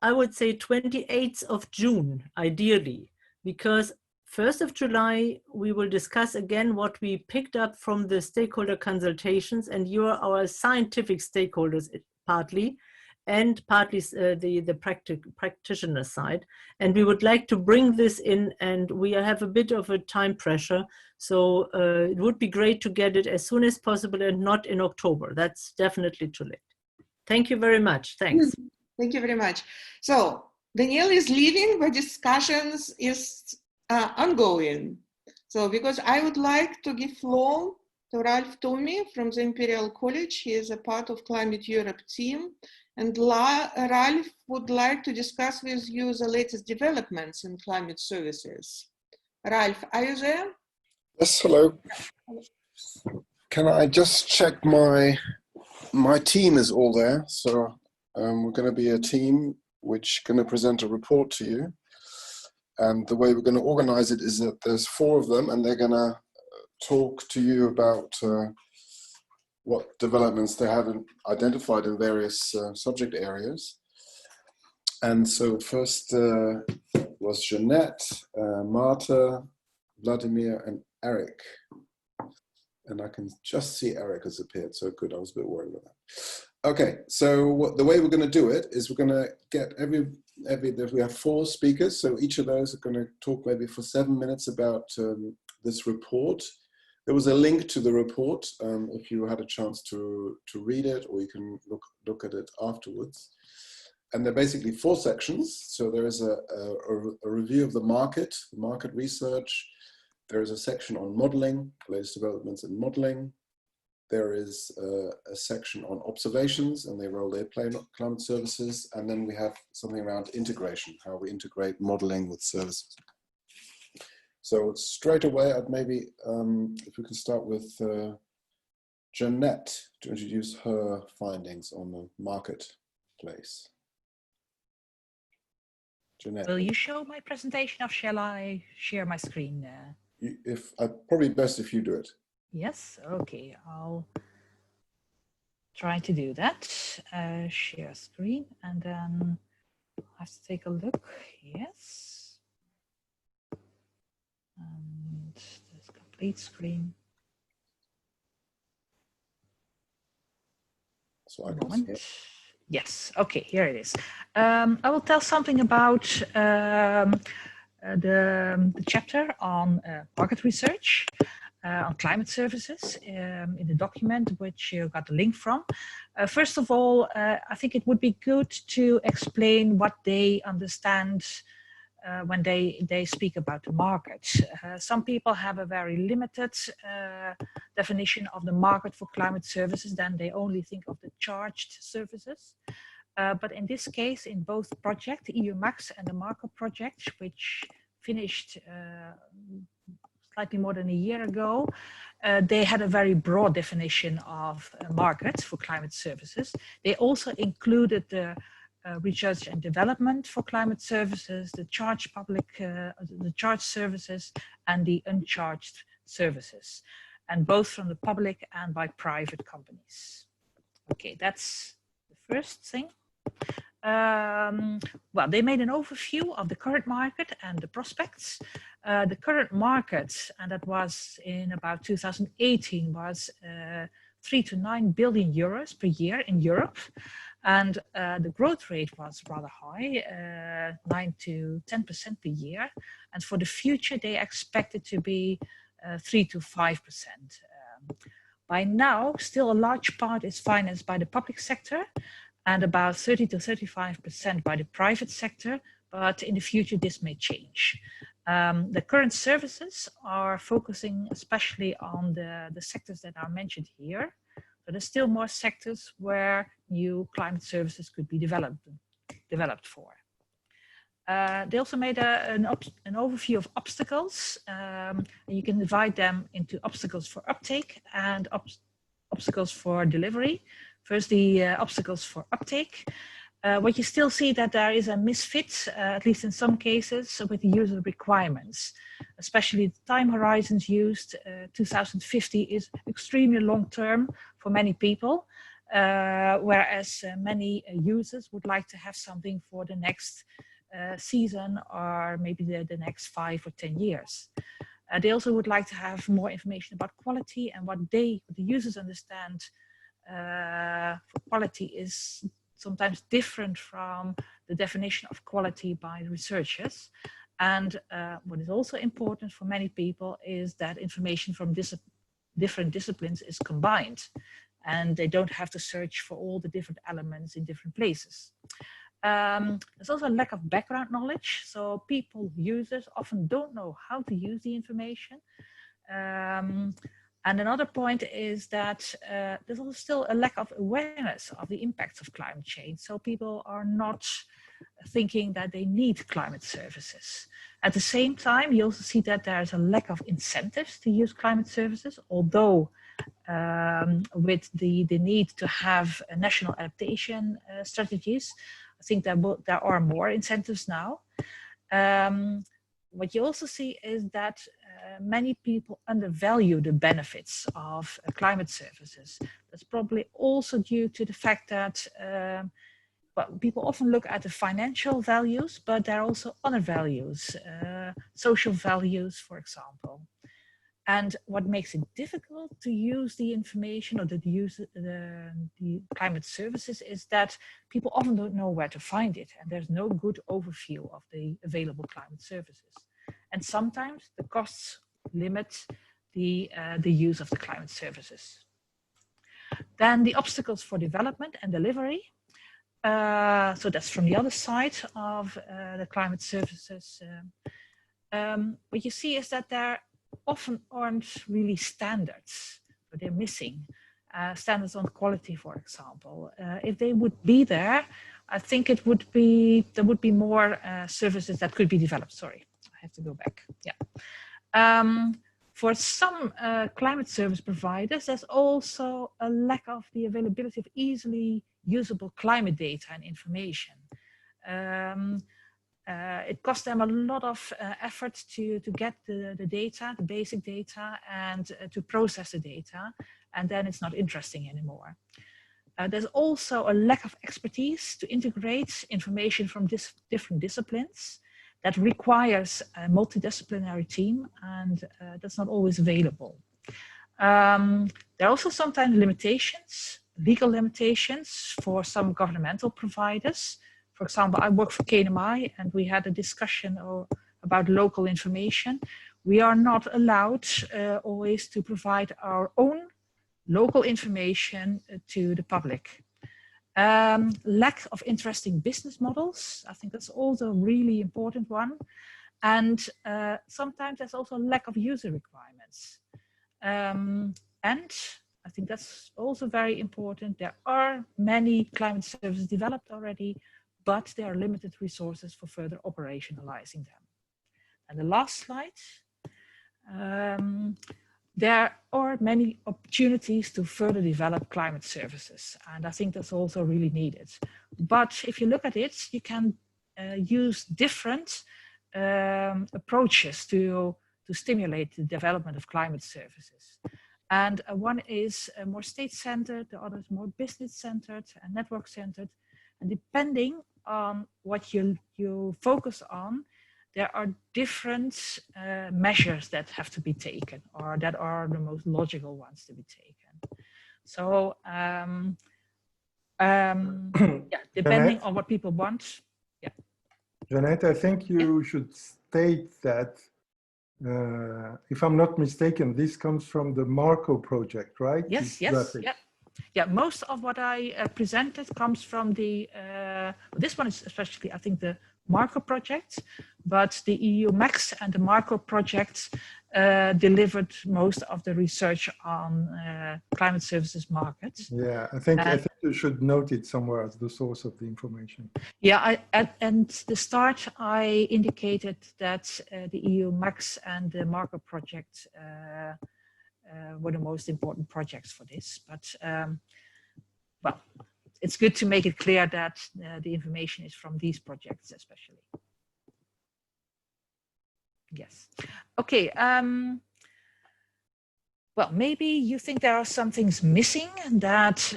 I would say, 28th of June, ideally, because 1st of July, we will discuss again what we picked up from the stakeholder consultations, and you are our scientific stakeholders partly, and partly the practitioner side. And we would like to bring this in, and we have a bit of a time pressure. So it would be great to get it as soon as possible and not in October. That's definitely too late. Thank you very much. Thanks. Thank you very much. So Danielle is leaving, but discussions is ongoing. So because I would like to give floor to Ralph Tommy from the Imperial College. He is a part of Climate Europe team. And Ralph would like to discuss with you the latest developments in climate services. Ralph, are you there? Yes, hello. Can I just check my team is all there? So we're going to be a team which going to present a report to you. And the way we're going to organize it is that there's 4 of them, and they're going to talk to you about what developments they haven't identified in various subject areas. And so first was Jeanette, Marta, Vladimir, and Eric. And I can just see Eric has appeared, so good, I was a bit worried about that. Okay, so the way we're going to do it is we're going to get we have 4 speakers, so each of those are going to talk maybe for 7 minutes about this report. There was a link to the report if you had a chance to read it, or you can look at it afterwards. And there are basically 4 sections. So there is a review of the market research. There is a section on modeling, latest developments in modeling. There is a section on observations and the role they play in climate services. And then we have something around integration, how we integrate modeling with services. So straight away, I'd maybe, if we can start with Jeanette to introduce her findings on the marketplace. Jeanette. Will you show my presentation, or shall I share my screen? probably best if you do it. Yes, okay, I'll try to do that. Share screen, and then I have to take a look. Yes. And this complete screen. So I can see it. Yes, okay, here it is. I will tell something about the chapter on market research, on climate services in the document which you got the link from. First of all, I think it would be good to explain what they understand when they speak about the market. Some people have a very limited definition of the market for climate services, then they only think of the charged services. But in this case, in both projects, EU Max and the Marco project, which finished slightly more than a year ago, they had a very broad definition of a market for climate services. They also included the research and development for climate services, the charged public, the charged services, and the uncharged services, and both from the public and by private companies. Okay, that's the first thing. Well, they made an overview of the current market and the prospects. The current market, and that was in about 2018, was 3 to 9 billion euros per year in Europe. And the growth rate was rather high, 9 to 10% per year. And for the future, they expect it to be 3 to 5%. By now, still a large part is financed by the public sector and about 30 to 35% by the private sector. But in the future, this may change. The current services are focusing especially on the sectors that are mentioned here. But there's still more sectors where new climate services could be developed for. They also made an overview of obstacles. And you can divide them into obstacles for uptake and obstacles for delivery. First, the obstacles for uptake. What you still see that there is a misfit, at least in some cases, with the user requirements, especially the time horizons used. 2050 is extremely long term for many people, whereas many users would like to have something for the next season or maybe the next 5 or 10 years. They also would like to have more information about quality, and what the users understand for quality is sometimes different from the definition of quality by researchers. And what is also important for many people is that information from different disciplines is combined, and they don't have to search for all the different elements in different places. There's also a lack of background knowledge. So users often don't know how to use the information. And another point is that there's also still a lack of awareness of the impacts of climate change. So people are not thinking that they need climate services. At the same time, you also see that there's a lack of incentives to use climate services, although with the need to have national adaptation strategies, I think there are more incentives now. What you also see is that many people undervalue the benefits of climate services. That's probably also due to the fact that people often look at the financial values, but there are also other values, social values, for example. And what makes it difficult to use the information or the climate services is that people often don't know where to find it, and there's no good overview of the available climate services. And sometimes the costs limit the use of the climate services. Then the obstacles for development and delivery. So that's from the other side of the climate services. What you see is that there often aren't really standards, but they're missing. Standards on quality, for example. If they would be there, I think there would be more services that could be developed. Sorry, I have to go back. Yeah. For some climate service providers, there's also a lack of the availability of easily usable climate data and information. it costs them a lot of effort to get the data, the basic data, and to process the data, and then it's not interesting anymore. There's also a lack of expertise to integrate information from different disciplines. That requires a multidisciplinary team, and that's not always available. There are also sometimes limitations, legal limitations for some governmental providers. For example, I work for KNMI, and we had a discussion about local information. We are not allowed always to provide our own local information to the public. Lack of interesting business models. I think that's also a really important one. And sometimes there's also a lack of user requirements. And I think that's also very important. There are many climate services developed already, but there are limited resources for further operationalizing them. And the last slide. There are many opportunities to further develop climate services, and I think that's also really needed. But if you look at it, you can use different approaches to stimulate the development of climate services. And one is more state-centered, the other is more business-centered and network-centered. And depending on what you focus on, there are different measures that have to be taken, or that are the most logical ones to be taken. So, yeah, depending on what people want. Yeah. Jeanette, I think you should state that, if I'm not mistaken, this comes from the Marco project, right? Yes, yes, yeah. Yeah, most of what I presented comes from the, this one is especially, I think, the Marco project, but the EU Max and the Marco project delivered most of the research on climate services markets. Yeah, I think you should note it somewhere as the source of the information. Yeah, at the start, I indicated that the EU Max and the Marco project were the most important projects for this, but well, it's good to make it clear that the information is from these projects especially. Yes. Okay. Well, maybe you think there are some things missing, that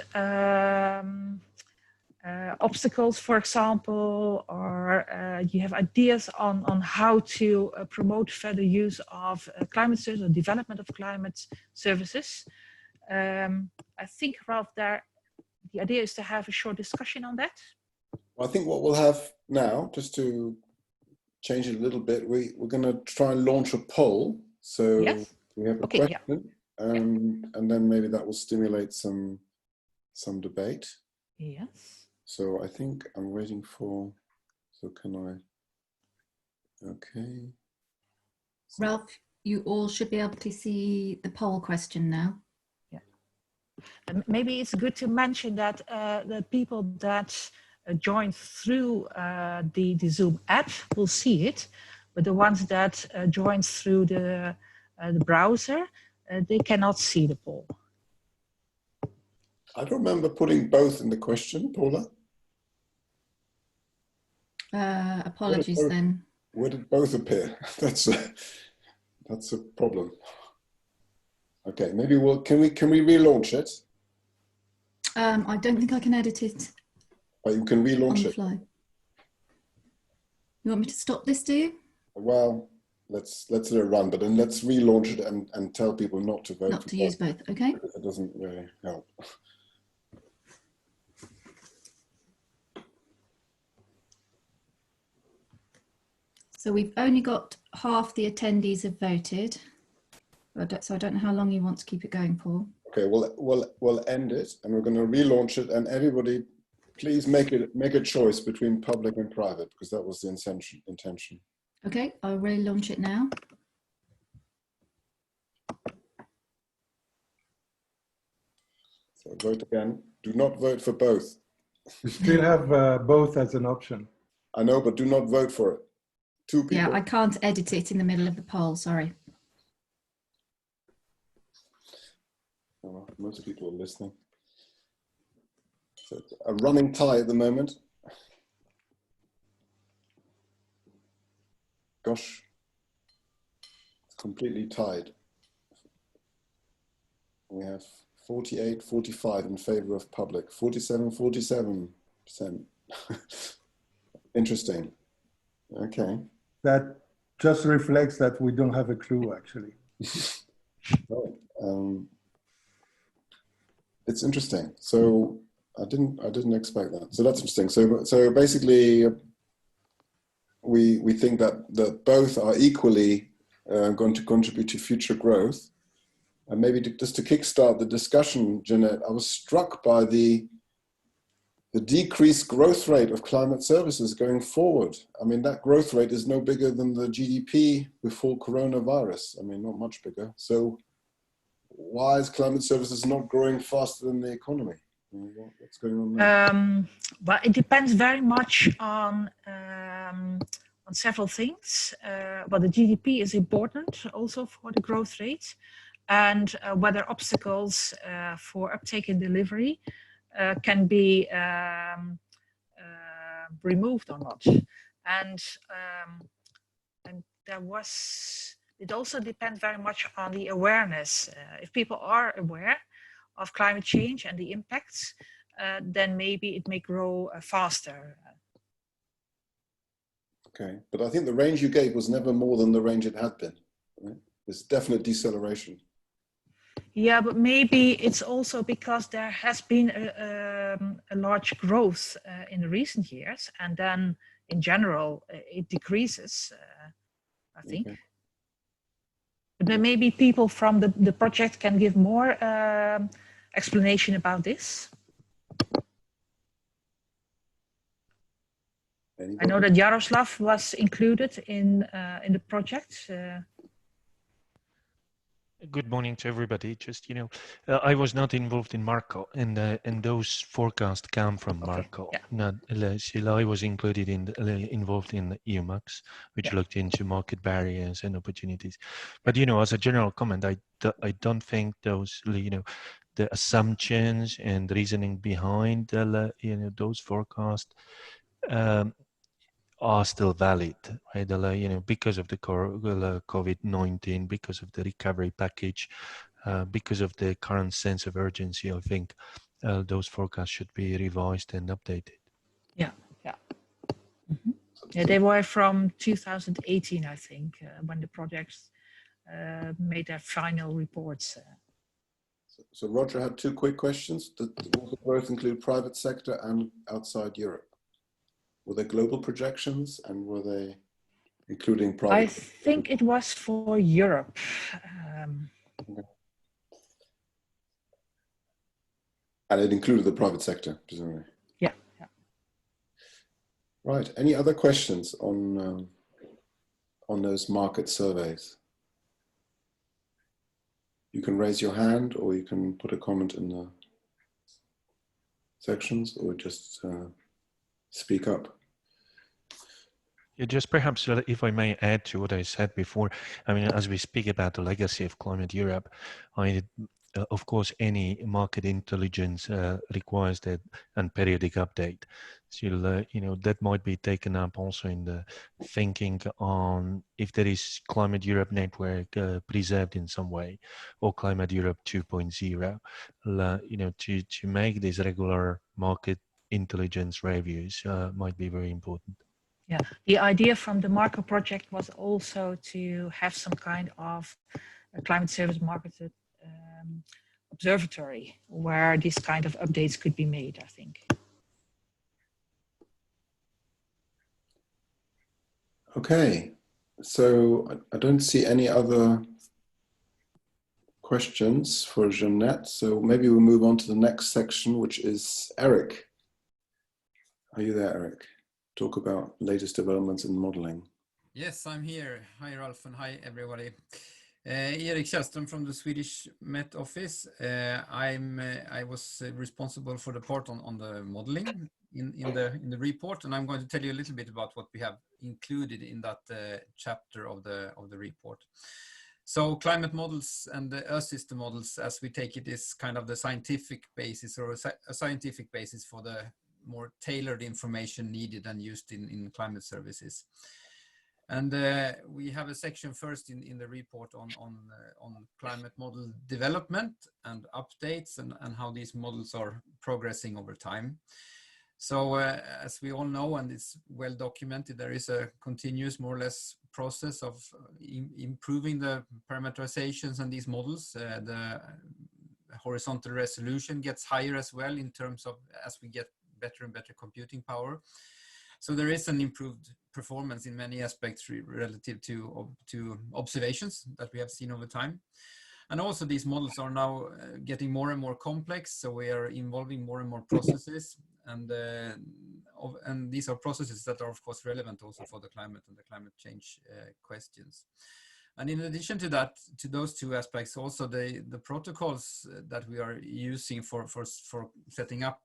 obstacles, for example, or you have ideas on how to promote further use of climate services or development of climate services. I think, Ralph, the idea is to have a short discussion on that. Well, I think what we'll have now, just to change it a little bit, we're going to try and launch a poll. So yes. We have a question, yeah. And then maybe that will stimulate some debate. Yes. So I think I'm waiting for, so can I, okay. Ralph, you all should be able to see the poll question now. Maybe it's good to mention that the people that join through the Zoom app will see it, but the ones that join through the browser, they cannot see the poll. I don't remember putting both in the question, Paula. Apologies then. Where did both appear? That's a problem. Okay, maybe can we relaunch it? I don't think I can edit it. But you can relaunch on the fly. You want me to stop this, do you? Well, let's let it run, but then let's relaunch it and tell people not to vote. Not to use both, okay? It doesn't really help. So we've only got half the attendees have voted. So I don't know how long you want to keep it going for. Okay, we'll end it, and we're going to relaunch it, and everybody, please make a choice between public and private, because that was the intention. Okay, I'll relaunch it now. So vote again. Do not vote for both. You still have both as an option. I know, but do not vote for it. 2 people. Yeah, I can't edit it in the middle of the poll, sorry. Oh, most people are listening. So it's a running tie at the moment. Gosh, it's completely tied. We have 48, 45 in favor of public, 47, 47%. Interesting. Okay. That just reflects that we don't have a clue, actually. Right. It's interesting. So I didn't expect that. So that's interesting. So basically, we think that both are equally going to contribute to future growth. And maybe just to kickstart the discussion, Jeanette, I was struck by the decreased growth rate of climate services going forward. I mean, that growth rate is no bigger than the GDP before coronavirus. I mean, not much bigger. So why is climate services not growing faster than the economy? What's going on there? Well, it depends very much on several things. Well, the GDP is important also for the growth rate, and whether obstacles for uptake and delivery can be removed or not. And there was, it also depends very much on the awareness. If people are aware of climate change and the impacts, then maybe it may grow faster. Okay, but I think the range you gave was never more than the range it had been. Right? There's definite deceleration. Yeah, but maybe it's also because there has been a large growth in the recent years, and then in general it decreases, I think. Okay. But then maybe people from the project can give more explanation about this. Anybody? I know that Jaroslav was included in the project. Good morning to everybody. Just, you know, I was not involved in Marco, and those forecasts come from Marco. Yeah. Not I was included in involved in EUMAX, which looked into market barriers and opportunities. But you know, as a general comment, I don't think those, you know, the assumptions and reasoning behind you know, those forecasts are still valid, right? You know, because of the COVID-19, because of the recovery package, because of the current sense of urgency, I think those forecasts should be revised and updated. Yeah, yeah. Mm-hmm. Yeah, they were from 2018, I think, when the projects made their final reports. So Roger had two quick questions. Does the growth include private sector and outside Europe? Were they global projections, and were they including private? I think it was for Europe. Okay. And it included the private sector, presumably. Yeah. Yeah. Right. Any other questions on those market surveys? You can raise your hand, or you can put a comment in the sections, or just speak up. Yeah, just perhaps, if I may add to what I said before, I mean, as we speak about the legacy of Climate Europe, of course, any market intelligence requires that and periodic update. So, you know, that might be taken up also in the thinking on if there is Climate Europe network preserved in some way, or Climate Europe 2.0, you know, to make these regular market intelligence reviews might be very important. Yeah, the idea from the Marco project was also to have some kind of a climate service market observatory where these kind of updates could be made, I think. Okay, so I don't see any other questions for Jeanette, so maybe we'll move on to the next section, which is Eric. Are you there, Eric? Talk about latest developments in modeling. Yes, I'm here. Hi, Ralph, and hi, everybody. Erik Källström from the Swedish Met Office. I was responsible for the part on the modeling in the report, and I'm going to tell you a little bit about what we have included in that chapter of the report. So climate models and the Earth system models, as we take it, is kind of the scientific basis, or a scientific basis for the more tailored information needed and used in climate services. And we have a section first in the report on climate model development and updates and how these models are progressing over time. So as we all know, and it's well documented, there is a continuous, more or less, process of improving the parameterizations and these models. The horizontal resolution gets higher as well in terms of as we get better and better computing power. So there is an improved performance in many aspects relative to observations that we have seen over time. And also these models are now getting more and more complex, so we are involving more and more processes, and these are processes that are of course relevant also for the climate and the climate change questions. And in addition to that, to those two aspects, also the protocols that we are using for setting up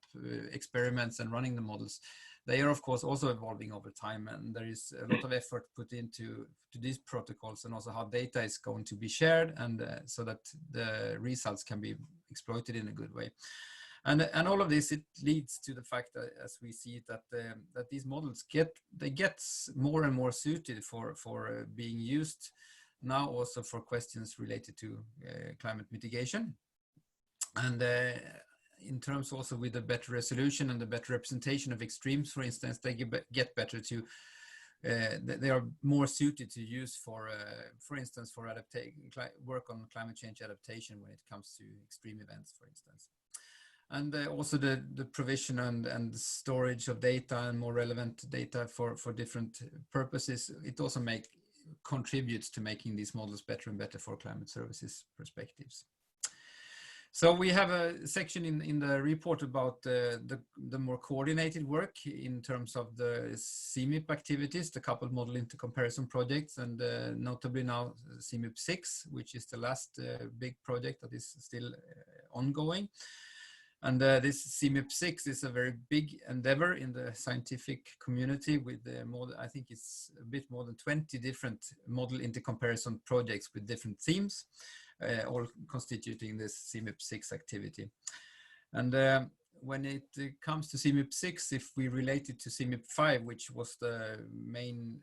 experiments and running the models, they are of course also evolving over time, and there is a lot of effort put into these protocols, and also how data is going to be shared, and so that the results can be exploited in a good way. And all of this, it leads to the fact that, as we see it, that these models get more and more suited for being used now also for questions related to climate mitigation. And in terms also with the better resolution and the better representation of extremes, for instance, they get better to, they are more suited to use for instance, for work on climate change adaptation when it comes to extreme events, for instance. And also the provision and storage of data and more relevant data for different purposes, it also contributes to making these models better and better for climate services perspectives. So we have a section in the report about the more coordinated work in terms of the CMIP activities, the coupled model intercomparison projects, and notably now CMIP 6, which is the last big project that is still ongoing. And this CMIP 6 is a very big endeavor in the scientific community with I think it's a bit more than 20 different model intercomparison projects with different themes, all constituting this CMIP 6 activity. And when it comes to CMIP 6, if we relate it to CMIP 5, which was the main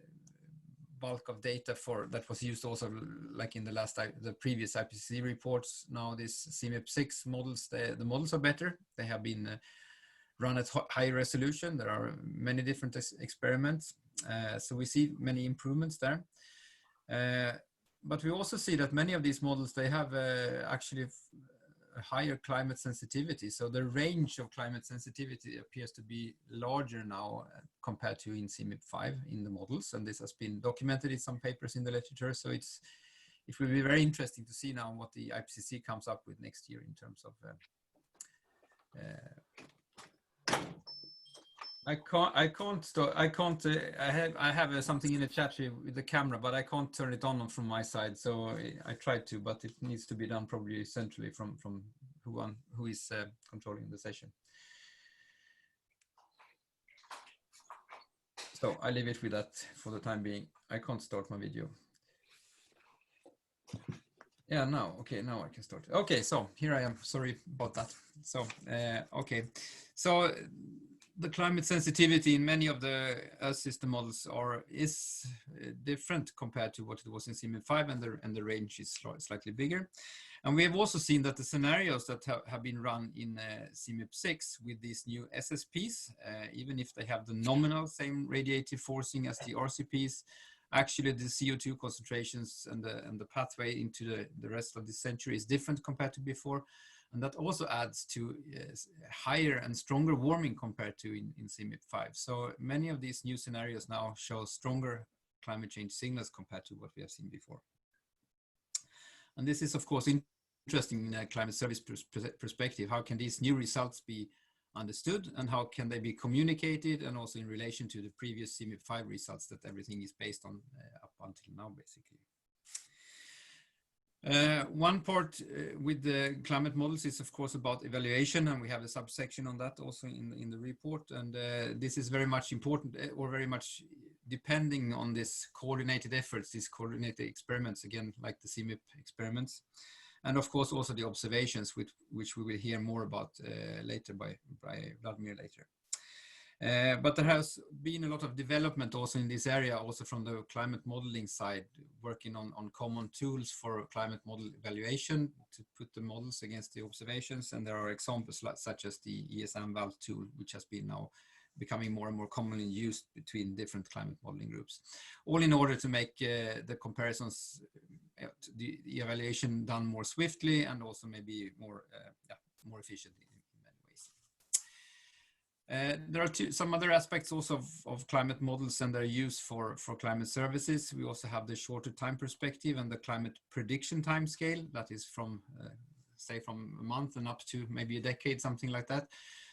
bulk of data that was used also like in the previous IPCC reports, now this CMIP 6 models, the models are better. They have been run at high resolution. There are many different experiments. So we see many improvements there. But we also see that many of these models, they have actually a higher climate sensitivity. So the range of climate sensitivity appears to be larger now compared to in CMIP 5 in the models. And this has been documented in some papers in the literature. So it will be very interesting to see now what the IPCC comes up with next year in terms of I have something in the chat here with the camera, but I can't turn it on from my side. So I tried to, but it needs to be done probably centrally from who is controlling the session. So I leave it with that for the time being. I can't start my video. Yeah, now, okay, now I can start. Okay, so here I am. Sorry about that. So, okay. So the climate sensitivity in many of the Earth system models is different compared to what it was in CMIP 5, and the range is slightly bigger. And we have also seen that the scenarios that have been run in CMIP 6 with these new SSPs, even if they have the nominal same radiative forcing as the RCPs, actually the CO2 concentrations and the pathway into the rest of the century is different compared to before. And that also adds to higher and stronger warming compared to in CMIP 5. So many of these new scenarios now show stronger climate change signals compared to what we have seen before. And this is, of course, interesting in a climate service perspective. How can these new results be understood, and how can they be communicated, and also in relation to the previous CMIP 5 results that everything is based on up until now, basically. One part with the climate models is, of course, about evaluation, and we have a subsection on that also in the report. And this is very much important, or very much depending on this coordinated efforts, these coordinated experiments, again, like the CMIP experiments. And of course, also the observations, which we will hear more about later by Vladimir later. But there has been a lot of development also in this area, also from the climate modeling side, working on common tools for climate model evaluation to put the models against the observations. And there are examples such as the ESM-VAL tool, which has been now becoming more and more commonly used between different climate modeling groups, all in order to make the comparisons, the evaluation done more swiftly and also maybe more efficiently. There are some other aspects also of climate models and their use for climate services. We also have the shorter time perspective and the climate prediction time scale, that is from, say, from a month and up to maybe a decade, something like that.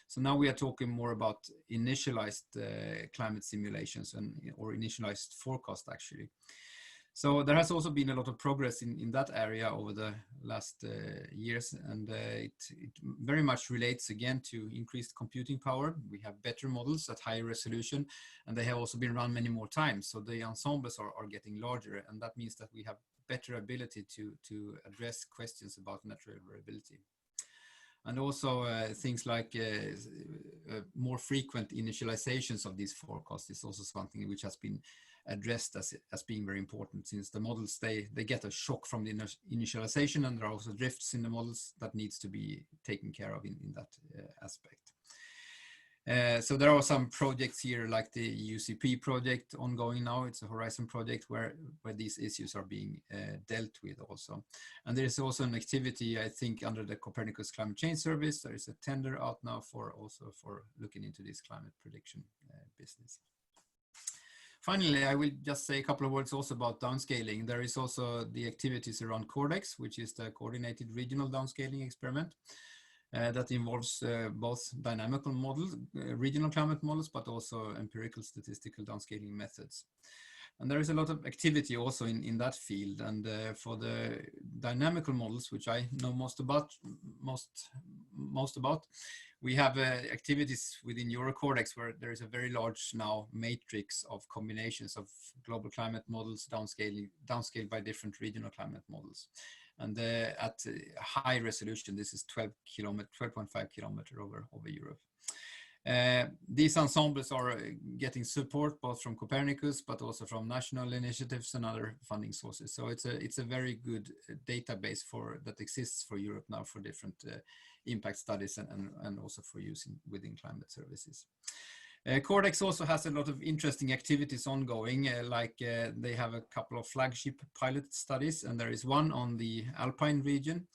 So now we are talking more about initialized climate simulations or initialized forecast, actually. So there has also been a lot of progress in that area over the last years, and it very much relates again to increased computing power. We have better models at higher resolution, and they have also been run many more times. So the ensembles are getting larger, and that means that we have better ability to address questions about natural variability. And also things like more frequent initializations of these forecasts is also something which has been addressed as being very important, since the models, they get a shock from the initialization, and there are also drifts in the models that needs to be taken care of in that aspect. So there are some projects here like the UCP project ongoing now. It's a Horizon project where these issues are being dealt with also. And there is also an activity, I think, under the Copernicus Climate Change Service. There is a tender out now for looking into this climate prediction business. Finally, I will just say a couple of words also about downscaling. There is also the activities around CORDEX, which is the Coordinated Regional Downscaling Experiment. That involves both dynamical models, regional climate models, but also empirical statistical downscaling methods. And there is a lot of activity also in that field. And for the dynamical models, which I know most about, we have activities within EuroCordex where there is a very large now matrix of combinations of global climate models downscaled by different regional climate models. And at high resolution, this is 12.5 kilometer over Europe. These ensembles are getting support both from Copernicus, but also from national initiatives and other funding sources. So it's a very good database that exists for Europe now for different impact studies and also for use within climate services. CORDEX also has a lot of interesting activities ongoing, like they have a couple of flagship pilot studies, and there is one on the Alpine region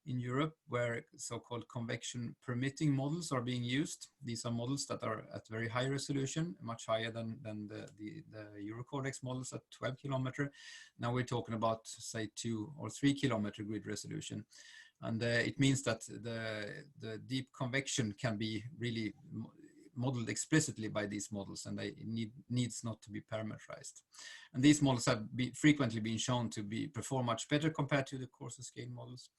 in Europe where so-called convection permitting models are being used. These are models that are at very high resolution, much higher than the EuroCordex models at 12 kilometer. Now we're talking about, say, 2 or 3 kilometer grid resolution. And it means that the deep convection can be really modeled explicitly by these models, and they needs not to be parameterized. And these models have frequently been shown to perform much better compared to the coarser scale models,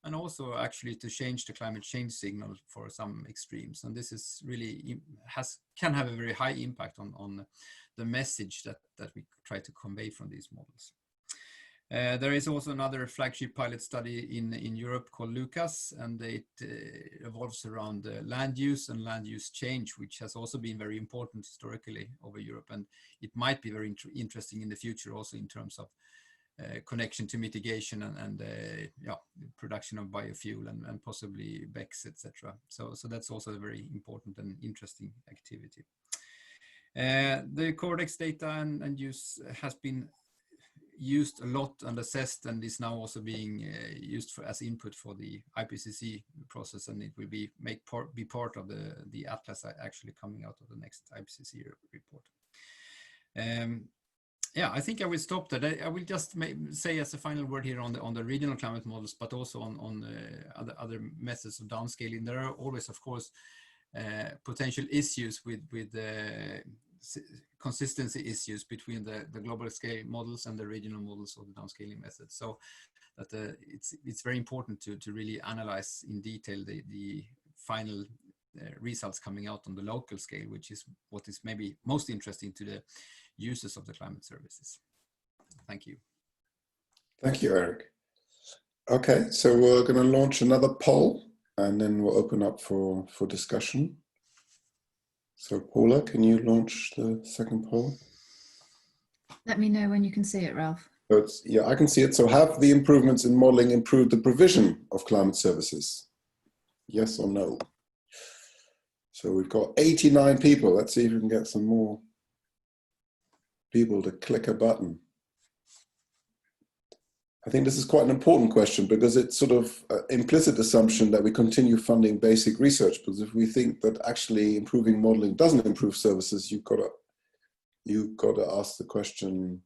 and also actually to change the climate change signal for some extremes. And this is really can have a very high impact on the message that we try to convey from these models. There is also another flagship pilot study in Europe called Lucas, and it revolves around land use and land use change, which has also been very important historically over Europe. And it might be very interesting in the future also in terms of connection to mitigation and production of biofuel and possibly BECCS, etc. So that's also a very important and interesting activity. The CORDEX data and use has been used a lot and assessed, and is now also being used as input for the IPCC process, and it will be part of the atlas actually coming out of the next IPCC report. Yeah, I think I will stop there. I will just say as a final word here on the regional climate models, but also on other methods of downscaling. There are always, of course, potential issues with consistency issues between the global scale models and the regional models of the downscaling method. So that it's very important to really analyze in detail the final results coming out on the local scale, which is what is maybe most interesting to the users of the climate services. Thank you. Thank you, Eric. Okay, so we're going to launch another poll and then we'll open up for discussion. So Paula, can you launch the second poll? Let me know when you can see it, Ralph. So it's, yeah, I can see it. So have the improvements in modeling improved the provision of climate services? Yes or no? So we've got 89 people. Let's see if we can get some more people to click a button. I think this is quite an important question because it's sort of an implicit assumption that we continue funding basic research, because if we think that actually improving modeling doesn't improve services, you've got to ask the question,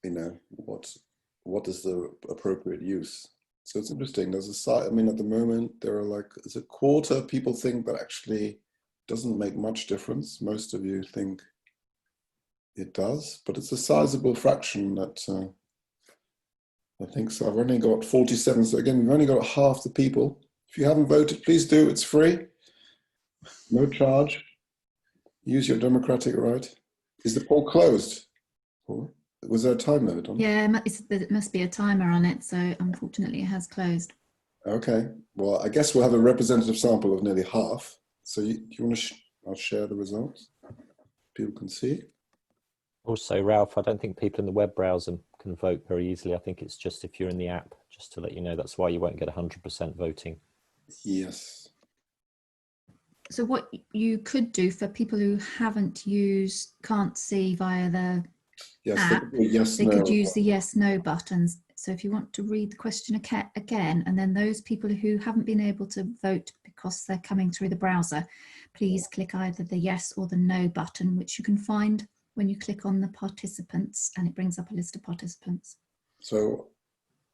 you know, what is the appropriate use? So it's interesting. There's a site, I mean, at the moment, there are like, is a quarter people think that actually doesn't make much difference. Most of you think it does, but it's a sizable fraction that I think so. I've only got 47. So again, we've only got half the people. If you haven't voted, please do. It's free. No charge. Use your democratic right. Is the poll closed? Was there a time limit on it? Yeah, it must be a timer on it. So unfortunately it has closed. Okay. Well, I guess we'll have a representative sample of nearly half. So do you want to, I'll share the results. People can see. Also, Ralph, I don't think people in the web browser can vote very easily. I think it's just if you're in the app, just to let you know. That's why you won't get 100% voting. Yes. So what you could do for people who can't see via the app, they could use the yes, no buttons. So if you want to read the question again, and then those people who haven't been able to vote because they're coming through the browser, please click either the yes or the no button, which you can find when you click on the participants, and it brings up a list of participants. So,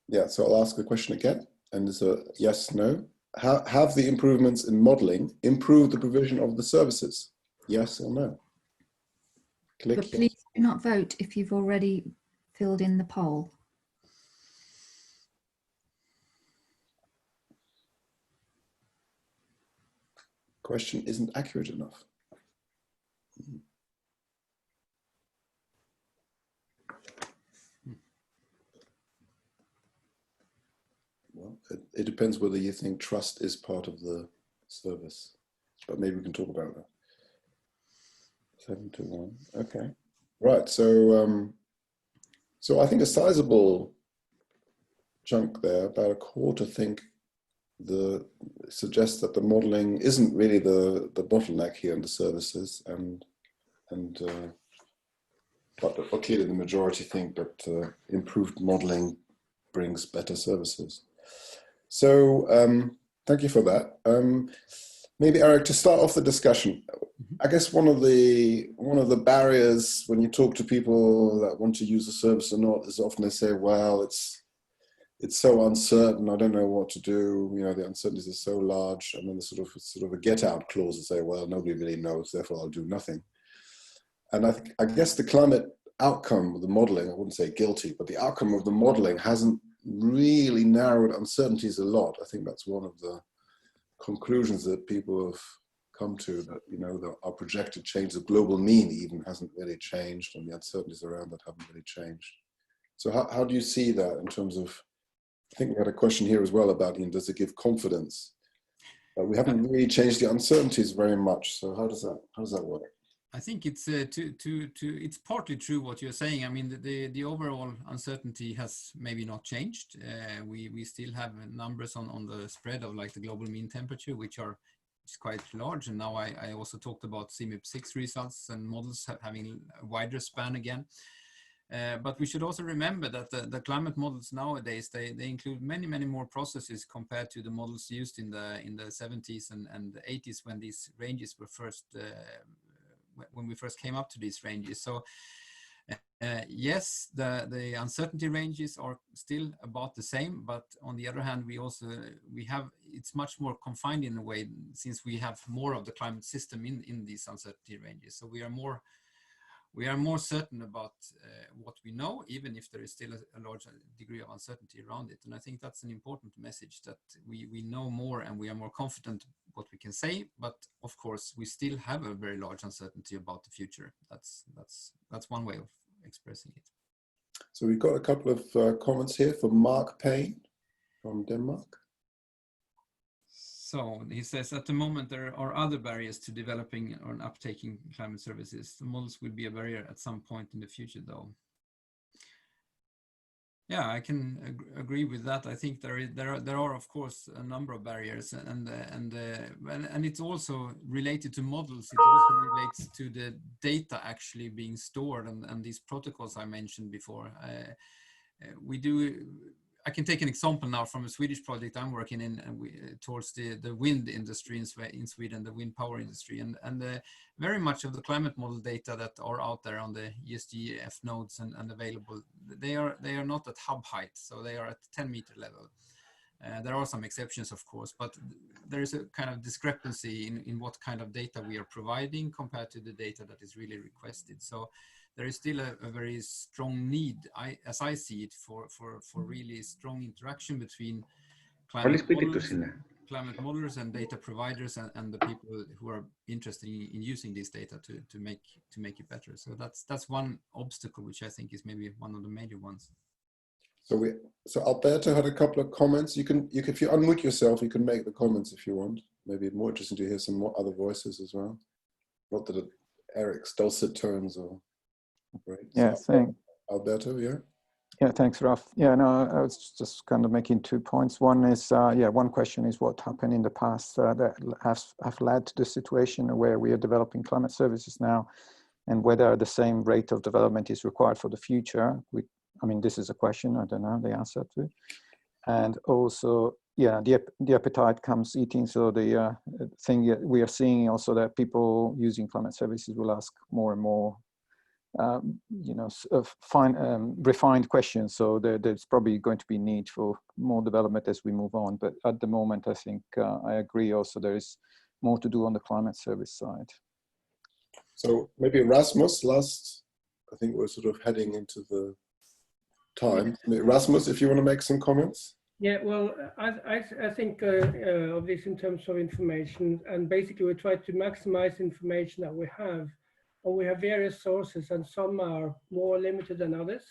yeah, so I'll ask the question again, and it's a yes, no. Have the improvements in modeling improved the provision of the services? Yes or no? Click But please do not vote if you've already filled in the poll. Question isn't accurate enough. Well, it depends whether you think trust is part of the service, but maybe we can talk about that. 7 to 1. Okay. Right. So, so I think a sizable chunk there, about a quarter, think suggests that the modeling isn't really the bottleneck here in the services, but clearly the majority think that improved modeling brings better services. So thank you for that. Maybe Eric, to start off the discussion, I guess one of the barriers when you talk to people that want to use a service or not is often they say, well, it's so uncertain, I don't know what to do, you know, the uncertainties are so large, and then there's sort of a get out clause to say, well, nobody really knows, therefore I'll do nothing. And I guess the climate outcome of the modeling, I wouldn't say guilty, but the outcome of the modeling hasn't really narrowed uncertainties a lot. I think that's one of the conclusions that people have come to, that, you know, our projected change, the global mean even hasn't really changed, and the uncertainties around that haven't really changed. So how do you see that in terms of, I think we had a question here as well about, you know, does it give confidence? We haven't really changed the uncertainties very much. So how does that work? I think it's it's partly true what you're saying. I mean, the overall uncertainty has maybe not changed. We still have numbers on the spread of like the global mean temperature, which is quite large. And now I also talked about CMIP6 results and models having a wider span again. But we should also remember that the climate models nowadays, they include many more processes compared to the models used in the 70s and the 80s, when these ranges were first when we first came up to these ranges. So yes, the uncertainty ranges are still about the same, but on the other hand, it's much more confined in a way, since we have more of the climate system in these uncertainty ranges. So we are more certain about what we know, even if there is still a large degree of uncertainty around it. And I think that's an important message, that we know more and we are more confident what we can say. But of course, we still have a very large uncertainty about the future. That's one way of expressing it. So we've got a couple of comments here from Mark Payne from Denmark. So he says, at the moment, there are other barriers to developing or uptaking climate services. The models will be a barrier at some point in the future, though. Yeah, I can agree with that. I think there are of course a number of barriers, and it's also related to models. It also relates to the data actually being stored and these protocols I mentioned before. I can take an example now from a Swedish project I'm working in towards the wind industry in Sweden, the wind power industry, and very much of the climate model data that are out there on the ESGF nodes and available, they are not at hub height, so they are at 10-meter level. There are some exceptions, of course, but there is a kind of discrepancy in what kind of data we are providing compared to the data that is really requested. So there is still a very strong need, as I see it, for really strong interaction between climate modelers and data providers and the people who are interested in using this data to make it better. So that's one obstacle, which I think is maybe one of the major ones. So Alberto had a couple of comments. You can if you unmute yourself, you can make the comments if you want. Maybe more interesting to hear some more other voices as well. Not that Eric's dulcet tones are great. Yeah, so, thanks. Alberto, yeah. Yeah, thanks, Ralph. Yeah, no, I was just kind of making 2 points. One is, one question is what happened in the past that have led to the situation where we are developing climate services now, and whether the same rate of development is required for the future. I mean, this is a question, I don't know the answer to. And also, yeah, the appetite comes eating. So the thing we are seeing also that people using climate services will ask more and more, refined questions. So there's probably going to be need for more development as we move on. But at the moment, I think I agree also there is more to do on the climate service side. So maybe Rasmus last, I think we're sort of heading into the time. Rasmus, if you want to make some comments. Yeah, well, I think of this in terms of information, and basically we try to maximize information that we have. And we have various sources, and some are more limited than others.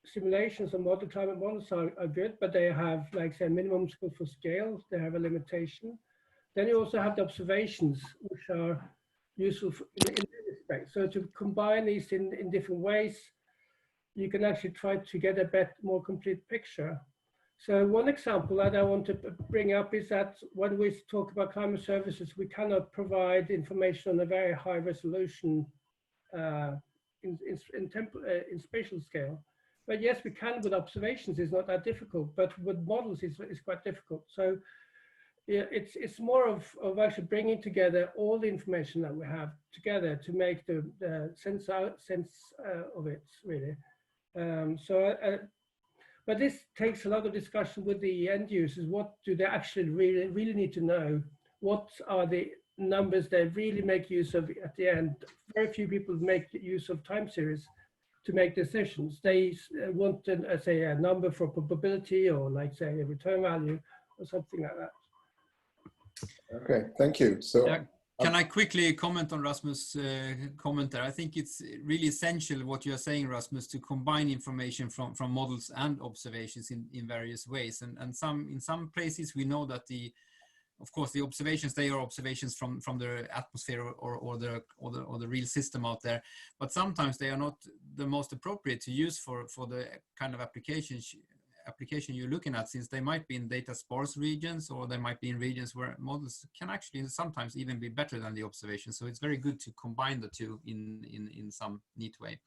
Simulations and climate models are good, but they have, like say, minimum scope for scale. They have a limitation. Then you also have the observations, which are useful in many respects. So to combine these in different ways, you can actually try to get a more complete picture. So one example that I want to bring up is that when we talk about climate services, we cannot provide information on a very high resolution in spatial scale. But yes, we can with observations. It's not that difficult, but with models, it's quite difficult. So yeah, it's more of actually bringing together all the information that we have together to make the sense of it, really. But this takes a lot of discussion with the end users. What do they actually really need to know? What are the numbers they really make use of at the end? Very few people make use of time series to make decisions. They want, say, a number for probability, or like say a return value or something like that. Okay, thank you. So yeah. Can I quickly comment on Rasmus' comment there? I think it's really essential what you're saying, Rasmus, to combine information from models and observations in various ways. And in some places we know that of course the observations, they are observations from the atmosphere or the real system out there, but sometimes they are not the most appropriate to use for the kind of application you're looking at, since they might be in data sparse regions, or they might be in regions where models can actually sometimes even be better than the observation. So it's very good to combine the two in some neat way.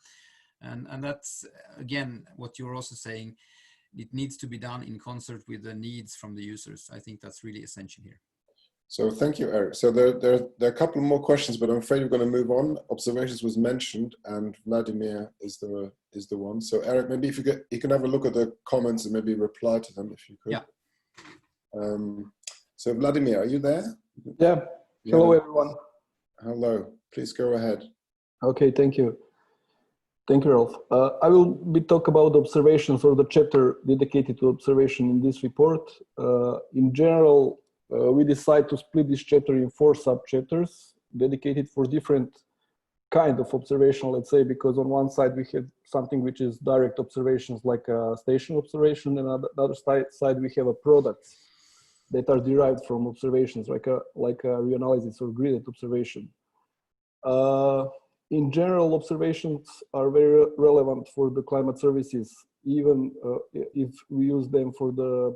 And that's, again, what you're also saying, it needs to be done in concert with the needs from the users. I think that's really essential here. So thank you, Eric. So there are a couple more questions, but I'm afraid we're going to move on. Observations was mentioned, and Vladimir is the one. So Eric, maybe if you can have a look at the comments and maybe reply to them if you could. Yeah. So Vladimir, are you there? Yeah. Hello, everyone. Hello. Please go ahead. Okay. Thank you. Thank you, Ralph. I will talk about observations, or the chapter dedicated to observation in this report. In general, we decide to split this chapter in 4 sub-chapters dedicated for different kind of observation, let's say, because on one side we have something which is direct observations, like a station observation, and on the other side we have a products that are derived from observations, like a reanalysis or gridded observation. In general, observations are very relevant for the climate services, even if we use them for the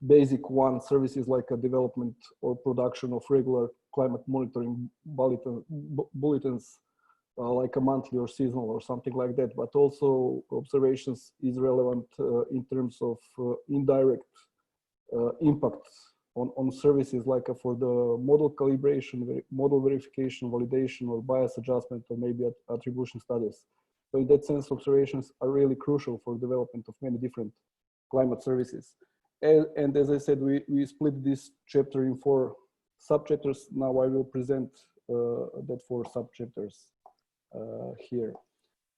basic one services like a development or production of regular climate monitoring bulletins, like a monthly or seasonal or something like that. But also observations is relevant in terms of indirect impacts on services, like for the model calibration, model verification, validation, or bias adjustment, or maybe attribution studies. So in that sense, observations are really crucial for development of many different climate services. And as I said, we split this chapter in 4 subchapters. Now I will present that 4 subchapters here.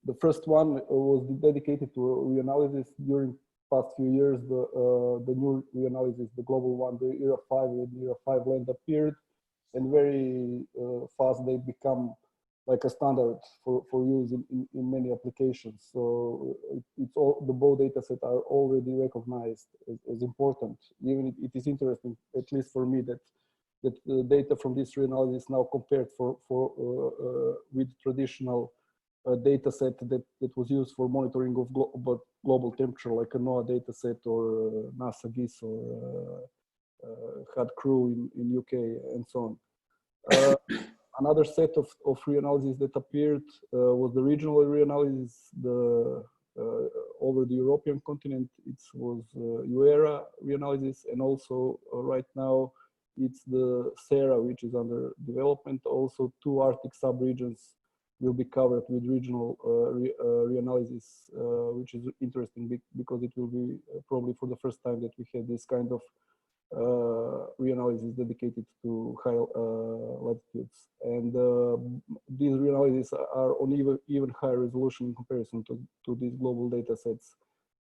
The first one was dedicated to reanalysis. During past few years, the new reanalysis, the global one, the ERA 5 and ERA 5 land appeared, and very fast they become like a standard for use in many applications. So it's all, the both data set are already recognized as important. Even it is interesting, at least for me, that the data from this reanalysis now compared with traditional data set that was used for monitoring of global temperature, like a NOAA data set or NASA GIS or HUD crew in UK and so on. Another set of reanalysis that appeared was the regional reanalysis over the European continent. It was UERA reanalysis, and also right now it's the SERA, which is under development. Also 2 Arctic subregions will be covered with regional reanalysis, which is interesting because it will be probably for the first time that we have this kind of reanalysis dedicated to high latitudes. And these reanalyses are on even higher resolution in comparison to these global data sets.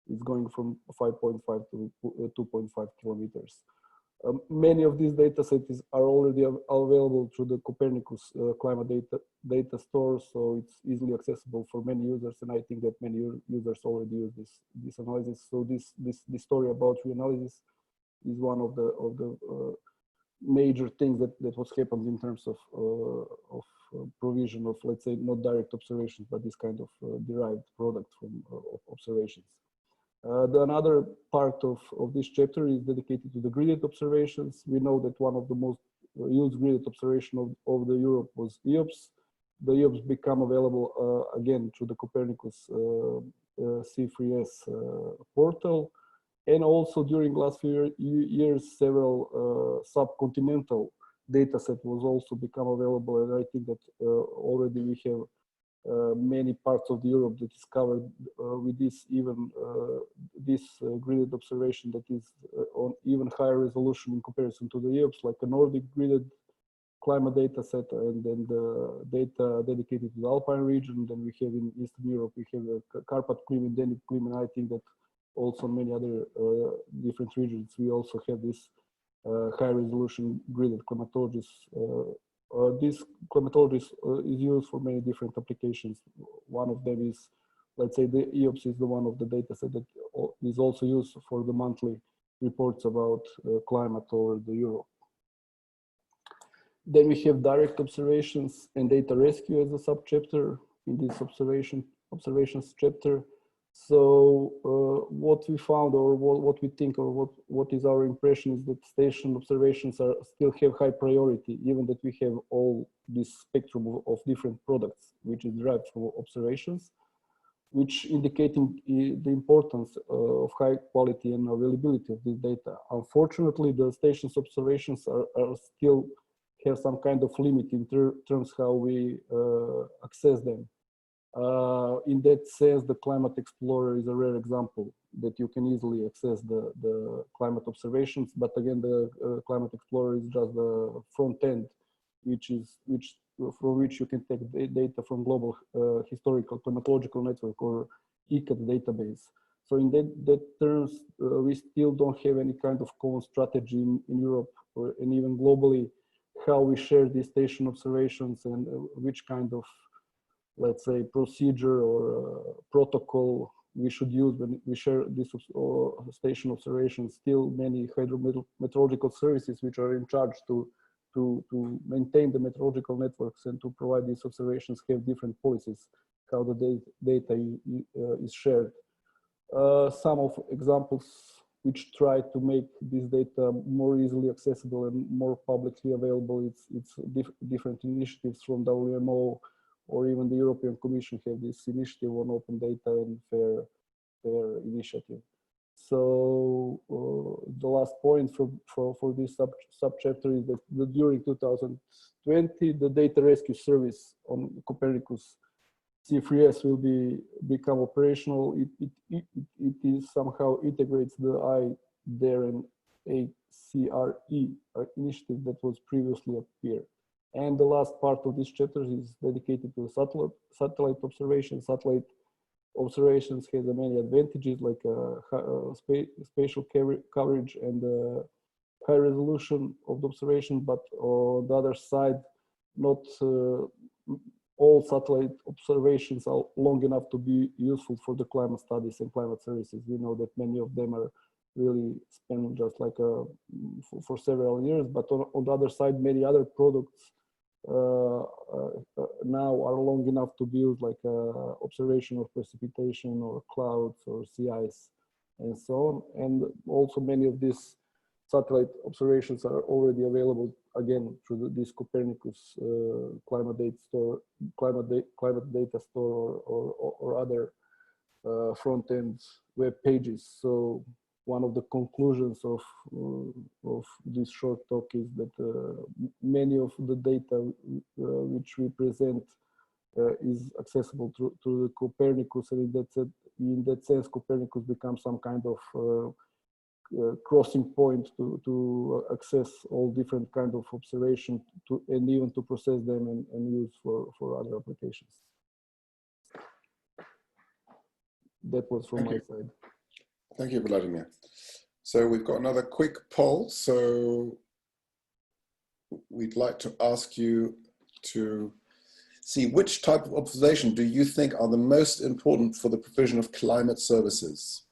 It's going from 5.5 to 2.5 kilometers. Many of these data sets are already available through the Copernicus climate data store, so it's easily accessible for many users, and I think that many users already use this analysis. So this story about reanalysis is one of the major things that was happened in terms of provision of, let's say, not direct observations, but this kind of derived product from observations. Another part of this chapter is dedicated to the gridded observations. We know that one of the most used gridded observation of the Europe was EOPS. The EOPS become available again through the Copernicus C3S portal. And also during last few years, several subcontinental data set was also become available. And I think that already we have many parts of Europe that is covered with this gridded observation that is on even higher resolution in comparison to the EOPS, like a Nordic gridded climate data set, and then the data dedicated to the Alpine region. Then we have in Eastern Europe, we have the Carpat Clim and Danube Clim, and I think that also many other different regions, we also have this high resolution gridded climatologies. This climatologist is used for many different applications. One of them is, let's say, the EOPS is the one of the data set that is also used for the monthly reports about climate over the Europe. Then we have direct observations and data rescue as a subchapter in this observations chapter. So what we found, or what we think, or what is our impression, is that station observations still have high priority, even that we have all this spectrum of different products which is derived from observations, which indicating the importance of high quality and availability of this data. Unfortunately, the station's observations are still have some kind of limit in terms how we access them. In that sense, the Climate Explorer is a rare example that you can easily access the climate observations. But again, the Climate Explorer is just the front end, from which you can take data from global historical climatological network or etiquette database. So in that terms, we still don't have any kind of common strategy in Europe and even globally, how we share these station observations and which kind of, let's say, procedure or protocol we should use when we share this station observations. Still many hydrometeorological services which are in charge to maintain the meteorological networks and to provide these observations have different policies how the data is shared. Some of examples which try to make this data more easily accessible and more publicly available. It's different initiatives from WMO or even the European Commission have this initiative on open data and fair initiative. So the last point for this subchapter is that during 2020, the data rescue service on Copernicus C3S will become operational. It is somehow integrates the IDARE and ACRE initiative that was previously up here. And the last part of this chapter is dedicated to satellite observation. Satellite observations has many advantages like spatial coverage and high resolution of the observation, but on the other side, not all satellite observations are long enough to be useful for the climate studies and climate services. We know that many of them are really spent just like for several years, but on the other side, many other products now are long enough to be used, like observation of precipitation or clouds or sea ice and so on. And also many of these satellite observations are already available again through this Copernicus climate data store or other front-end web pages. So one of the conclusions of this short talk is that many of the data which we present is accessible through the Copernicus, and in that sense, Copernicus becomes some kind of crossing point to access all different kind of observation and even to process them and use for other applications. That was from my side. Thank you, Vladimir. So we've got another quick poll. So we'd like to ask you to see which type of observation do you think are the most important for the provision of climate services?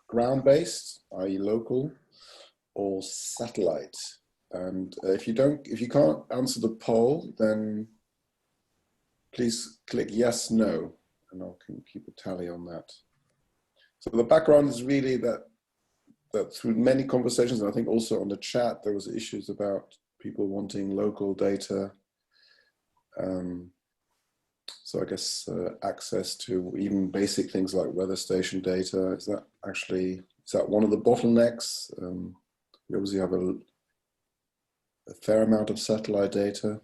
Ground-based, i.e. local, or satellite? And if you can't answer the poll, then please click yes, no, and I can keep a tally on that. So the background is really that through many conversations, and I think also on the chat, there was issues about people wanting local data. So I guess access to even basic things like weather station data, is that one of the bottlenecks? We obviously have a fair amount of satellite data,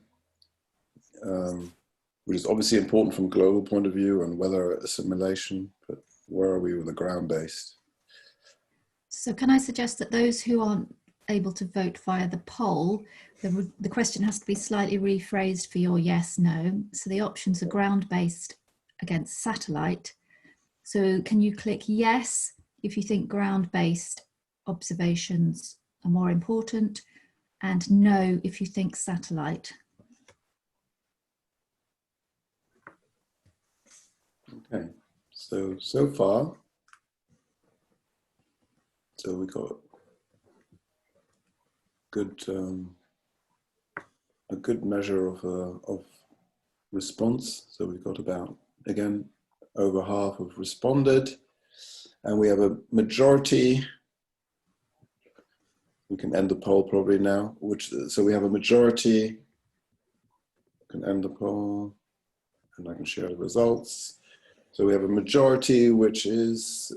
which is obviously important from a global point of view and weather assimilation, but where are we with the ground-based? So can I suggest that those who aren't able to vote via the poll, the question has to be slightly rephrased for your yes, no. So the options are ground-based against satellite. So can you click yes if you think ground-based observations are more important, and no if you think satellite? Okay, so far, so we got a good measure of response. So we've got about, again, over half have responded, and we have a majority. We can end the poll probably now, so we have a majority. I can end the poll and I can share the results. So we have a majority, which is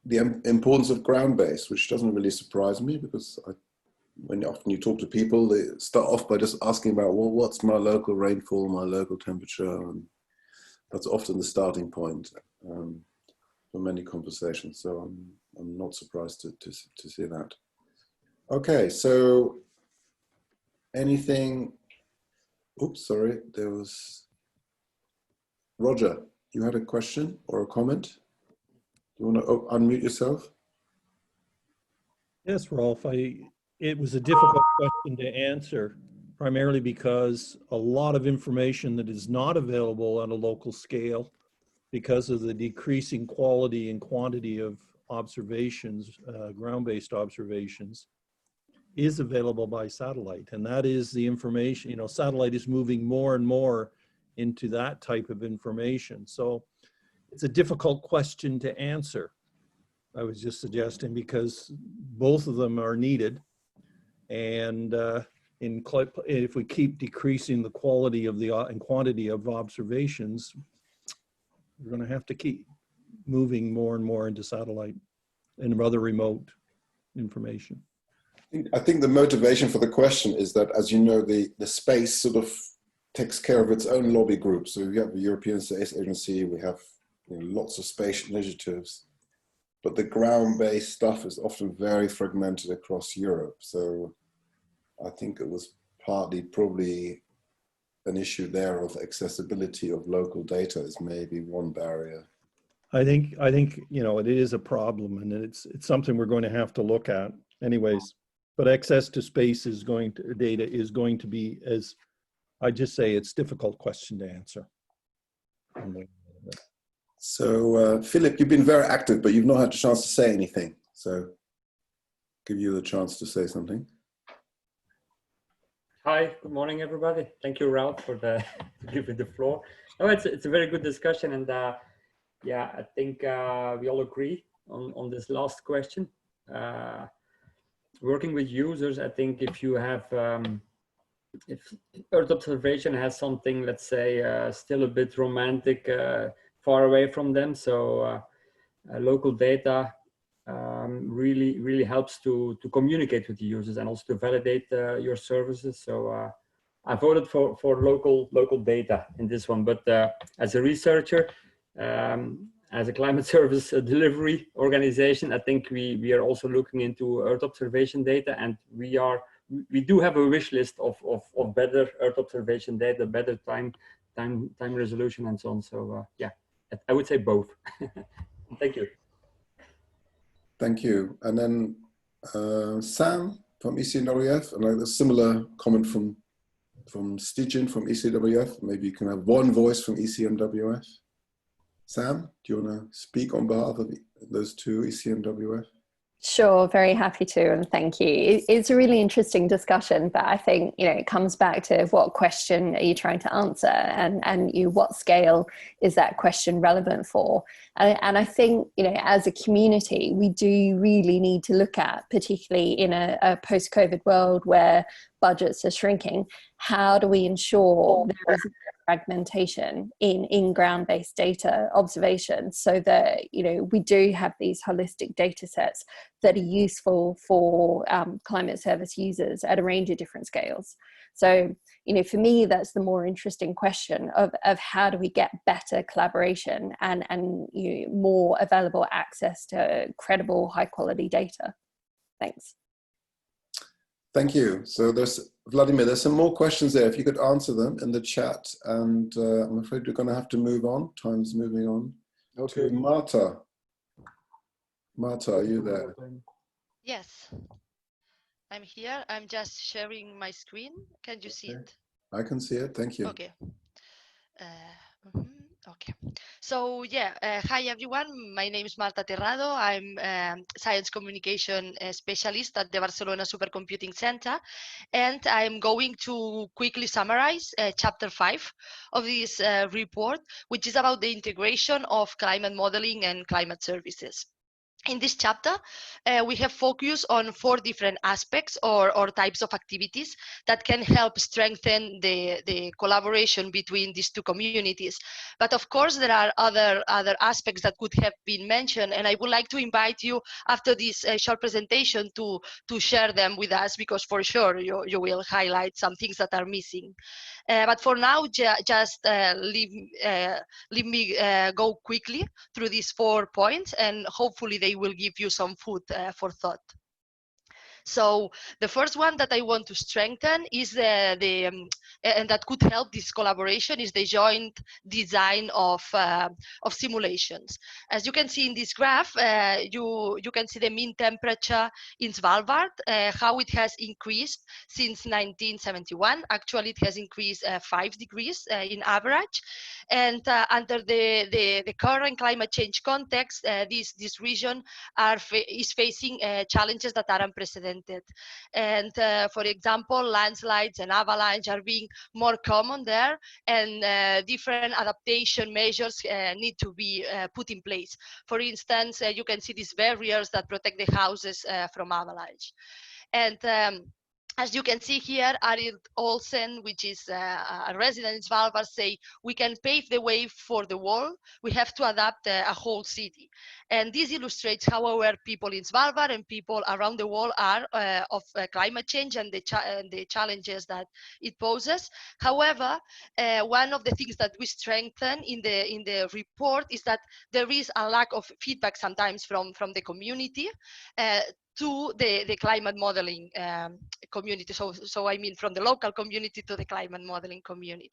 the importance of ground-based, which doesn't really surprise me, because when often you talk to people, they start off by just asking about, well, what's my local rainfall, my local temperature, and that's often the starting point for many conversations. So I'm not surprised to see that. Okay, so anything? Oops, sorry, there was Roger. You had a question or a comment? Do you want to unmute yourself? Yes, Rolf. It was a difficult question to answer, primarily because a lot of information that is not available on a local scale because of the decreasing quality and quantity of observations, ground-based observations, is available by satellite. And that is the information, you know, satellite is moving more and more into that type of information. So it's a difficult question to answer, I was just suggesting, because both of them are needed. And if we keep decreasing the quality of the and quantity of observations, we're going to have to keep moving more and more into satellite and other remote information. I think the motivation for the question is that, as you know, the space sort of takes care of its own lobby group. So we have the European Space Agency, we have, you know, lots of space initiatives, but the ground-based stuff is often very fragmented across Europe. So I think it was partly probably an issue there of accessibility of local data is maybe one barrier. I think you know, it is a problem, and it's something we're going to have to look at anyways. But access to space is data is going to be, as I just say, it's a difficult question to answer. So Philip, you've been very active, but you've not had a chance to say anything. So give you the chance to say something. Hi, good morning, everybody. Thank you, Ralph, for giving the floor. Oh, it's a very good discussion, and yeah, I think we all agree on this last question. Working with users, I think if you have, if Earth observation has something, let's say, still a bit romantic, far away from them, so local data really helps to communicate with the users and also to validate your services. So I voted for local data in this one, but as a researcher, as a climate service delivery organization, I think we are also looking into Earth observation data, and we do have a wish list of better Earth observation data, better time resolution, and so on. So yeah, I would say both. Thank you. Thank you. And then Sam from ECWF, and a similar comment from Stijan from ECWF. Maybe you can have one voice from ECMWF. Sam, do you want to speak on behalf of those two, ECMWF? Sure, very happy to, and thank you. It's a really interesting discussion, but I think, you know, it comes back to what question are you trying to answer, and what scale is that question relevant for? And I think, you know, as a community, we do really need to look at, particularly in a post-COVID world where budgets are shrinking, how do we ensure there is fragmentation in ground-based data observations, so that, you know, we do have these holistic data sets that are useful for climate service users at a range of different scales. So, you know, for me, that's the more interesting question of how do we get better collaboration and you know, more available access to credible, high quality data. Thanks. Thank you. So there's, Vladimir, there's some more questions there. If you could answer them in the chat, and I'm afraid we're going to have to move on. Time's moving on. Okay. To Marta. Marta, are you there? Yes, I'm here. I'm just sharing my screen. Can you see it? I can see it. Thank you. Okay. Okay. So yeah, hi everyone. My name is Marta Terrado. I'm science communication specialist at the Barcelona Supercomputing Center, and I'm going to quickly summarize chapter 5 of this report, which is about the integration of climate modeling and climate services. In this chapter, we have focused on 4 different aspects or types of activities that can help strengthen the collaboration between these two communities. But of course, there are other aspects that could have been mentioned, and I would like to invite you after this short presentation to share them with us, because for sure you will highlight some things that are missing. But for now, just leave me go quickly through these 4 points, and hopefully they will give you some food for thought. So the first one that I want to strengthen is the and that could help this collaboration is the joint design of simulations. As you can see in this graph, you can see the mean temperature in Svalbard, how it has increased since 1971. Actually, it has increased 5 degrees in average. And under the current climate change context, this region is facing challenges that are unprecedented. And for example, landslides and avalanche are being more common there, and different adaptation measures need to be put in place. For instance, you can see these barriers that protect the houses from avalanche. And as you can see here, Arild Olsen, which is a resident in Svalbard, say, we can pave the way for the wall. We have to adapt a whole city. And this illustrates how aware people in Svalbard and people around the world are of climate change and the challenges that it poses. However, one of the things that we strengthen in the report is that there is a lack of feedback sometimes from the community to the climate modeling community. So I mean from the local community to the climate modeling community.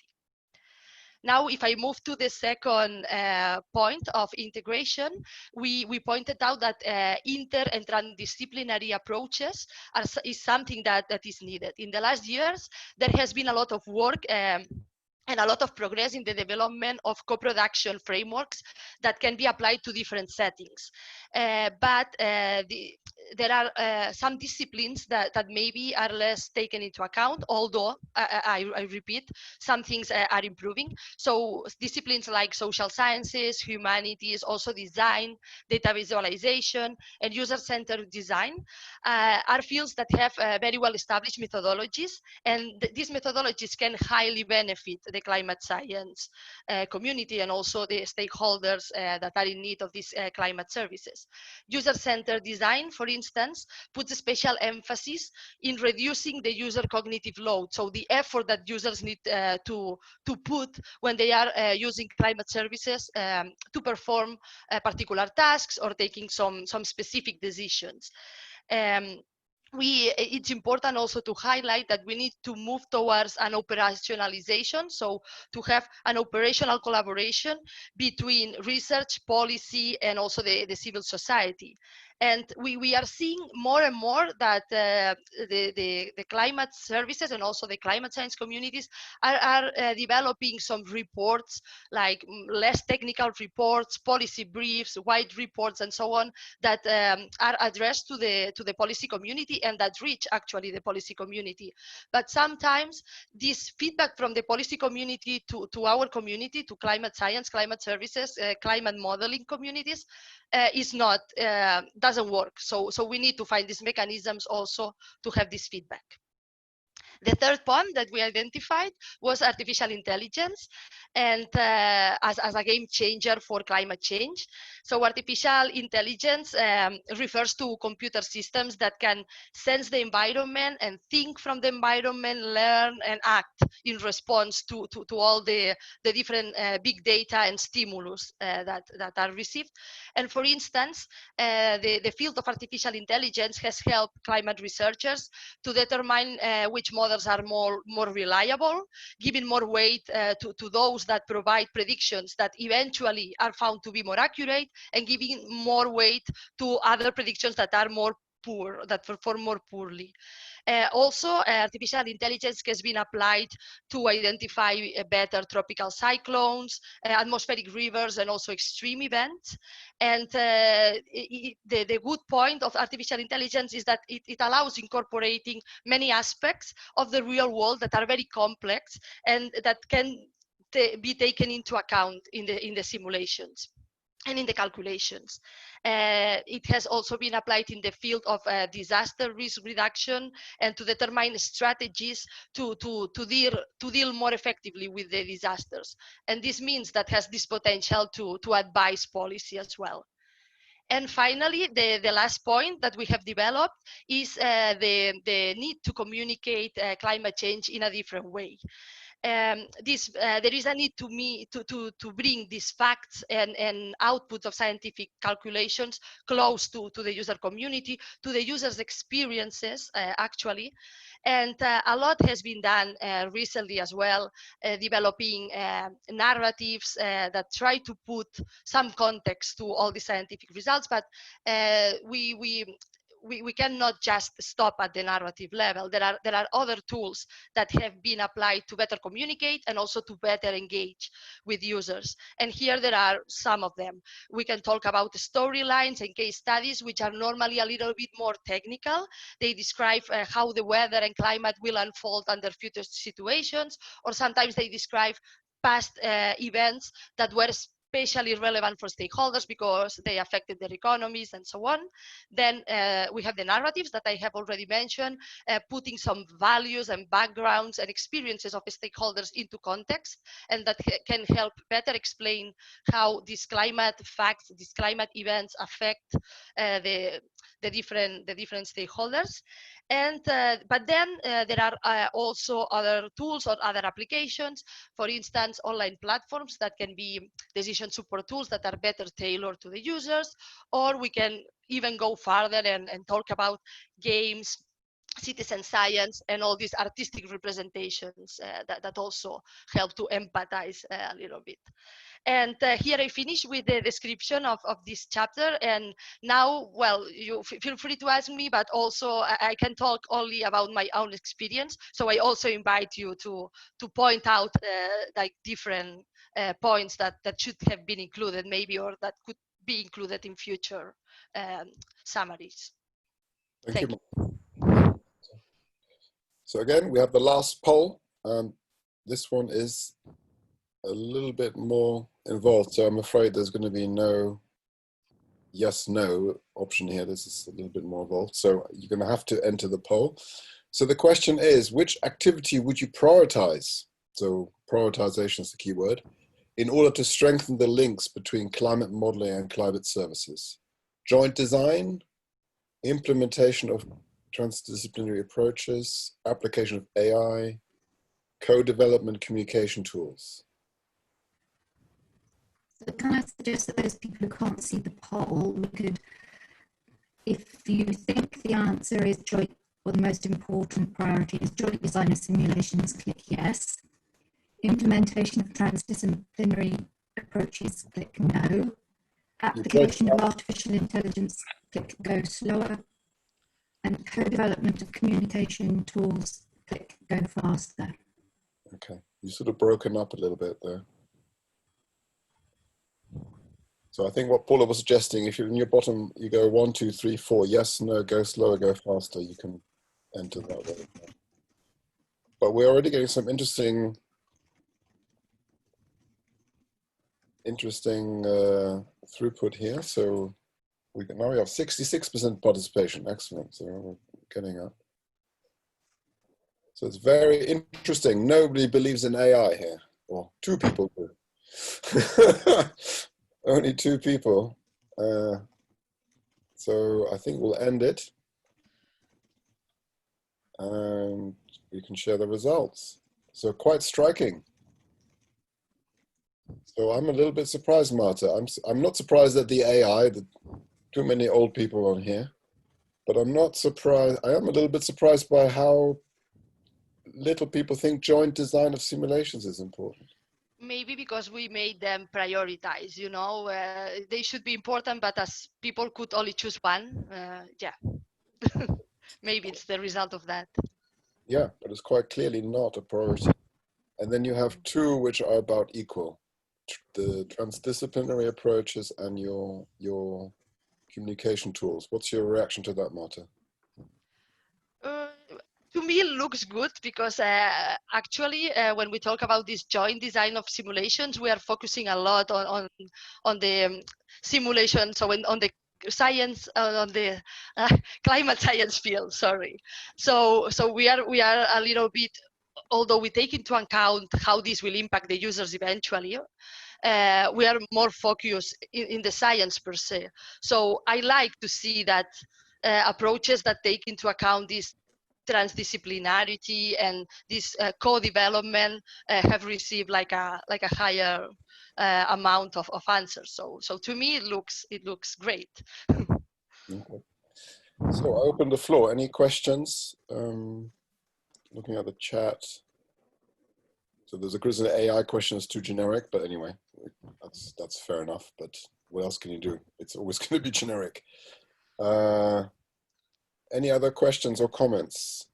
Now, if I move to the second point of integration, we pointed out that inter and transdisciplinary approaches is something that is needed. In the last years, there has been a lot of work and a lot of progress in the development of co-production frameworks that can be applied to different settings. But there are some disciplines that maybe are less taken into account, although I repeat, some things are improving. So disciplines like social sciences, humanities, also design, data visualization, and user-centered design are fields that have very well-established methodologies, and these methodologies can highly benefit the climate science community and also the stakeholders that are in need of these climate services. User-centered design, for instance, puts a special emphasis in reducing the user cognitive load, so the effort that users need to put when they are using climate services to perform particular tasks or taking some specific decisions. It's important also to highlight that we need to move towards an operationalization, so to have an operational collaboration between research, policy, and also the civil society. And we are seeing more and more that the climate services and also the climate science communities are developing some reports, like less technical reports, policy briefs, white reports, and so on, that are addressed to the policy community and that reach actually the policy community. But sometimes this feedback from the policy community to our community, to climate science, climate services, climate modeling communities, doesn't work. So we need to find these mechanisms also to have this feedback. The third point that we identified was artificial intelligence, and as a game changer for climate change. So artificial intelligence refers to computer systems that can sense the environment and think from the environment, learn and act in response to all the different big data and stimulus that are received. And for instance, the field of artificial intelligence has helped climate researchers to determine which models are more reliable, giving more weight to those that provide predictions that eventually are found to be more accurate, and giving more weight to other predictions that are more poor, that perform more poorly. Also, artificial intelligence has been applied to identify better tropical cyclones, atmospheric rivers, and also extreme events. And the good point of artificial intelligence is that it allows incorporating many aspects of the real world that are very complex and that can be taken into account in the simulations and in the calculations. It has also been applied in the field of disaster risk reduction and to determine strategies to deal more effectively with the disasters. And this means that has this potential to advise policy as well. And finally, the last point that we have developed is the need to communicate climate change in a different way. there is a need to bring these facts and output of scientific calculations close to the user community, to the user's experiences actually. And a lot has been done recently as well, developing narratives that try to put some context to all the scientific results, but we cannot just stop at the narrative level. There are other tools that have been applied to better communicate and also to better engage with users. And here there are some of them. We can talk about storylines and case studies, which are normally a little bit more technical. They describe how the weather and climate will unfold under future situations, or sometimes they describe past events that were especially relevant for stakeholders because they affected their economies and so on. Then we have the narratives that I have already mentioned, putting some values and backgrounds and experiences of stakeholders into context, and that can help better explain how these climate facts, these climate events affect the different stakeholders. And but then there are also other tools or other applications, for instance, online platforms that can be decision support tools that are better tailored to the users, or we can even go further and talk about games, citizen science, and all these artistic representations that also help to empathize a little bit. And here I finish with the description of this chapter. And now, well, you feel free to ask me, but also I can talk only about my own experience. So I also invite you to point out like different points that should have been included maybe, or that could be included in future summaries. Thank you. So again, we have the last poll. This one is a little bit more involved, so I'm afraid there's going to be no yes, no option here. This is a little bit more involved, so you're going to have to enter the poll. So the question is, which activity would you prioritize? So prioritization is the key word, in order to strengthen the links between climate modeling and climate services. Joint design, implementation of transdisciplinary approaches, application of AI, co-development communication tools. So can I suggest that those people who can't see the poll, we could, if you think the answer is joint, or the most important priority is joint design of simulations, click yes. Implementation of transdisciplinary approaches, click no. Application of artificial intelligence, click go slower. And co-development of communication tools, click go faster. Okay, you sort of broken up a little bit there. So I think what Paula was suggesting, if you're in your bottom, you go 1, 2, 3, 4, yes, no, go slower, go faster, you can enter that way. But we're already getting some interesting throughput here. So now we have 66% participation. Excellent. So we're getting up. So it's very interesting. Nobody believes in AI here, or 2 people do. Only 2 people. So I think we'll end it. And you can share the results. So quite striking. So I'm a little bit surprised, Marta. I'm not surprised at the AI, too many old people on here, but I'm not surprised. I am a little bit surprised by how little people think joint design of simulations is important. Maybe because we made them prioritize, you know, they should be important, but as people could only choose one, yeah, maybe it's the result of that. Yeah, but it's quite clearly not a priority. And then you have 2 which are about equal, the transdisciplinary approaches and your communication tools. What's your reaction to that, Marta? To me, it looks good because actually, when we talk about this joint design of simulations, we are focusing a lot on the simulation. So on the science, on the climate science field. Sorry. So we are a little bit, although we take into account how this will impact the users eventually. We are more focused in the science per se. So I like to see that approaches that take into account these transdisciplinarity and this co-development have received like a higher amount of answers. So to me, it looks great. Okay. So I open the floor. Any questions? Looking at the chat. So there's an AI question is too generic, but anyway, that's fair enough. But what else can you do? It's always going to be generic. Any other questions or comments?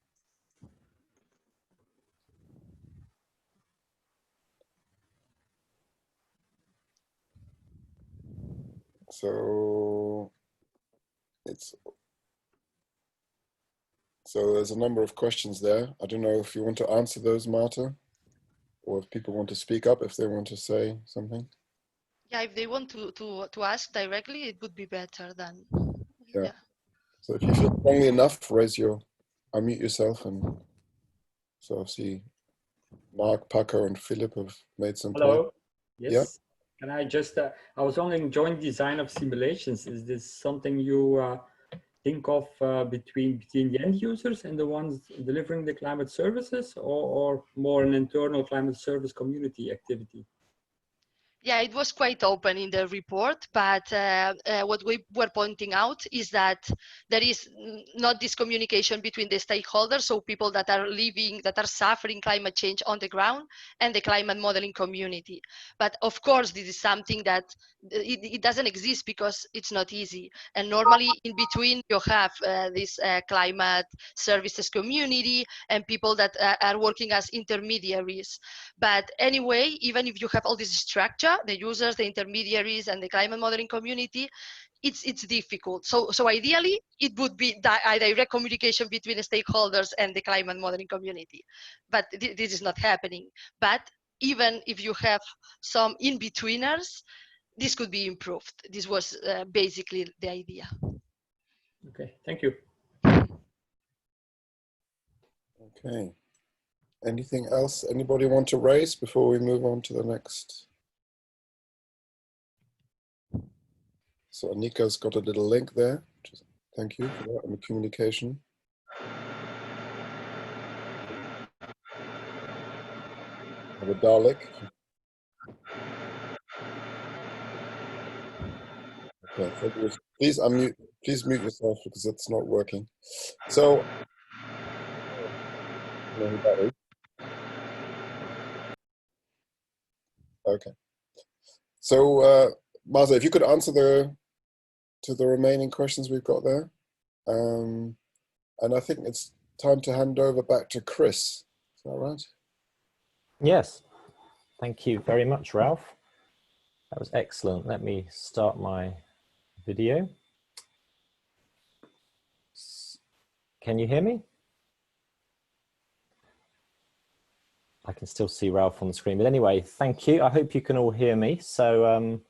So there's a number of questions there. I don't know if you want to answer those, Marta, or if people want to speak up, if they want to say something. Yeah, if they want to ask directly, it would be better than. Yeah. So if you feel strongly enough, unmute yourself. And so I see Mark, Paco, and Philip have made some points. Hello. Yes. Yeah. Can I just, I was wondering, joint design of simulations, is this something you think of between the end users and the ones delivering the climate services, or more an internal climate service community activity? Yeah, it was quite open in the report, but what we were pointing out is that there is not this communication between the stakeholders, so people that are living, that are suffering climate change on the ground, and the climate modeling community. But of course, this is something that it doesn't exist because it's not easy. And normally in between, you have this climate services community and people that are working as intermediaries. But anyway, even if you have all this structure, the users, the intermediaries, and the climate modeling community, it's difficult. So ideally, it would be a direct communication between the stakeholders and the climate modeling community. But this is not happening. But even if you have some in-betweeners, this could be improved. This was basically the idea. Okay, thank you. Okay. Anything else anybody want to raise before we move on to the next? So Anika's got a little link there. Thank you for that and the communication. The Dalek. Okay, so please unmute. Please mute yourself because it's not working. So, okay. So, Martha, if you could answer to the remaining questions we've got there, and I think it's time to hand over back to Chris. Is that right? Yes. Thank you very much, Ralph. That was excellent. Let me start my video. Can you hear me? I can still see Ralph on the screen, but anyway, thank you. I hope you can all hear me. So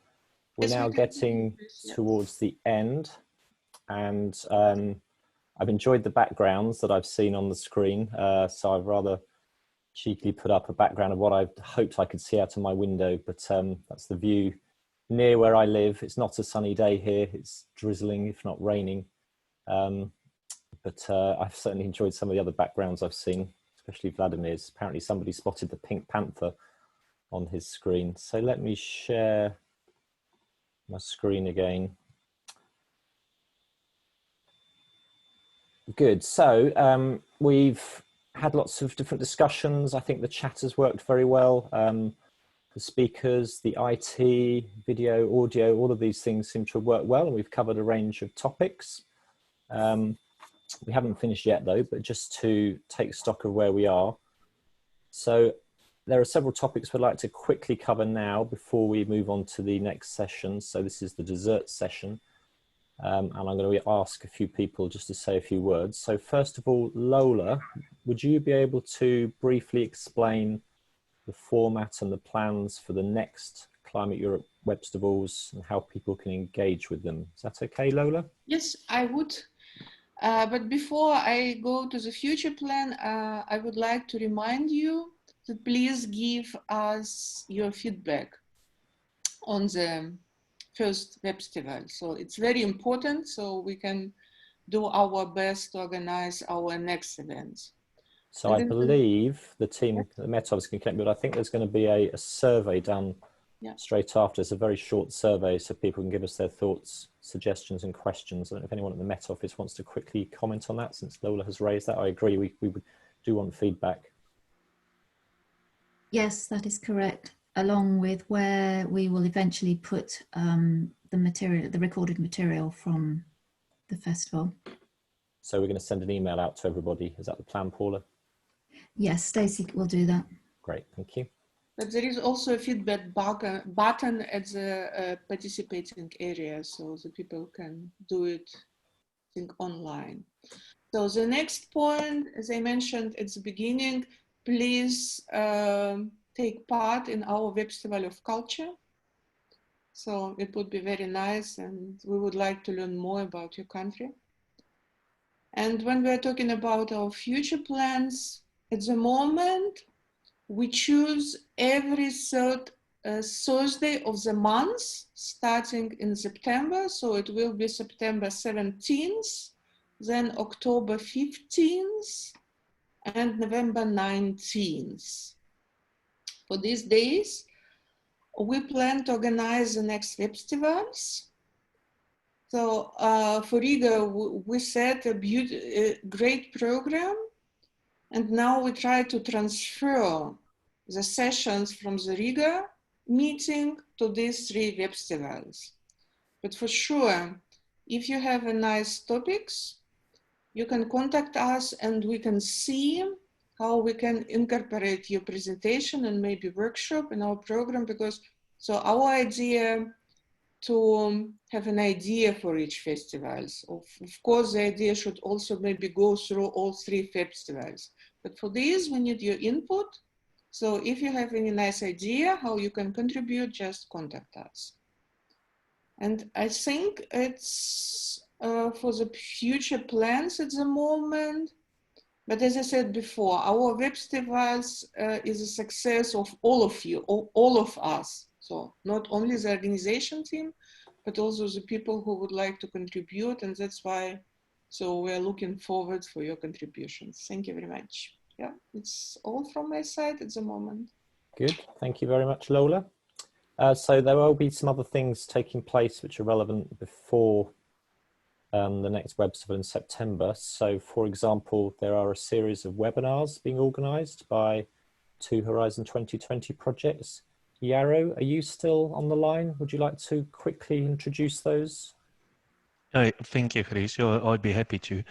we're now getting towards the end, and I've enjoyed the backgrounds that I've seen on the screen. So I've rather cheekily put up a background of what I hoped I could see out of my window, but that's the view near where I live. It's not a sunny day here. It's drizzling, if not raining. But I've certainly enjoyed some of the other backgrounds I've seen, especially Vladimir's. Apparently somebody spotted the Pink Panther on his screen. So let me share my screen again. Good. So we've had lots of different discussions. I think the chat has worked very well. The speakers, the IT, video, audio, all of these things seem to have worked well, and we've covered a range of topics. We haven't finished yet though, but just to take stock of where we are. So there are several topics we'd like to quickly cover now before we move on to the next session. So this is the dessert session. And I'm going to ask a few people just to say a few words. So first of all, Lola, would you be able to briefly explain the format and the plans for the next Climate Europe Webstivals and how people can engage with them? Is that okay, Lola? Yes, I would. But before I go to the future plan, I would like to remind you to please give us your feedback on the first Webstival. So it's very important so we can do our best to organize our next events. So And I then believe the team, the Met Office can connect me, but I think there's going to be a survey done straight after. It's a very short survey, so people can give us their thoughts, suggestions and questions. I don't know if anyone at the Met Office wants to quickly comment on that, since Lola has raised that. I agree, we do want feedback. Yes, that is correct, along with where we will eventually put the material, the recorded material from the festival. So we're going to send an email out to everybody. Is that the plan, Paula? Yes, Stacey will do that. Great, thank you. But there is also a feedback button at the participating area, so the people can do it, I think, online. So the next point, as I mentioned at the beginning, please take part in our Webstival of Culture. So it would be very nice, and we would like to learn more about your country. And when we're talking about our future plans, at the moment, we choose every third Thursday of the month, starting in September. So it will be September 17th, then October 15th, and November 19th. For these days, we plan to organize the next Webstivals. So for Riga, we set a great program, and now we try to transfer the sessions from the Riga meeting to these 3 Webstivals. But for sure, if you have a nice topics, you can contact us and we can see how we can incorporate your presentation and maybe workshop in our program, because so our idea to have an idea for each festivals. Of course, the idea should also maybe go through all 3 festivals. But for this, we need your input. So if you have any nice idea how you can contribute, just contact us. And I think it's for the future plans at the moment. But as I said before, our Webstivals is a success of all of you, all of us. So not only the organization team, but also the people who would like to contribute. And that's why, so we're looking forward for your contributions. Thank you very much. Yeah, it's all from my side at the moment. Good, thank you very much, Lola. So there will be some other things taking place which are relevant before the next Webstival in September. So for example, there are a series of webinars being organised by 2 Horizon 2020 projects. Yarrow, are you still on the line? Would you like to quickly introduce those? Thank you, Chris. I'd be happy to.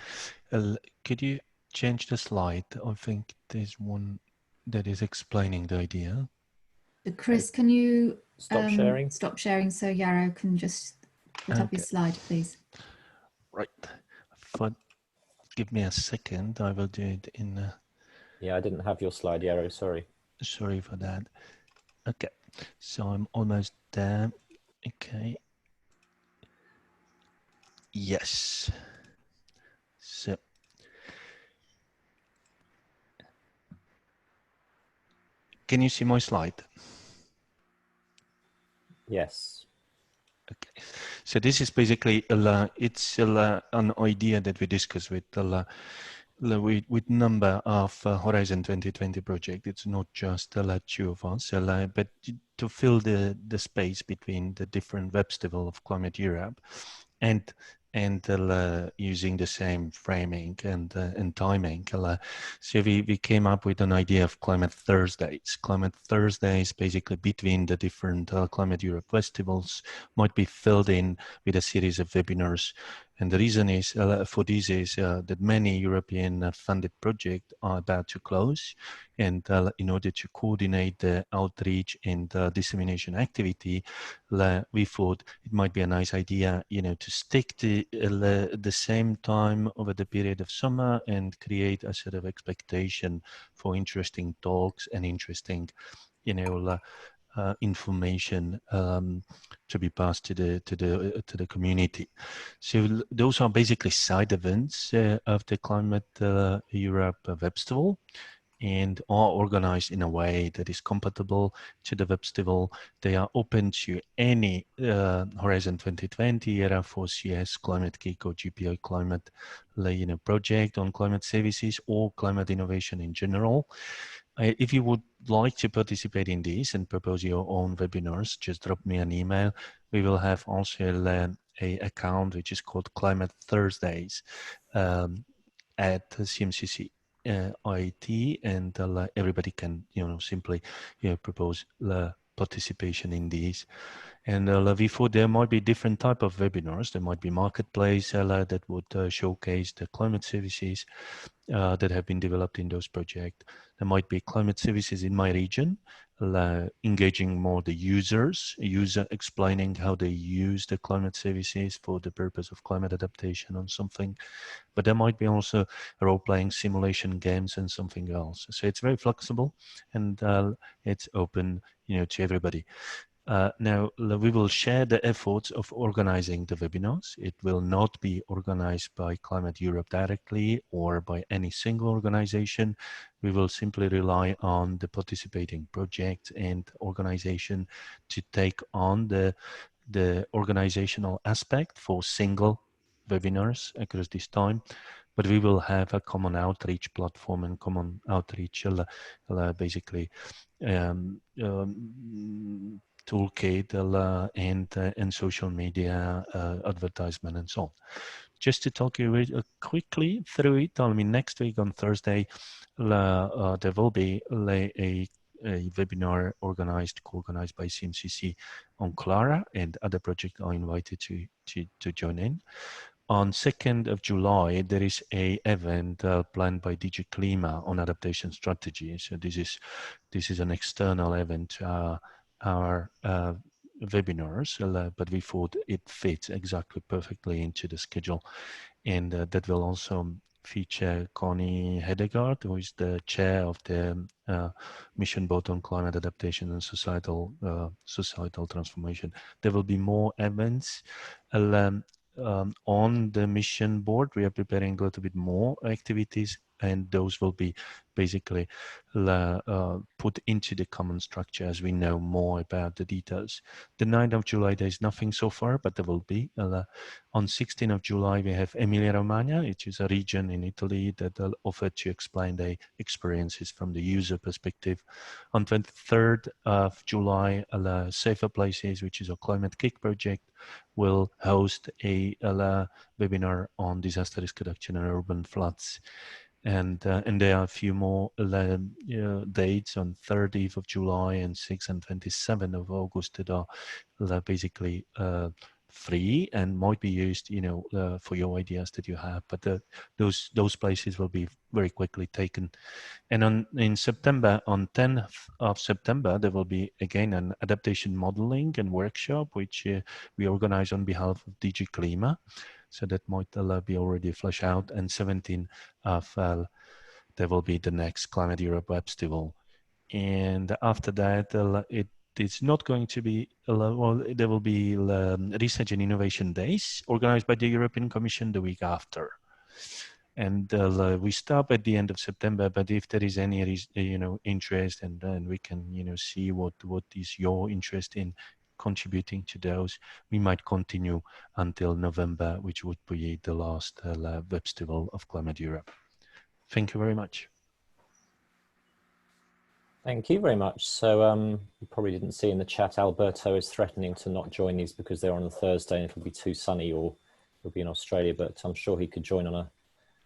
Could you change the slide? I think there's one that is explaining the idea. Chris, can you stop sharing? Stop sharing so Yarrow can just put up his slide, please. Right. Give me a second. I will do it in. Yeah, I didn't have your slide, Yarrow. Sorry. Sorry for that. Okay, so I'm almost there. Okay. Yes. So. Can you see my slide? Yes. Okay. So this is basically it's an idea that we discussed with number of Horizon 2020 project. It's not just 2 of us, but to fill the space between the different Webstival of Climateurope, and using the same framing and timing. So we came up with an idea of Climate Thursdays. Climate Thursdays, basically between the different Climateurope festivals, might be filled in with a series of webinars. And the reason is for this is that many European funded projects are about to close, and in order to coordinate the outreach and dissemination activity, we thought it might be a nice idea, to stick to the same time over the period of summer and create a sort of expectation for interesting talks and interesting, information to be passed to the community. So those are basically side events of the Climate Europe Webstival, and are organized in a way that is compatible to the Webstival. They are open to any Horizon 2020, ERA4CS, Climate Geek or GPI Climate project on climate services or climate innovation in general. If you would like to participate in these and propose your own webinars, just drop me an email. We will have also a account which is called Climate Thursdays at CMCC IT, and everybody can simply propose participation in these. And we thought there might be different type of webinars. There might be marketplace that would showcase the climate services that have been developed in those projects. There might be climate services in my region, engaging more the user explaining how they use the climate services for the purpose of climate adaptation on something. But there might be also role-playing simulation games and something else. So it's very flexible, and it's open, to everybody. Now, we will share the efforts of organizing the webinars. It will not be organized by Climate Europe directly or by any single organization. We will simply rely on the participating projects and organization to take on the organizational aspect for single webinars across this time. But we will have a common outreach platform and common outreach, basically, toolkit and social media advertisement and so on. Just to talk you quickly through it, next week on Thursday, there will be a webinar co-organized by CMCC on Clara, and other projects are invited to join in. On 2nd of July, there is an event planned by DG Klima on adaptation strategy. So this is an external event, our webinars, but we thought it fits exactly perfectly into the schedule, and that will also feature Connie Hedegaard, who is the chair of the Mission Board on Climate Adaptation and Societal Transformation. There will be more events on the mission board. We are preparing a little bit more activities, and those will be basically put into the common structure as we know more about the details. The 9th of July, there is nothing so far, but there will be. On 16th of July, we have Emilia-Romagna, which is a region in Italy that will offer to explain their experiences from the user perspective. On 23rd of July, Safer Places, which is a climate kick project, will host a webinar on disaster risk reduction and urban floods. And there are a few more dates on 30th of July and 6th and 27th of August that are basically free and might be used, for your ideas that you have. But those places will be very quickly taken. And in September, on 10th of September, there will be again an adaptation modeling and workshop, which we organize on behalf of DG Klima. So that might be already fleshed out. And 17th of there will be the next Climateurope Webstival. And after that, it's not going to be, well, there will be Research and Innovation Days organized by the European Commission the week after. And we stop at the end of September, but if there is any interest, and we can see what is your interest in contributing to those, we might continue until November, which would be the last Webstival of Climate Europe. Thank you very much. Thank you very much. So you probably didn't see in the chat, Alberto is threatening to not join these because they're on a Thursday and it'll be too sunny, or he'll be in Australia, but I'm sure he could join on a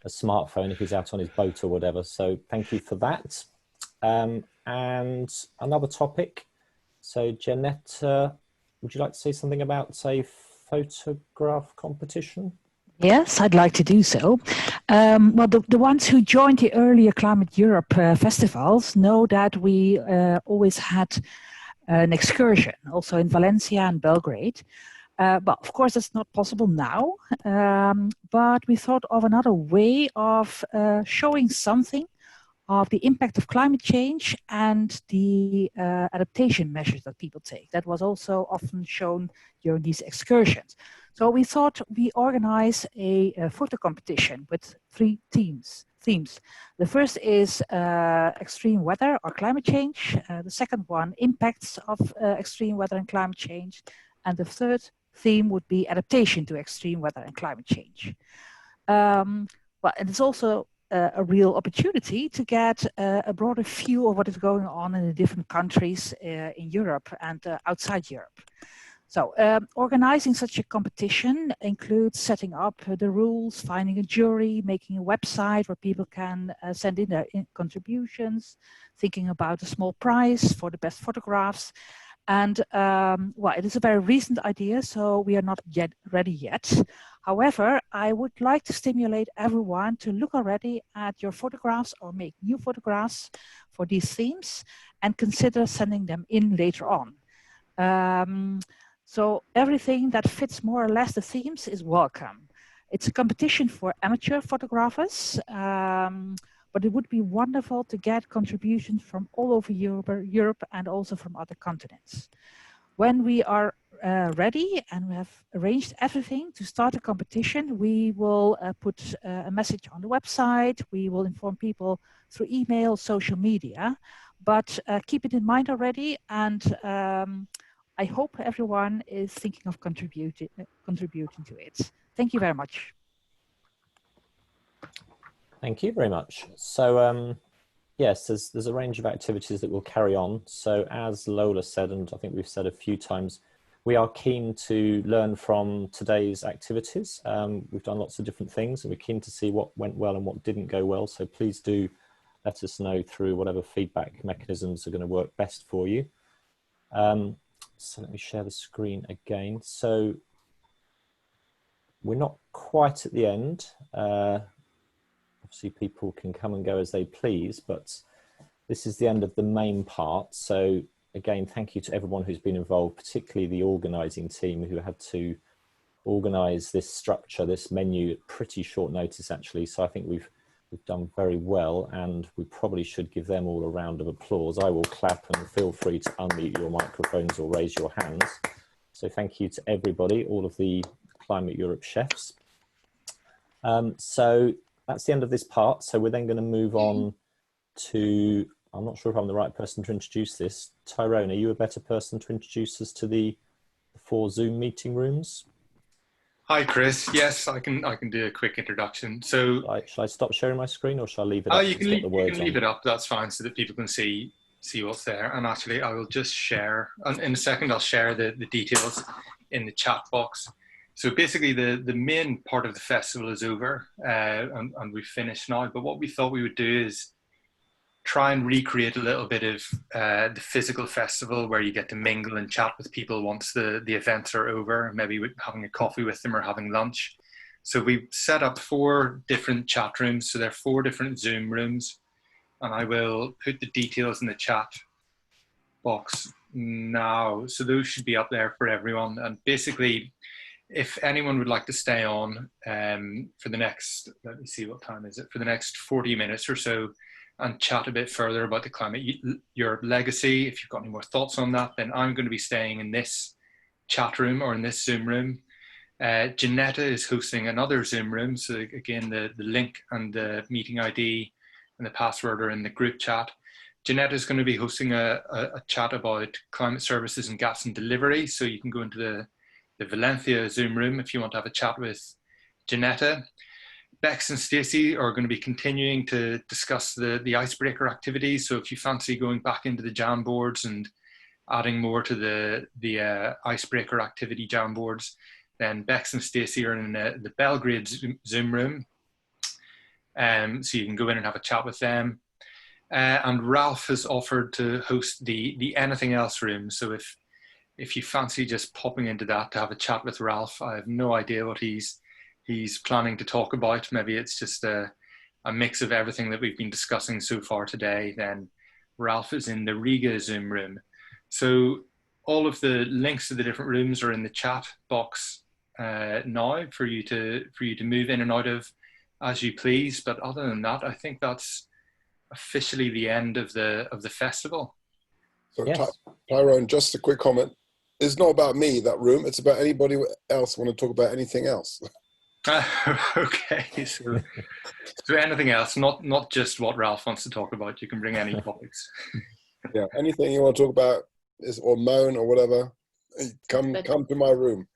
smartphone if he's out on his boat or whatever. So thank you for that. And another topic. So Jeanette, would you like to say something about a photograph competition? Yes, I'd like to do so. Well, the ones who joined the earlier Climateurope festivals know that we always had an excursion, also in Valencia and Belgrade. But of course, that's not possible now. But we thought of another way of showing something of the impact of climate change and the adaptation measures that people take. That was also often shown during these excursions. So we thought we organize a photo competition with three themes. The first is extreme weather or climate change. The second one, impacts of extreme weather and climate change. And the third theme would be adaptation to extreme weather and climate change. Well, and it's also a real opportunity to get a broader view of what is going on in the different countries in Europe and outside Europe. So organizing such a competition includes setting up the rules, finding a jury, making a website where people can send in their contributions, thinking about a small prize for the best photographs. And well, it is a very recent idea, so we are not yet ready yet. However, I would like to stimulate everyone to look already at your photographs or make new photographs for these themes and consider sending them in later on. So everything that fits more or less the themes is welcome. It's a competition for amateur photographers, but it would be wonderful to get contributions from all over Europe and also from other continents. When we are ready and we have arranged everything to start a competition, we will put a message on the website. We will inform people through email, social media, but keep it in mind already. And I hope everyone is thinking of contributing to it. Thank you very much. Thank you very much. So yes, there's a range of activities that will carry on. So as Lola said, and I think we've said a few times, we are keen to learn from today's activities. We've done lots of different things and we're keen to see what went well and what didn't go well. So please do let us know through whatever feedback mechanisms are going to work best for you. So let me share the screen again. So we're not quite at the end. Obviously people can come and go as they please, but this is the end of the main part. So again, thank you to everyone who's been involved, particularly the organising team who had to organise this structure, this menu at pretty short notice actually. So I think we've done very well and we probably should give them all a round of applause. I will clap and feel free to unmute your microphones or raise your hands. So thank you to everybody, all of the Climate Europe chefs. So that's the end of this part. So we're then going to move on to, I'm not sure if I'm the right person to introduce this. Tyrone, are you a better person to introduce us to the 4 Zoom meeting rooms? Hi, Chris. Yes, I can do a quick introduction. So, shall I stop sharing my screen or shall I leave it up? You can leave it up. That's fine, so that people can see what's there. And actually, I will just share. In a second, I'll share the details in the chat box. So basically, the main part of the festival is over, and we've finished now. But what we thought we would do is try and recreate a little bit of the physical festival where you get to mingle and chat with people once the events are over, maybe having a coffee with them or having lunch. So we've set up 4 different chat rooms. So there are 4 different Zoom rooms, and I will put the details in the chat box now. So those should be up there for everyone. And basically, if anyone would like to stay on for the next, let me see, what time is it? For the next 40 minutes or so, and chat a bit further about the Climate Europe legacy. If you've got any more thoughts on that, then I'm going to be staying in this chat room or in this Zoom room. Janetta is hosting another Zoom room. So again, the link and the meeting ID and the password are in the group chat. Janetta is going to be hosting a chat about climate services and gas and delivery. So you can go into the Valencia Zoom room if you want to have a chat with Janetta. Bex and Stacey are going to be continuing to discuss the icebreaker activities. So if you fancy going back into the jam boards and adding more to the icebreaker activity jam boards, then Bex and Stacey are in the Belgrade Zoom room. So you can go in and have a chat with them. And Ralph has offered to host the anything else room. So if you fancy just popping into that to have a chat with Ralph, I have no idea what he's planning to talk about. Maybe it's just a mix of everything that we've been discussing so far today. Then Ralph is in the Riga Zoom room. So all of the links to the different rooms are in the chat box now for you to move in and out of as you please. But other than that, I think that's officially the end of the festival. So yes. Tyrone, just a quick comment. It's not about me, that room. It's about anybody else want to talk about anything else. Okay, so anything else, not just what Ralph wants to talk about. You can bring any topics. Yeah, anything you want to talk about or moan or whatever, come to my room.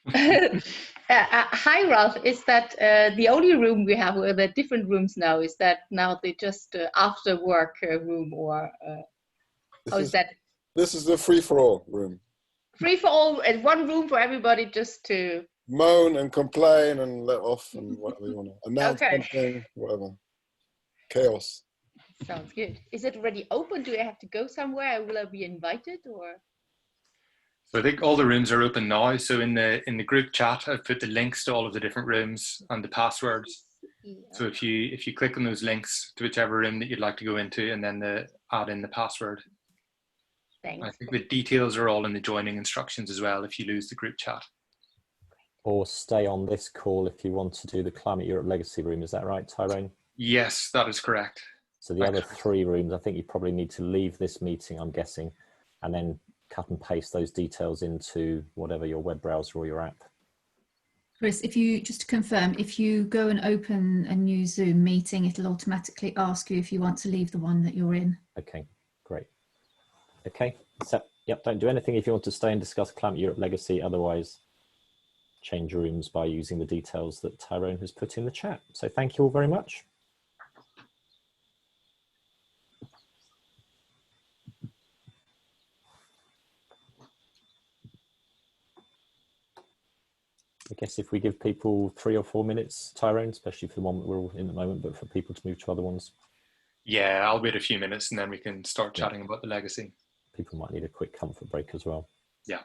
Hi, Ralph. Is that the only room we have, or the different rooms now? Is that now the just after work room, or how is that? This is the free-for-all room. Free for all, and one room for everybody just to moan and complain and let off and whatever you want to announce something, whatever. Chaos. Sounds good. Is it already open? Do I have to go somewhere? Will I be invited, or? So I think all the rooms are open now. So in the group chat, I've put the links to all of the different rooms and the passwords. Yeah. So if you click on those links to whichever room that you'd like to go into, and then add in the password. Thanks. I think the details are all in the joining instructions as well if you lose the group chat. Or stay on this call if you want to do the Climate Europe Legacy room. Is that right, Tyrone? Yes, that is correct. So the other 3 rooms, I think you probably need to leave this meeting, I'm guessing, and then cut and paste those details into whatever your web browser or your app. Chris, just to confirm, if you go and open a new Zoom meeting, it'll automatically ask you if you want to leave the one that you're in. Okay, great. Okay, so yep, don't do anything if you want to stay and discuss Climate Europe Legacy. Otherwise, change rooms by using the details that Tyrone has put in the chat. So thank you all very much. I guess if we give people 3 or 4 minutes, Tyrone, especially for the one that we're all in at the moment, but for people to move to other ones. Yeah, I'll wait a few minutes and then we can start chatting about the legacy. People might need a quick comfort break as well. Yeah.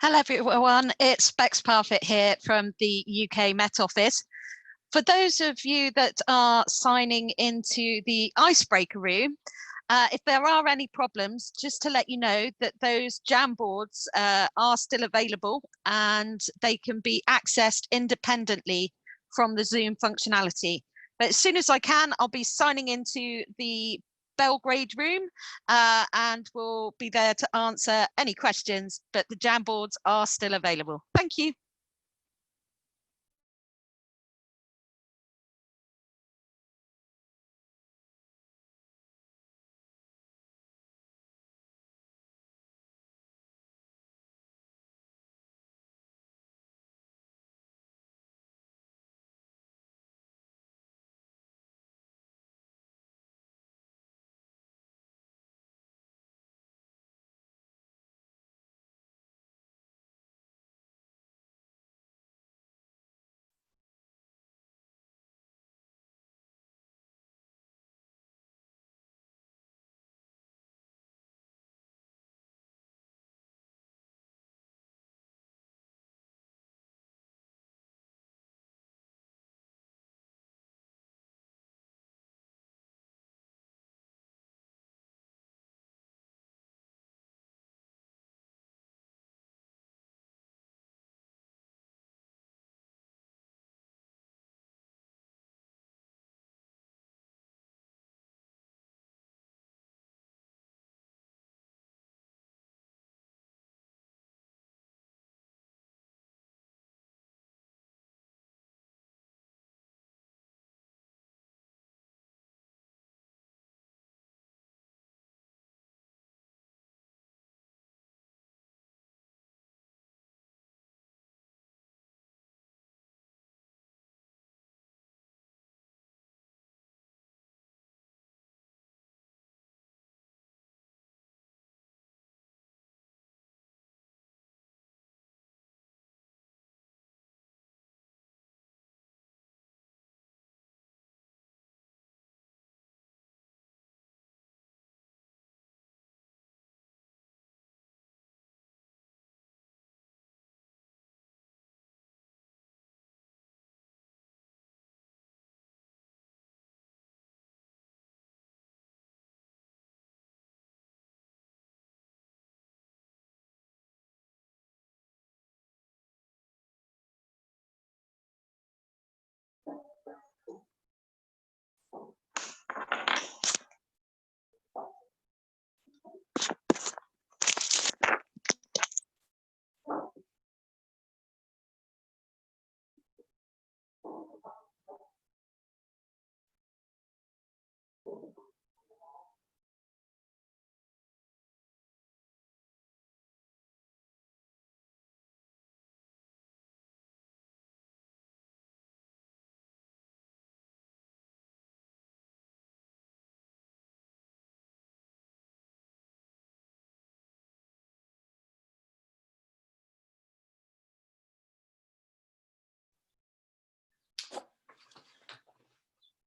Hello everyone, it's Bex Parfitt here from the UK Met Office. For those of you that are signing into the icebreaker room, if there are any problems, just to let you know that those Jamboards are still available and they can be accessed independently from the Zoom functionality. But as soon as I can, I'll be signing into the Belgrade room and we'll be there to answer any questions, but the Jamboards are still available. Thank you.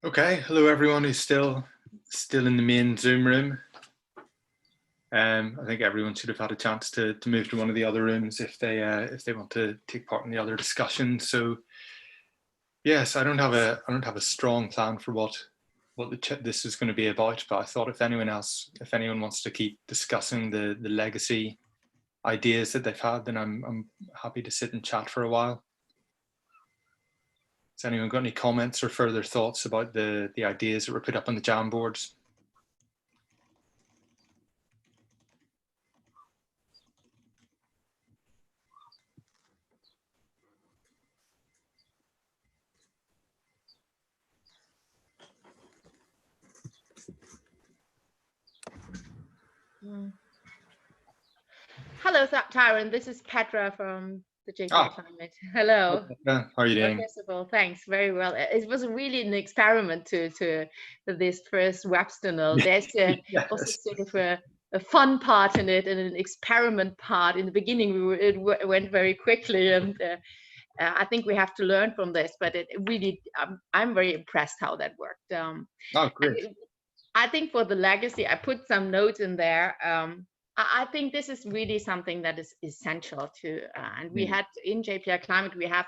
Okay, hello everyone who's still in the main Zoom room. I think everyone should have had a chance to move to one of the other rooms if they want to take part in the other discussion. So yes, I don't have a strong plan for what this is going to be about, but I thought if anyone wants to keep discussing the legacy ideas that they've had, then I'm happy to sit and chat for a while. Has anyone got any comments or further thoughts about the ideas that were put up on the Jam boards? Hello, Tyron. This is Petra from the JPI Climate. Hello. How are you doing? First of all, thanks. Very well. It was really an experiment to this first Webstivals. There's Yes. also sort of a fun part in it and an experiment part. In the beginning, it went very quickly, and I think we have to learn from this. But it really, I'm very impressed how that worked. Oh, great. I think for the legacy, I put some notes in there. I think this is really something that is essential to, and we had in JPI Climate, we have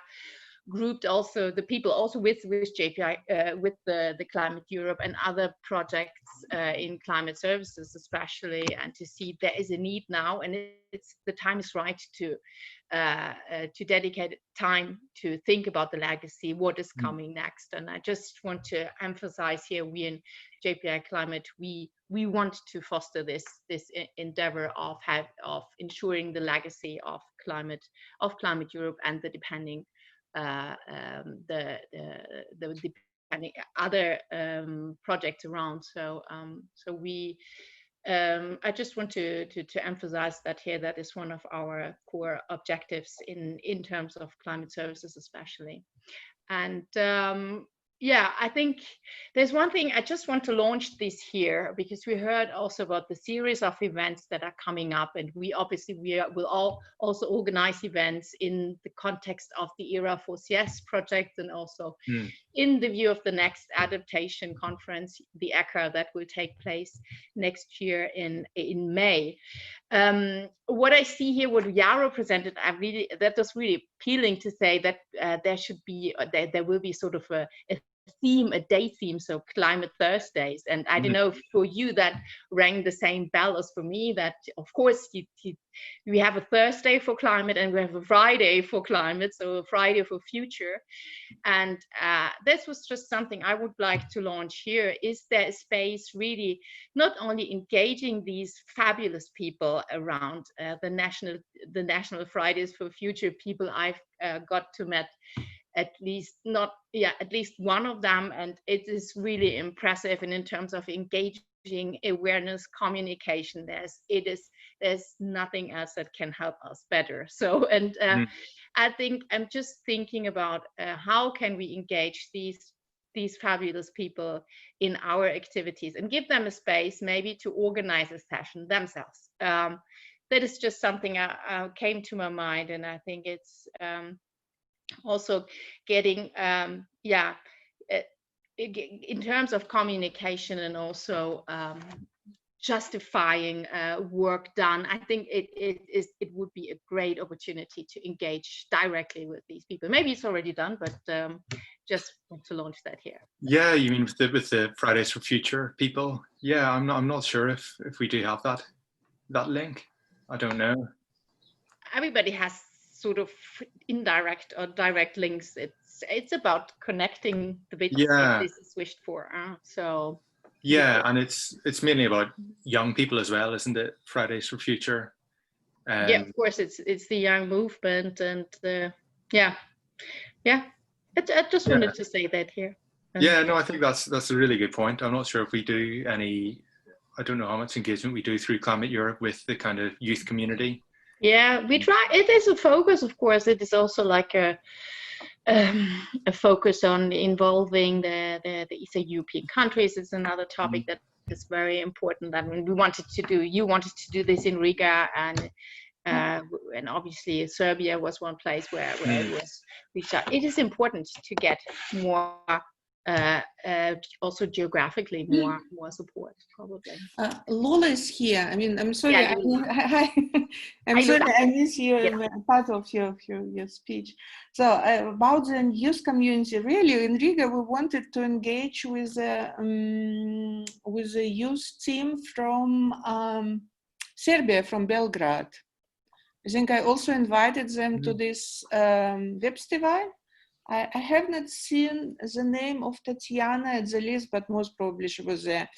grouped also the people also with JPI, with the Climate Europe and other projects in climate services especially, and to see there is a need now, and the time is right to dedicate time to think about the legacy, what is coming next. And I just want to emphasize here, we in JPI Climate, we want to foster this endeavor of ensuring the legacy of Climate Europe and the depending the depending other projects around. So we I just want to emphasize that here, that is one of our core objectives in terms of climate services especially. And yeah, I think there's one thing I just want to launch this here, because we heard also about the series of events that are coming up, and we will all also organize events in the context of the ERA for CS project, and also in the view of the next adaptation conference, the ECHA, that will take place next year in May. What I see here, what Yaro presented, that was really appealing to say that there will be sort of a theme, a day theme, so Climate Thursdays. And I don't know if for you that rang the same bell as for me, that of course we have a Thursday for climate and we have a Friday for climate, so a Friday for future. And this was just something I would like to launch here. Is there a space really not only engaging these fabulous people around the National Fridays for Future, people I've got to meet, at least one of them, and it is really impressive. And in terms of engaging awareness, communication, there's nothing else that can help us better. So, and I think I'm just thinking about how can we engage these fabulous people in our activities and give them a space maybe to organize a session themselves. That is just something came to my mind, and I think it's also getting in terms of communication and also justifying work done. I think it would be a great opportunity to engage directly with these people. Maybe it's already done, but just want to launch that here. Yeah, you mean with the Fridays for Future people? Yeah, I'm not sure if we do have that link. I don't know. Everybody has sort of indirect or direct links. It's about connecting the bits that this is wished for. So yeah, and it's mainly about young people as well, isn't it? Fridays for Future. Yeah, of course, it's the young movement, and I just wanted to say that here. Yeah, no, I think that's a really good point. I'm not sure if we do any. I don't know how much engagement we do through Climate Europe with the kind of youth community. Yeah, we try. It is a focus, of course. It is also like a focus on involving the Eastern European countries. Is another topic that is very important. I mean, you wanted to do this in Riga, and obviously Serbia was one place where it was reached out. It is important to get more also geographically more support probably. Lola is here. I mean, I'm sorry. Yeah, I'm sorry I missed you yeah. part of your speech. So about the youth community, really in Riga, we wanted to engage with a youth team from Serbia, from Belgrade. I think I also invited them to this Webstival. I have not seen the name of Tatiana at the list, but most probably she was there.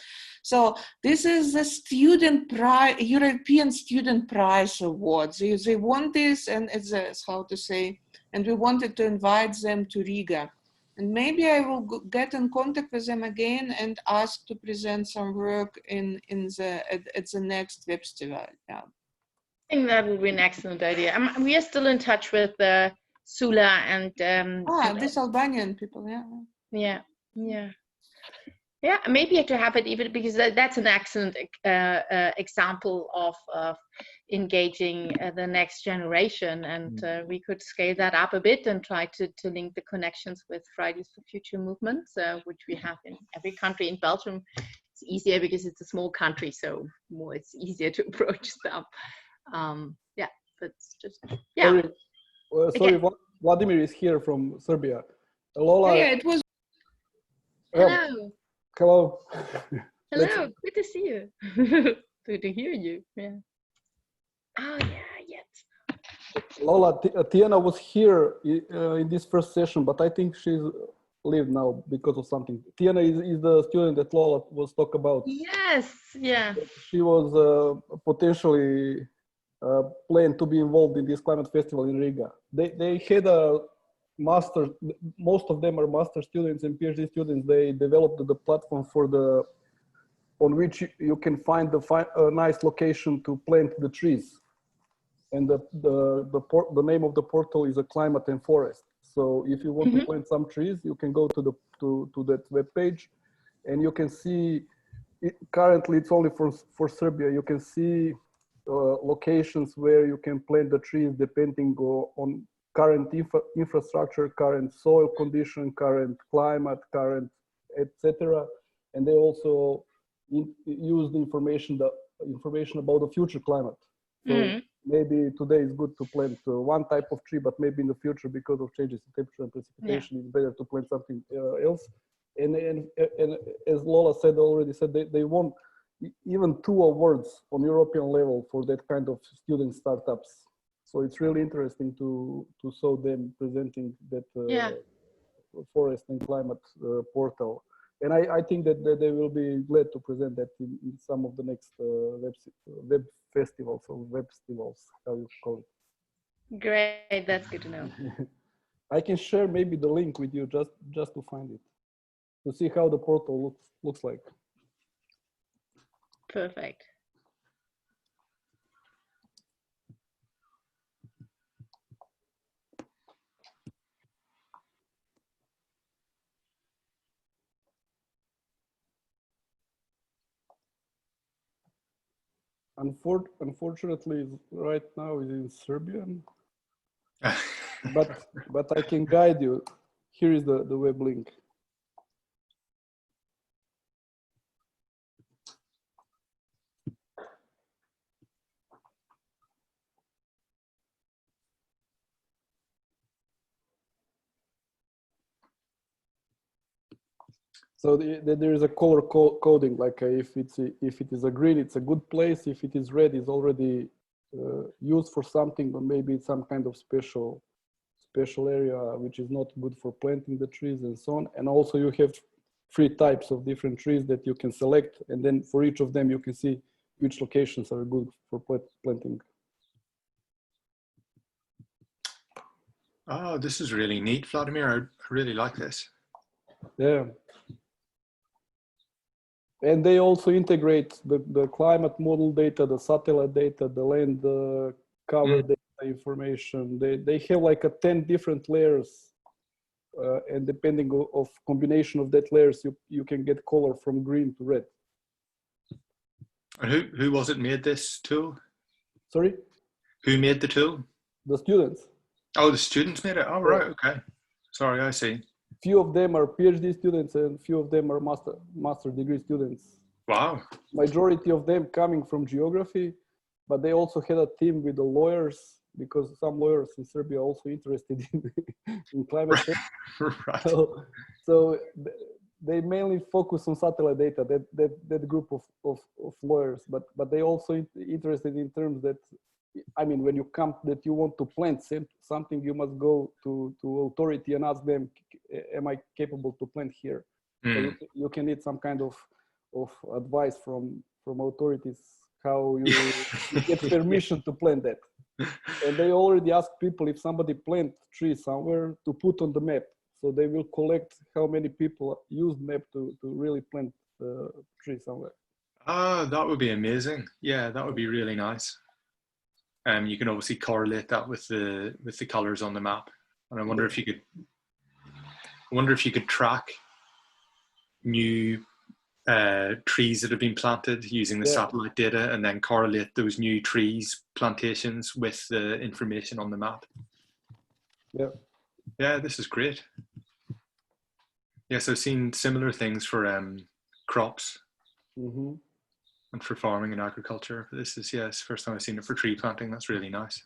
So this is the European Student Prize Award. They want this, and it's how to say, and we wanted to invite them to Riga. And maybe I will get in contact with them again and ask to present some work at the next Webstival. Yeah. I think that would be an excellent idea. We are still in touch with Sula and these Albanian people, yeah. Maybe to have it even because that's an excellent example of engaging the next generation, and we could scale that up a bit and try to link the connections with Fridays for Future movements, which we have in every country. In Belgium, it's easier because it's a small country, so it's easier to approach them. But just Sorry, Vladimir is here from Serbia. Lola. Yeah, it was. Hello. Hello. Hello. Good to see you. Good to hear you. Yeah. Oh yeah. Yes. Lola, Tiana was here in this first session, but I think she's leave now because of something. Tiana is the student that Lola was talking about. Yes. Yeah. She was potentially planned to be involved in this climate festival in Riga. They had a master, most of them are master students and PhD students. They developed the platform on which you can find a nice location to plant the trees. And the name of the portal is a Climate and Forest. So if you want to plant some trees, you can go to that web page, and you can see. Currently, it's only for Serbia. You can see locations where you can plant the trees depending on current infrastructure, current soil condition, current climate, current etc. And they also use the information about the future climate. So maybe today is good to plant one type of tree, but maybe in the future, because of changes in temperature and precipitation, it's better to plant something else. And as Lola already said, they won even 2 awards on European level for that kind of student startups. So it's really interesting to saw them presenting that forest and climate portal. And I think that they will be glad to present that in some of the next web festivals or Webstivals, how you call it. Great, that's good to know. I can share maybe the link with you just to find it, to see how the portal looks like. Perfect. Unfortunately, right now is in Serbian, but I can guide you. Here is the web link. So there is a color coding, like if it is a green, it's a good place. If it is red, it's already used for something, or maybe it's some kind of special area which is not good for planting the trees and so on. And also you have 3 types of different trees that you can select, and then for each of them you can see which locations are good for planting. Oh, this is really neat, Vladimir. I really like this. Yeah. And they also integrate the climate model data, the satellite data, the land cover data information. They have like 10 different layers, and depending of combination of that layers, you can get color from green to red. And who was it made this tool? Sorry? Who made the tool? The students. Oh, the students made it? Oh, right, okay. Sorry, I see. few of them are PhD students and few of them are master degree students. Wow. Majority of them coming from geography, but they also had a team with the lawyers, because some lawyers in Serbia are also interested in climate change. Right. So they mainly focus on satellite data, that group of lawyers, but they also interested in terms that, I mean, when you come that you want to plant something, you must go to authority and ask them, am I capable to plant here? So you can need some kind of advice from authorities how you get permission to plant that. And they already ask people, if somebody plant trees somewhere, to put on the map. So they will collect how many people use map to really plant trees somewhere. Ah, that would be amazing. Yeah, that would be really nice. You can obviously correlate that with the colors on the map. And I wonder if you could track new trees that have been planted using the satellite data, and then correlate those new trees plantations with the information on the map. Yeah. Yeah, this is great. Yes, I've seen similar things for crops and for farming and agriculture. This is, it's the first time I've seen it for tree planting. That's really nice.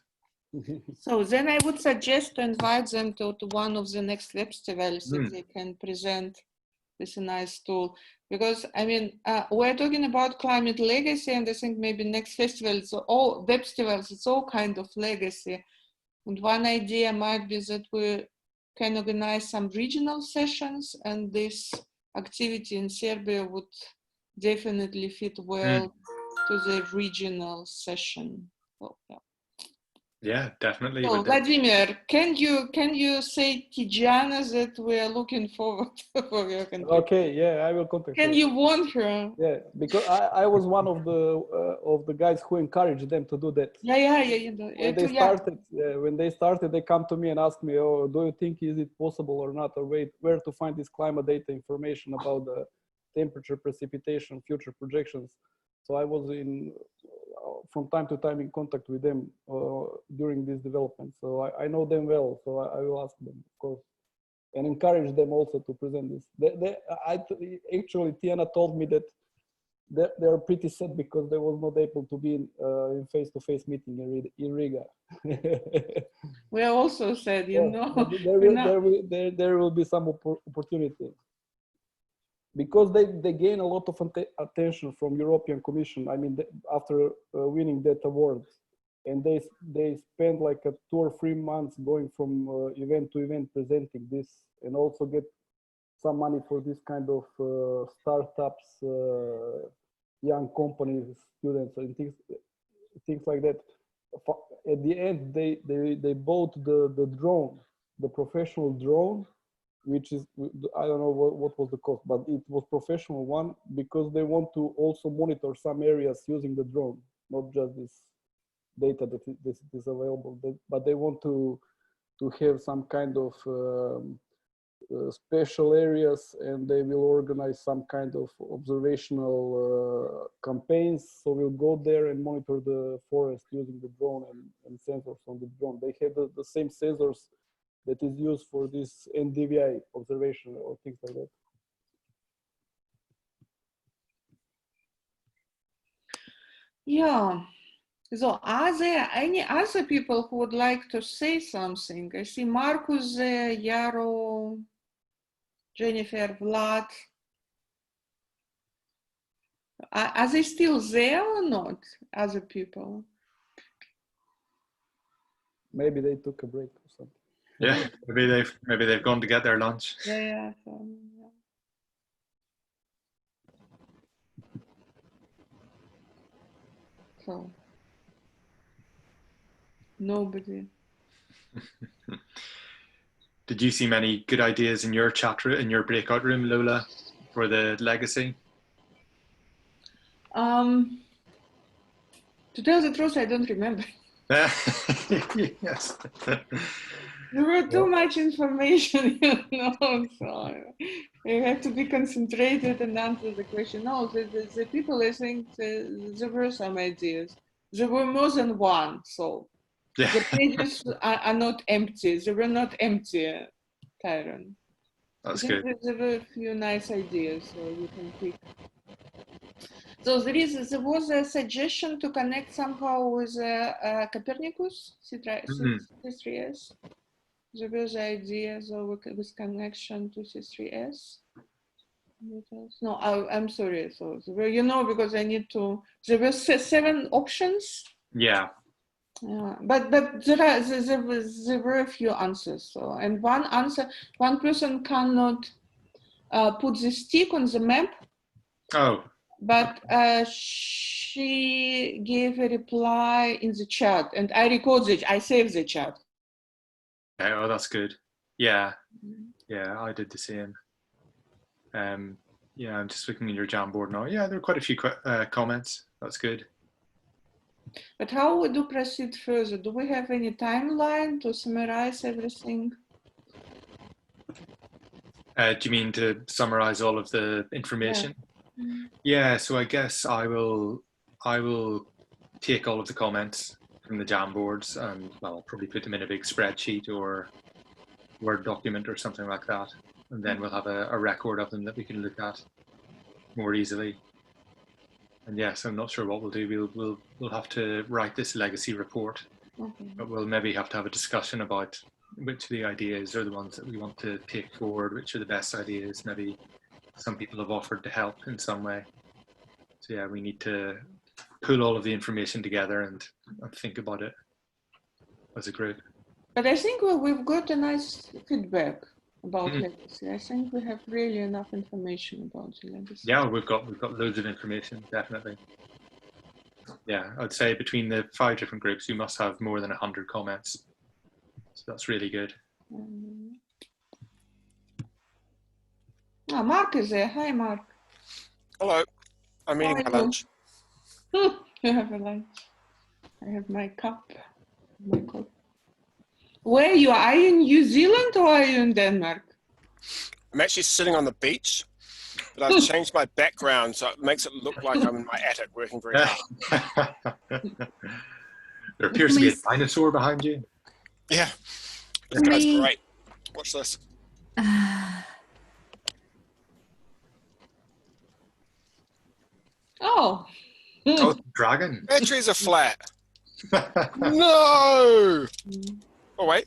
So then I would suggest to invite them to one of the next Webstivals if they can present this nice tool. Because, I mean, we're talking about climate legacy, and I think maybe next festival, it's all Webstivals, it's all kind of legacy. And one idea might be that we can organize some regional sessions, and this activity in Serbia would definitely fit well to the regional session. Oh, yeah. Yeah, definitely. So, Vladimir, can you say Tijana that we are looking forward for your contribution? Okay, yeah, I will contact her. Can you want her? Yeah, because I was one of the guys who encouraged them to do that. Yeah. When they started, they come to me and ask me, "Oh, do you think is it possible or not, or where to find this climate data information about the temperature, precipitation, future projections?" So I was from time to time in contact with them during this development. So I know them well. So I will ask them, of course, and encourage them also to present this. Actually, Tiana told me that they are pretty sad because they was not able to be in face-to-face meeting in Riga. We are also sad, you know. There will be some opportunity. Because they gain a lot of attention from European Commission. I mean, after winning that award, and they spend like 2 or 3 months going from event to event presenting this, and also get some money for this kind of startups, young companies, students, and things like that. At the end, they bought the drone, the professional drone, which is, I don't know what was the cost, but it was professional one, because they want to also monitor some areas using the drone, not just this data that is available, but they want to have some kind of special areas, and they will organize some kind of observational campaigns. So we'll go there and monitor the forest using the drone and sensors on the drone. They have the same sensors that is used for this NDVI observation or things like that. Yeah. So are there any other people who would like to say something? I see Marcus there, Yaro, Jennifer, Vlad. Are they still there or not, other people? Maybe they took a break or something. Yeah, maybe they've gone to get their lunch. Yeah. So nobody. Did you see many good ideas in your chat room, in your breakout room, Lola, for the legacy? To tell the truth, I don't remember. Yes. There were too much information, you know, so you have to be concentrated and answer the question. No, the people, I think there were some ideas. There were more than one, so the pages are not empty. They were not empty, Tyron. That's I good. think there were a few nice ideas, so you can pick. So there was a suggestion to connect somehow with Copernicus C3S. There was an idea so with connection to C3S. No, I'm sorry. So there were, you know, because I need to. There were 7 options. Yeah. But there were a few answers. So, and one answer, one person cannot put the stick on the map. Oh. But she gave a reply in the chat, and I record it. I saved the chat. Oh, that's good. Yeah. Yeah, I did the same. Yeah, I'm just looking at your Jamboard now. Yeah, there are quite a few comments. That's good. But how we do proceed further? Do we have any timeline to summarize everything? Do you mean to summarize all of the information? Yeah, so I guess I will take all of the comments from the Jamboards and, well, I'll probably put them in a big spreadsheet or Word document or something like that. And then we'll have a record of them that we can look at more easily. And yes, I'm not sure what we'll do. We'll have to write this legacy report, but we'll maybe have to have a discussion about which of the ideas are the ones that we want to take forward, which are the best ideas. Maybe some people have offered to help in some way. So yeah, we need to pull all of the information together and think about it as a group. But I think we've got a nice feedback about legacy. I think we have really enough information about the legacy. Yeah, we've got loads of information, definitely. Yeah, I'd say between the 5 different groups, we must have more than 100 comments. So that's really good. Mark is there. Hi, Mark. Hello. I'm eating my lunch. You have a lunch. I have my cup. My coffee. Where are you? Are you in New Zealand or are you in Denmark? I'm actually sitting on the beach, but I've changed my background so it makes it look like I'm in my attic working very hard. There appears to be a dinosaur behind you. Yeah, this guy's great. Watch this. Oh. Oh, dragon. Batteries are flat. No. Oh wait.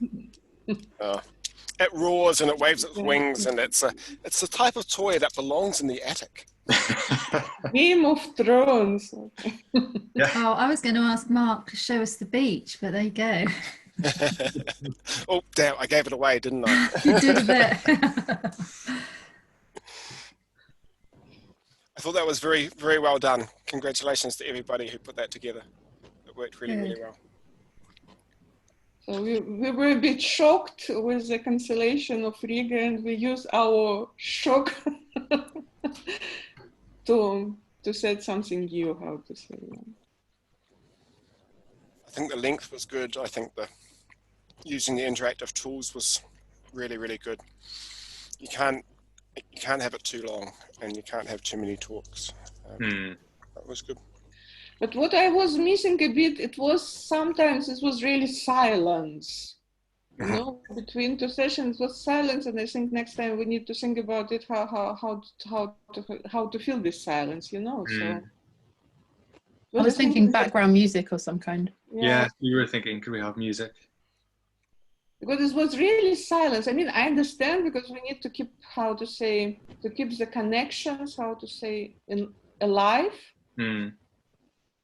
It roars and it waves its wings, and it's the type of toy that belongs in the attic. Game of Thrones. Yeah. Oh, I was going to ask Mark to show us the beach, but there you go. Oh damn! I gave it away, didn't I? You did a bit. I thought that was very, very well done. Congratulations to everybody who put that together. It worked really, really well. So we were a bit shocked with the cancellation of Riga, and we used our shock to set something new, how to say. I think the length was good. I think using the interactive tools was really, really good. You can't have it too long, and you can't have too many talks. That was good. But what I was missing a bit, sometimes it was really silence. You know, between 2 sessions it was silence, and I think next time we need to think about it, how to fill this silence, you know. So I was thinking background music or some kind. Yeah, you were thinking, could we have music? Because it was really silence. I mean, I understand because we need to keep, to keep the connections, alive.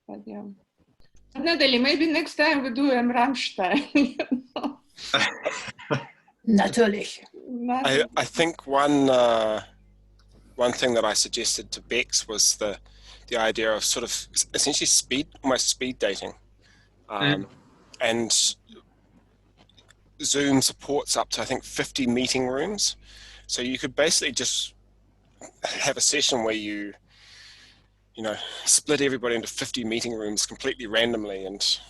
But yeah. Natalie, maybe next time we do Rammstein. You know? Natürlich. I think one thing that I suggested to Bex was the idea of sort of essentially almost speed dating. And Zoom supports up to, I think, 50 meeting rooms. So you could basically just have a session where you split everybody into 50 meeting rooms completely randomly and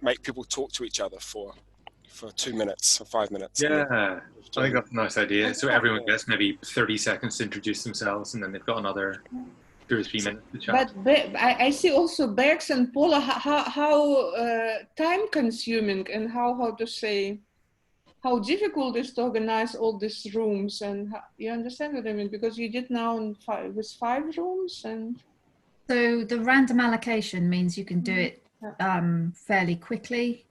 make people talk to each other for 2 minutes or 5 minutes. Yeah, I think that's a nice idea. So everyone gets maybe 30 seconds to introduce themselves, and then they've got another 2 or 3 minutes to chat. But I see also Bex and Paula how time consuming and how to say how difficult it is to organize all these rooms, and how, you understand what I mean? Because you did now in with 5 rooms, and so the random allocation means you can do it fairly quickly.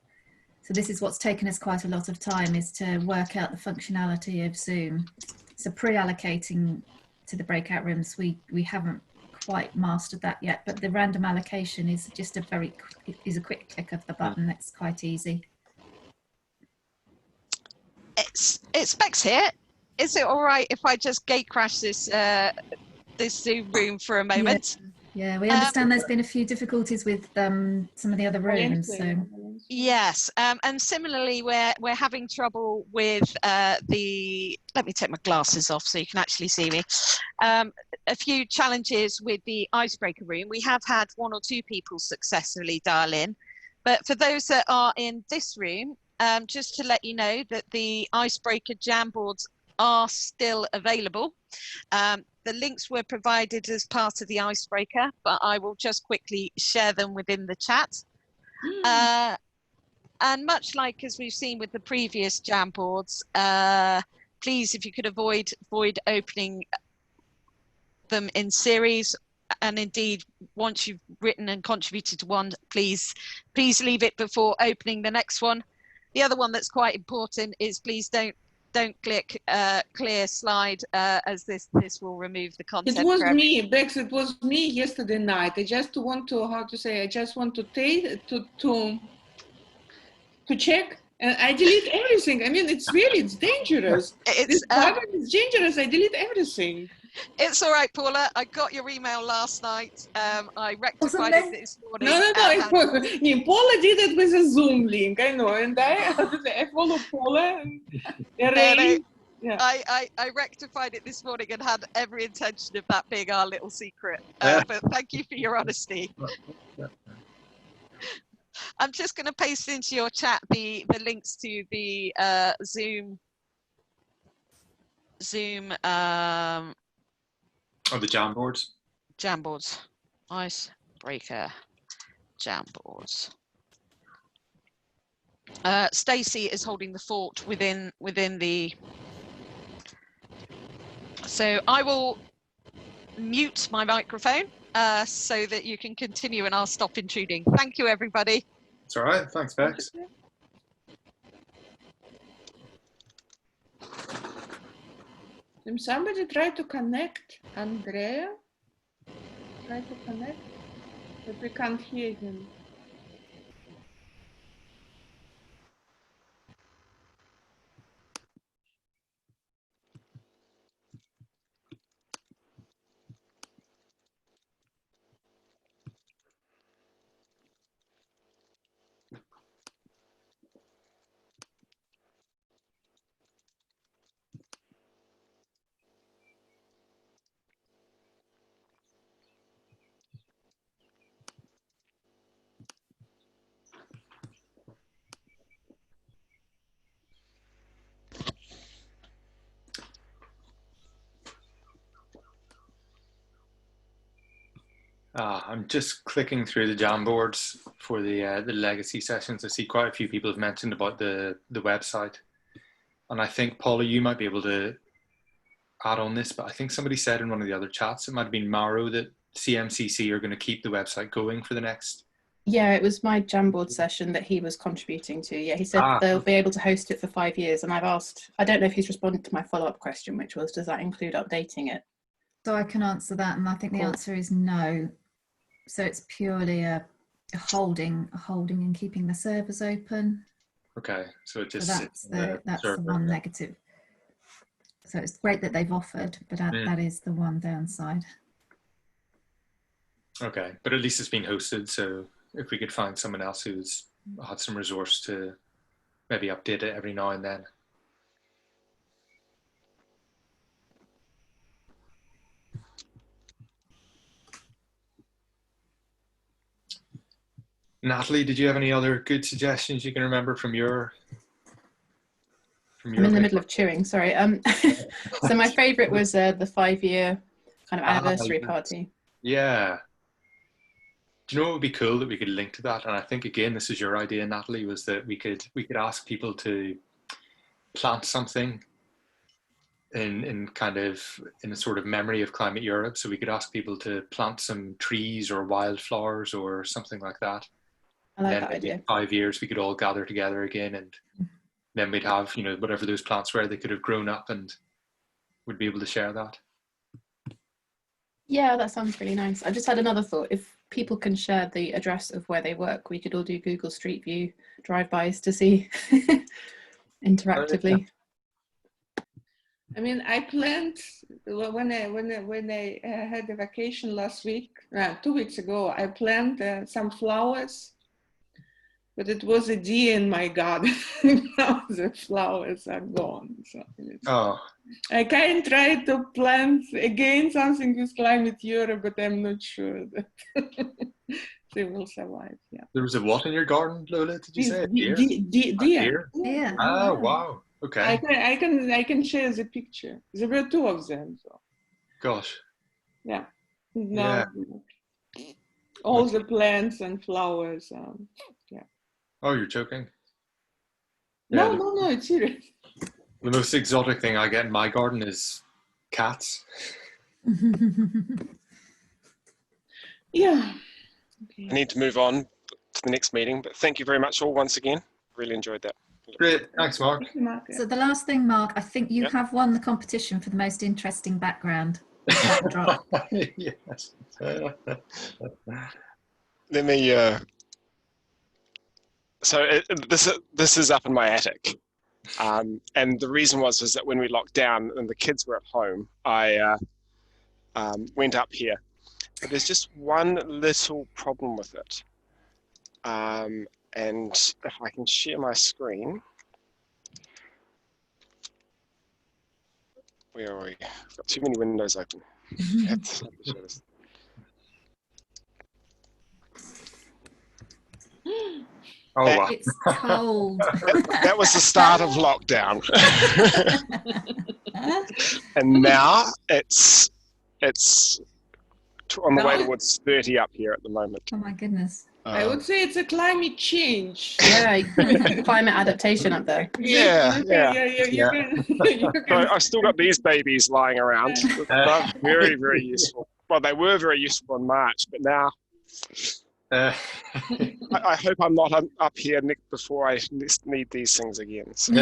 So this is what's taken us quite a lot of time, is to work out the functionality of Zoom. So pre-allocating to the breakout rooms, we haven't quite mastered that yet, but the random allocation is just a quick click of the button. It's quite easy. It's Bex here. Is it all right if I just gate crash this this Zoom room for a moment? Yeah, we understand there's been a few difficulties with some of the other rooms. So yes, and similarly, we're having trouble with the. Let me take my glasses off so you can actually see me. A few challenges with the icebreaker room. We have had 1 or 2 people successfully dial in, but for those that are in this room, just to let you know that the icebreaker Jamboards are still available. The links were provided as part of the icebreaker, but I will just quickly share them within the chat. And much like as we've seen with the previous Jamboards, please, if you could avoid opening them in series, and indeed once you've written and contributed to one, please leave it before opening the next one. The other one that's quite important is please don't click clear slide, as this will remove the content. It was me, Bex. It was me yesterday night. I just want to, how to say, I just want to take to check, and I delete everything. I mean, it's dangerous. This button is dangerous. I delete everything. It's all right, Paula. I got your email last night. I rectified it this morning. No. Paula did it with a Zoom link. I know, and I follow Paula. And I rectified it this morning and had every intention of that being our little secret. But thank you for your honesty. I'm just going to paste into your chat the links to the Zoom. Oh, the Jamboards. Jamboards, icebreaker Jamboards. Stacey is holding the fort within the. So I will mute my microphone so that you can continue, and I'll stop intruding. Thank you, everybody. It's all right. Thanks, Bex. Can somebody try to connect Andrea? Try to connect, but we can't hear him. I'm just clicking through the Jamboards for the legacy sessions. I see quite a few people have mentioned about the website, and I think Paula, you might be able to add on this, but I think somebody said in one of the other chats, it might have been Mauro, that CMCC are going to keep the website going for the next. Yeah, it was my Jamboard session that he was contributing to. Yeah, he said they'll be able to host it for 5 years, and I've asked, I don't know if he's responded to my follow-up question, which was, does that include updating it? So I can answer that, and I think the answer is no. So it's purely a holding and keeping the servers open. Okay, so it just that's the one negative. So it's great that they've offered, but that is the one downside. Okay, but at least it's been hosted, so if we could find someone else who's had some resource to maybe update it every now and then. Natalie, did you have any other good suggestions you can remember from your? I'm in the middle of chewing, sorry. So my favorite was the 5-year kind of anniversary party. Yeah. Do you know what would be cool that we could link to that? And I think again, this is your idea, Natalie, was that we could ask people to plant something in a sort of memory of Climate Europe. So we could ask people to plant some trees or wildflowers or something like that. I like Then that maybe idea. in 5 years we could all gather together again, and then we'd have, you know, whatever those plants were, they could have grown up and would be able to share that. Yeah, that sounds really nice. I just had another thought. If people can share the address of where they work, we could all do Google Street View drive-bys to see interactively. I mean, I planned when I had a vacation last week, 2 weeks ago. I planned some flowers, but it was a deer in my garden. Now the flowers are gone. So I can try to plant again something with Climate Europe, but I'm not sure that they will survive. Yeah. There was a what in your garden, Lola? Did you say a deer? Deer. Yeah. Oh, wow. Okay. I can share the picture. There were 2 of them. So. Gosh. Yeah. Now all the plants and flowers. Yeah. Oh, you're joking? No, no, it's serious. The most exotic thing I get in my garden is cats. Yeah. I need to move on to the next meeting, but thank you very much all once again. Really enjoyed that. Great. Thanks, Mark. So the last thing, Mark, I think you have won the competition for the most interesting background. Yes. Let me. So this is up in my attic, and the reason was that when we locked down and the kids were at home, I went up here. But there's just one little problem with it, and if I can share my screen. Where are we? I've got too many windows open. Oh, wow. It's cold. That was the start of lockdown. And now it's on the way towards 30 up here at the moment. Oh my goodness. I would say it's a climate change. Yeah, climate adaptation up there. Yeah. You can. So I've still got these babies lying around. They're very, very useful. Well, they were very useful in March, but now I hope I'm not up here before I need these things again. So.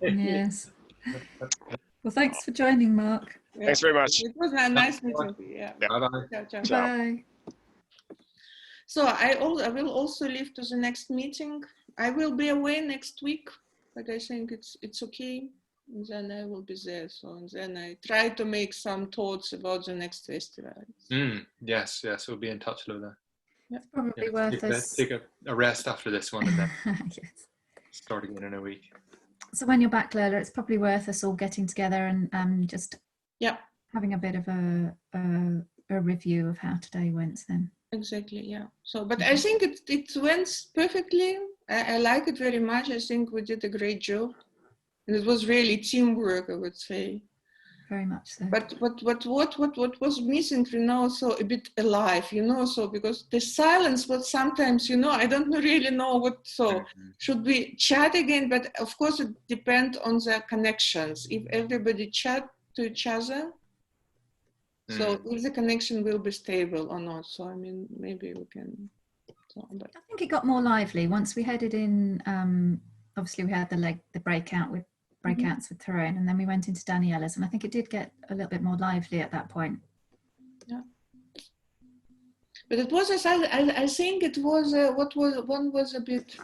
Yes. Well, thanks for joining, Mark. Thanks very much. It was a nice meeting. Yeah. Bye-bye. Bye. So I will also leave to the next meeting. I will be away next week, but I think it's okay. And then I will be there. So and then I try to make some thoughts about the next festival. Yes, we'll be in touch, Lola. It's probably worth us. Take a rest after this one and then yes. start again in a week. So when you're back, Lola, it's probably worth us all getting together and just having a bit of a review of how today went then. Exactly, yeah. So, but I think it went perfectly. I like it very much. I think we did a great job. And it was really teamwork, I would say. Very much so. But what was missing, so a bit alive, so because the silence was sometimes, I don't really know what, so should we chat again? But of course it depends on the connections. If everybody chat to each other, so if the connection will be stable or not. So, I mean, maybe we can. I think it got more lively once we headed in. Obviously, we had the breakouts with Tyrone, and then we went into Daniela's, and I think it did get a little bit more lively at that point. Yeah. But it was, I think it was, one was a bit.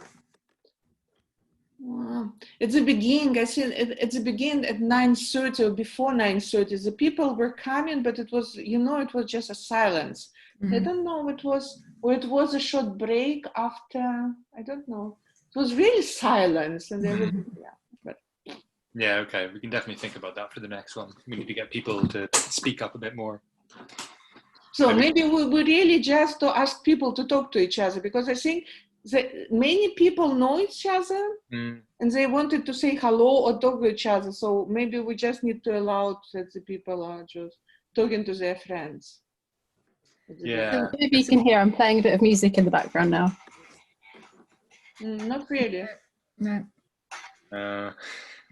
At the beginning, I think at the beginning at 9:30 or before 9:30, the people were coming, but it was, it was just a silence. I don't know, it was, or it was a short break after, I don't know. It was really silence, and there was, Yeah, okay, we can definitely think about that for the next one. We need to get people to speak up a bit more. So maybe we really just to ask people to talk to each other, because I think that many people know each other and they wanted to say hello or talk to each other. So maybe we just need to allow that the people are just talking to their friends. Yeah. So maybe you can hear I'm playing a bit of music in the background now. Not really. No.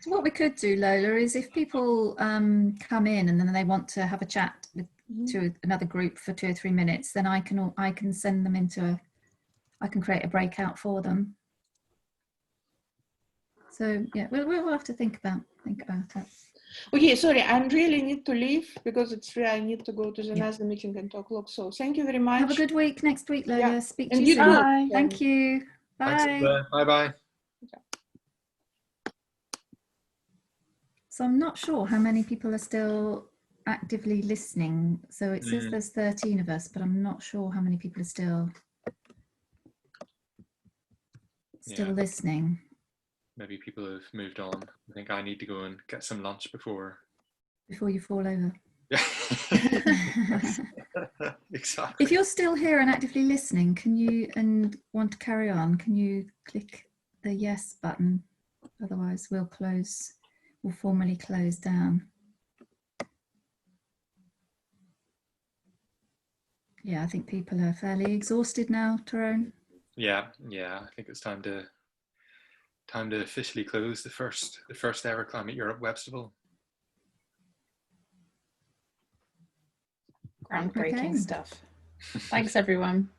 What we could do, Lola, is if people come in and then they want to have a chat with, to another group for 2 or 3 minutes, then I can send them into I can create a breakout for them. So yeah, we'll have to think about it. Okay, sorry, I really need to leave because it's 3. I need to go to the next meeting at 2:00. So thank you very much. Have a good week next week, Lola. Yeah. Speak And to you you soon. too. Bye. Thank you. Bye. Thanks, bye-bye. So I'm not sure how many people are still actively listening. So it says there's 13 of us, but I'm not sure how many people are still listening. Maybe people have moved on. I think I need to go and get some lunch before you fall over. Yeah. Exactly. If you're still here and actively listening, can you and want to carry on, can you click the yes button? Otherwise we'll formally close down. Yeah, I think people are fairly exhausted now, Tyrone. Yeah, I think it's time to officially close the first ever Climateurope Webstival. Groundbreaking stuff. Thanks, everyone.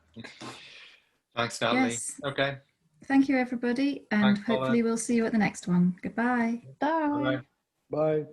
Thanks, Natalie. Yes. Okay. Thank you, everybody, and Thanks, hopefully we'll see you at the next one. Goodbye. Bye. Bye. Bye.